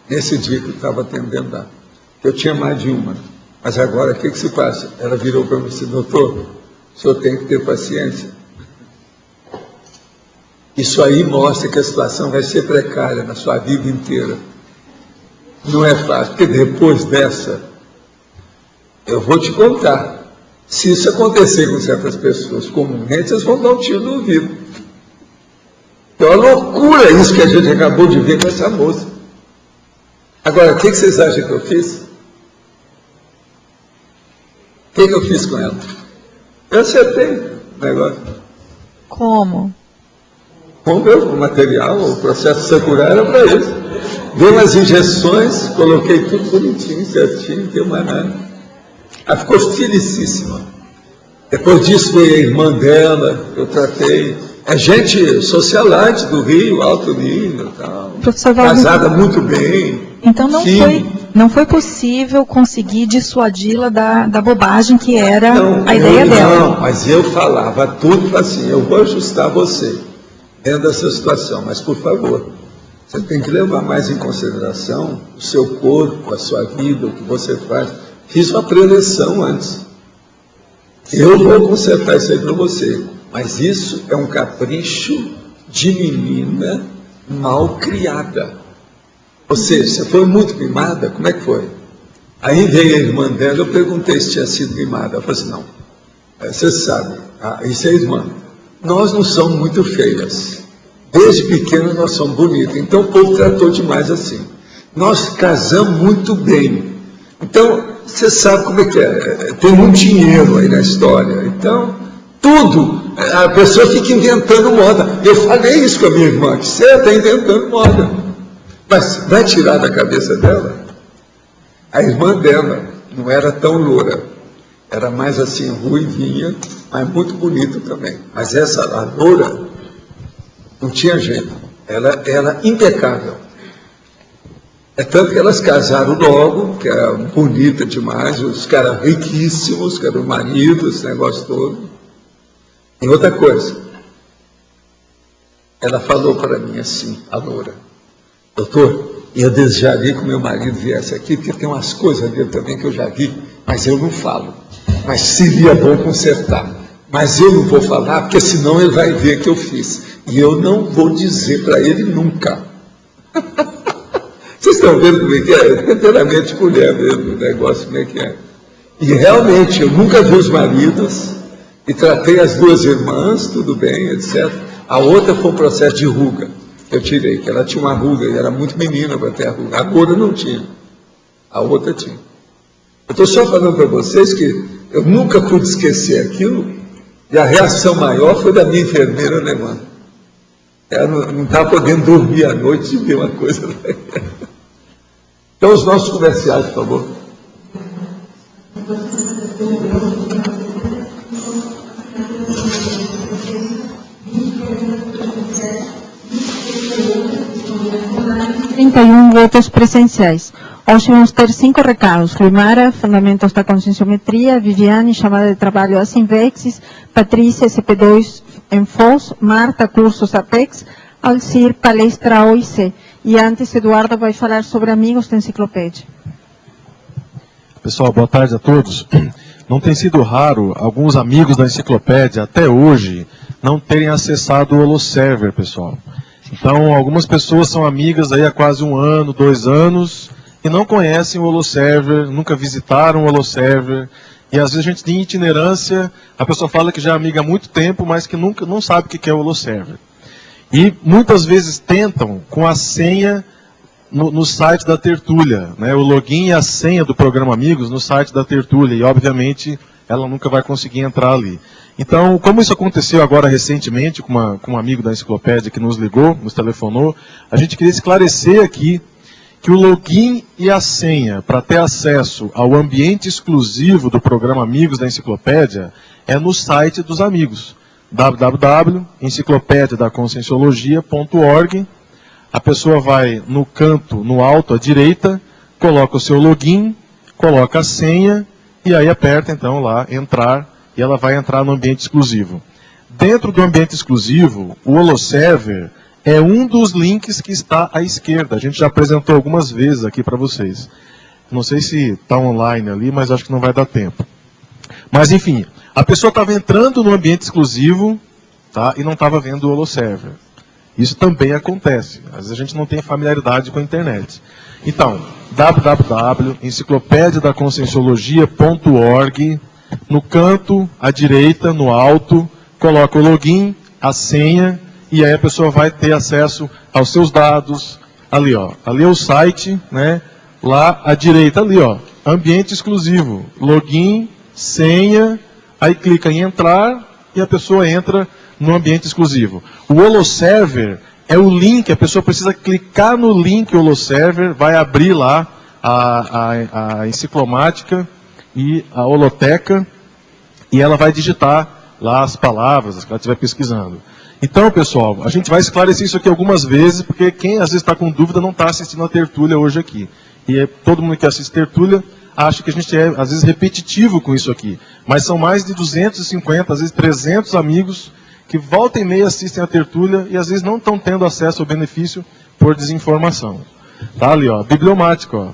S2: Nesse dia que eu estava atendendo lá, eu tinha mais de uma. Mas agora, o que se passa? Ela virou para mim e disse, doutor, o senhor tem que ter paciência. Isso aí mostra que a situação vai ser precária na sua vida inteira. Não é fácil, porque depois dessa, eu vou te contar. Se isso acontecer com certas pessoas comumente, eles vão dar um tiro no ouvido. É uma loucura isso que a gente acabou de ver com essa moça. Agora, o que vocês acham que eu fiz? O que eu fiz com ela? Eu acertei o negócio.
S13: Como?
S2: Com o material, o processo de se curar era para isso. Dei umas injeções, coloquei tudo bonitinho, certinho, não deu mais nada. Ela ficou felicíssima. Depois disso veio a irmã dela, eu tratei. É gente socialite do Rio, alto nível e tal. Casada muito bem.
S13: Então não foi possível conseguir dissuadi-la da bobagem que era a ideia dela.
S2: Não, mas eu falava tudo assim, eu vou ajustar você dentro dessa situação, mas por favor, você tem que levar mais em consideração o seu corpo, a sua vida, o que você faz. Fiz uma preleção antes. Eu vou consertar isso aí para você, mas isso é um capricho de menina mal criada. Ou seja, você foi muito mimada, como é que foi? Aí veio a irmã dela, eu perguntei se tinha sido mimada. Ela falou assim, não, você sabe, isso é a irmã. Nós não somos muito feias. Desde pequeno nós somos bonitas. Então o povo tratou demais assim. Nós casamos muito bem. Então, você sabe como é que é. Tem muito dinheiro aí na história. Então, tudo, a pessoa fica inventando moda. Eu falei isso com a minha irmã, que você está inventando moda. Mas vai tirar da cabeça dela? A irmã dela não era tão loura, era mais assim, ruivinha, mas muito bonita também. Mas essa, a loura, não tinha jeito, ela era impecável. É tanto que elas casaram logo, que era bonita demais, os caras riquíssimos, que eram o marido, esse negócio todo. E outra coisa, ela falou para mim assim, a loura, doutor, eu desejaria que o meu marido viesse aqui, porque tem umas coisas dele também que eu já vi, mas eu não falo. Mas seria bom consertar. Mas eu não vou falar, porque senão ele vai ver que eu fiz. E eu não vou dizer para ele nunca. Vocês estão vendo como é que é? Inteiramente mulher mesmo, o negócio como é que é. E realmente, eu nunca vi os maridos, e tratei as duas irmãs, tudo bem, etc. A outra foi um processo de ruga. Eu tirei, que ela tinha uma ruga, e era muito menina para ter a ruga. A outra não tinha. A outra tinha. Eu estou só falando para vocês que eu nunca pude esquecer aquilo, e a reação maior foi da minha enfermeira alemã. Ela não estava podendo dormir à noite e ver uma coisa. Então, os nossos comerciais, por favor.
S13: Votos presenciais. Hoje vamos ter 5 recados. Climara, Fundamentos da Conscienciometria, Viviane, Chamada de Trabalho Asinvexis, Patrícia, SP2 em FOS, Marta, Cursos Apex, Alcir, Palestra OIC. E antes, Eduardo vai falar sobre Amigos da Enciclopédia.
S8: Pessoal, boa tarde a todos. não tem sido raro alguns amigos da enciclopédia, até hoje, não terem acessado o Holoserver, pessoal. Então, algumas pessoas são amigas aí há quase 1 ano, 2 anos, e não conhecem o Holoserver, nunca visitaram o Holoserver, e às vezes a gente tem itinerância, a pessoa fala que já é amiga há muito tempo, mas que nunca não sabe o que é o Holoserver. E muitas vezes tentam com a senha no site da Tertúlia, né, o login e a senha do programa Amigos no site da Tertúlia, e obviamente ela nunca vai conseguir entrar ali. Então, como isso aconteceu agora recentemente com um amigo da enciclopédia que nos ligou, nos telefonou, a gente queria esclarecer aqui que o login e a senha para ter acesso ao ambiente exclusivo do programa Amigos da enciclopédia é no site dos amigos, www.enciclopediadaconscienciologia.org. A pessoa vai no canto, no alto à direita, coloca o seu login, coloca a senha e aí aperta então lá, entrar, e ela vai entrar no ambiente exclusivo. Dentro do ambiente exclusivo, o Holoserver é um dos links que está à esquerda. A gente já apresentou algumas vezes aqui para vocês. Não sei se está online ali, mas acho que não vai dar tempo. Mas enfim, a pessoa estava entrando no ambiente exclusivo, tá, e não estava vendo o Holoserver. Isso também acontece. Às vezes a gente não tem familiaridade com a internet. Então, www.enciclopediadaconscienciologia.org, no canto à direita, no alto, coloca o login, a senha, e aí a pessoa vai ter acesso aos seus dados. Ali, ó, ali é o site, né? Lá à direita, ali, ó, ambiente exclusivo, login, senha, aí clica em entrar e a pessoa entra no ambiente exclusivo. O Holoserver é o link, a pessoa precisa clicar no link Holoserver, vai abrir lá a enciclomática e a holoteca, e ela vai digitar lá as palavras que ela estiver pesquisando. Então, pessoal, a gente vai esclarecer isso aqui algumas vezes, porque quem às vezes está com dúvida não está assistindo a Tertúlia hoje aqui. E todo mundo que assiste Tertúlia acha que a gente é, às vezes, repetitivo com isso aqui. Mas são mais de 250, às vezes 300 amigos que volta e meia assistem a Tertúlia e às vezes não estão tendo acesso ao benefício por desinformação. Tá ali, ó, bibliomática, ó.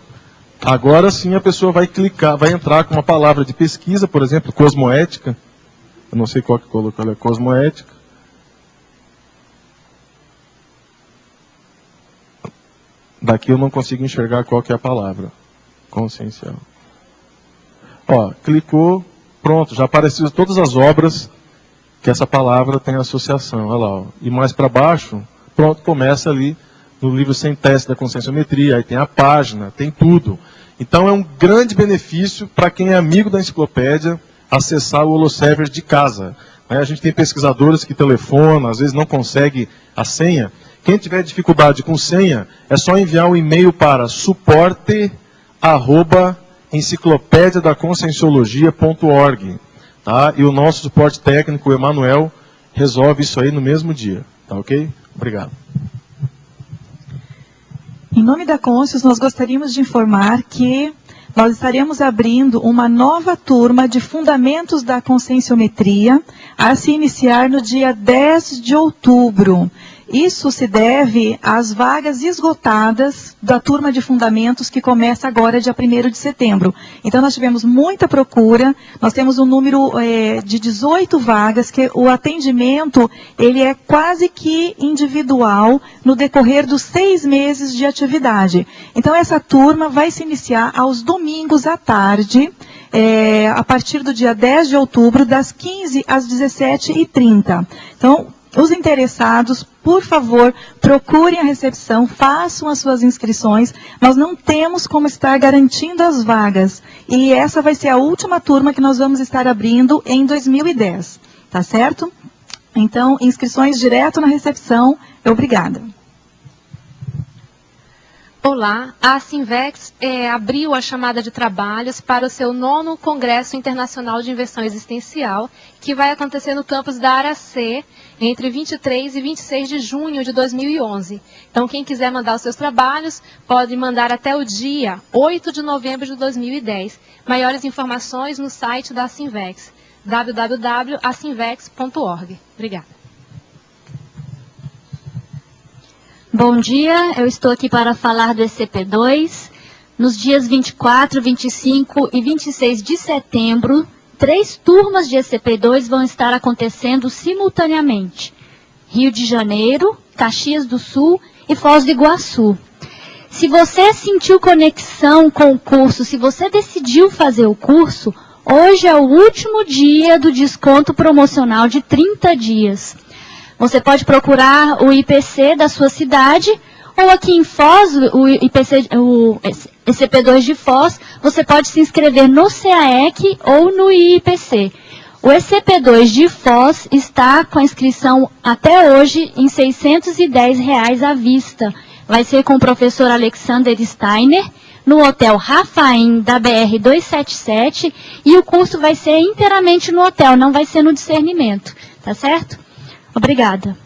S8: Agora sim a pessoa vai clicar, vai entrar com uma palavra de pesquisa, por exemplo, cosmoética. Eu não sei qual que colocou ali, cosmoética. Daqui eu não consigo enxergar qual que é a palavra. Consciencial. Ó, clicou, pronto, já apareceu todas as obras que essa palavra tem associação. Olha lá, ó. E mais para baixo, pronto, começa ali no livro Sem Teste da Conscienciometria, aí tem a página, tem tudo. Então é um grande benefício para quem é amigo da enciclopédia acessar o Holoserver de casa. A gente tem pesquisadores que telefonam, às vezes não consegue a senha. Quem tiver dificuldade com senha, é só enviar um e-mail para suporte@enciclopediadaconscienciologia.org. Tá? E o nosso suporte técnico, o Emanuel, resolve isso aí no mesmo dia. Tá ok? Obrigado.
S13: Em nome da Conscius, nós gostaríamos de informar que nós estaremos abrindo uma nova turma de Fundamentos da Conscienciometria a se iniciar no dia 10 de outubro. Isso se deve às vagas esgotadas da turma de fundamentos que começa agora dia 1º de setembro. Então nós tivemos muita procura, nós temos um número de 18 vagas, que o atendimento ele é quase que individual no decorrer dos 6 meses de atividade. Então essa turma vai se iniciar aos domingos à tarde, a partir do dia 10 de outubro, das 15 às 17h30. Então, os interessados, por favor, procurem a recepção, façam as suas inscrições. Nós não temos como estar garantindo as vagas. E essa vai ser a última turma que nós vamos estar abrindo em 2010. Tá certo? Então, inscrições direto na recepção. Obrigada.
S16: Olá, a Sinvex abriu a chamada de trabalhos para o seu 9º Congresso Internacional de Inversão Existencial, que vai acontecer no campus da Aracê, entre 23 e 26 de junho de 2011. Então, quem quiser mandar os seus trabalhos, pode mandar até o dia 8 de novembro de 2010. Maiores informações no site da Sinvex, www.asinvex.org. Obrigada.
S17: Bom dia, eu estou aqui para falar do ECP2. Nos dias 24, 25 e 26 de setembro, 3 turmas de ECP2 vão estar acontecendo simultaneamente. Rio de Janeiro, Caxias do Sul e Foz do Iguaçu. Se você sentiu conexão com o curso, se você decidiu fazer o curso, hoje é o último dia do desconto promocional de 30 dias. Você pode procurar o IPC da sua cidade, ou aqui em Foz, o ECP2 de Foz, você pode se inscrever no CAEC ou no IPC. O ECP2 de Foz está com a inscrição até hoje em R$ 610 à vista. Vai ser com o professor Alexander Steiner, no Hotel Rafaim, da BR-277, e o curso vai ser inteiramente no hotel, não vai ser no discernimento, tá certo? Obrigada.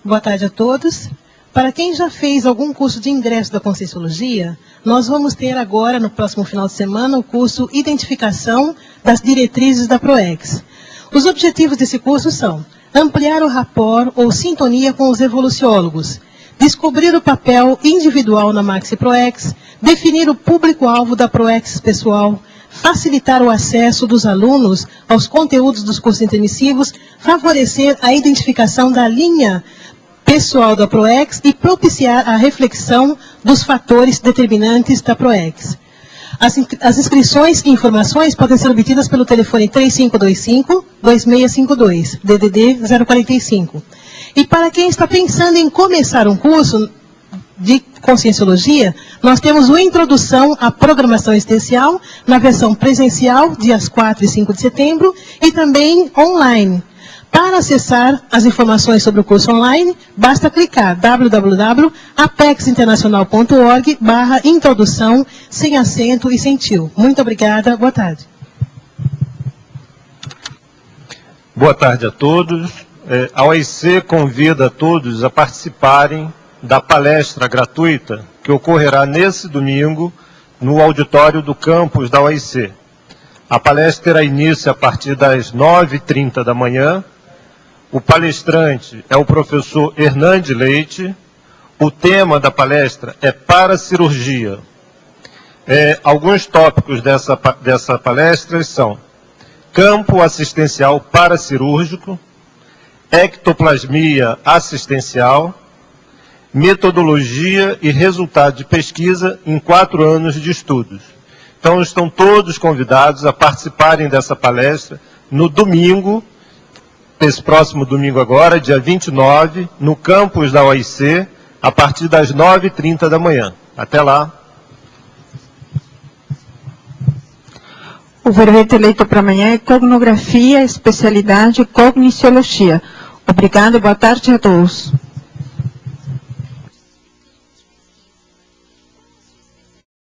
S18: Boa tarde a todos. Para quem já fez algum curso de ingresso da Conscienciologia, nós vamos ter agora, no próximo final de semana, o curso Identificação das Diretrizes da PROEX. Os objetivos desse curso são ampliar o rapport ou sintonia com os evoluciólogos, descobrir o papel individual na Maxi PROEX, definir o público-alvo da PROEX pessoal, facilitar o acesso dos alunos aos conteúdos dos cursos intermissivos, favorecer a identificação da linha pessoal da PROEX e propiciar a reflexão dos fatores determinantes da PROEX. As inscrições e informações podem ser obtidas pelo telefone 3525-2652, DDD 045. E para quem está pensando em começar um curso de Conscienciologia, nós temos o Introdução à Programação Existencial, na versão presencial, dias 4 e 5 de setembro, e também online. Para acessar as informações sobre o curso online, basta clicar www.apexinternacional.org/introdução, sem acento e sem tio. Muito obrigada, boa tarde.
S19: Boa tarde a todos. A OIC convida a todos a participarem da palestra gratuita que ocorrerá nesse domingo no auditório do campus da OIC. A palestra terá início a partir das 9h30 da manhã. O palestrante é o professor Hernande Leite. O tema da palestra é Paracirurgia. Alguns tópicos dessa palestra são campo assistencial paracirúrgico, ectoplasmia assistencial, metodologia e resultado de pesquisa em 4 anos de estudos. Então, estão todos convidados a participarem dessa palestra no domingo, esse próximo domingo agora, dia 29, no campus da OIC, a partir das 9h30 da manhã. Até lá.
S20: O verbete eleito para amanhã é Cognografia, especialidade Cogniciologia. Obrigado, boa tarde a todos.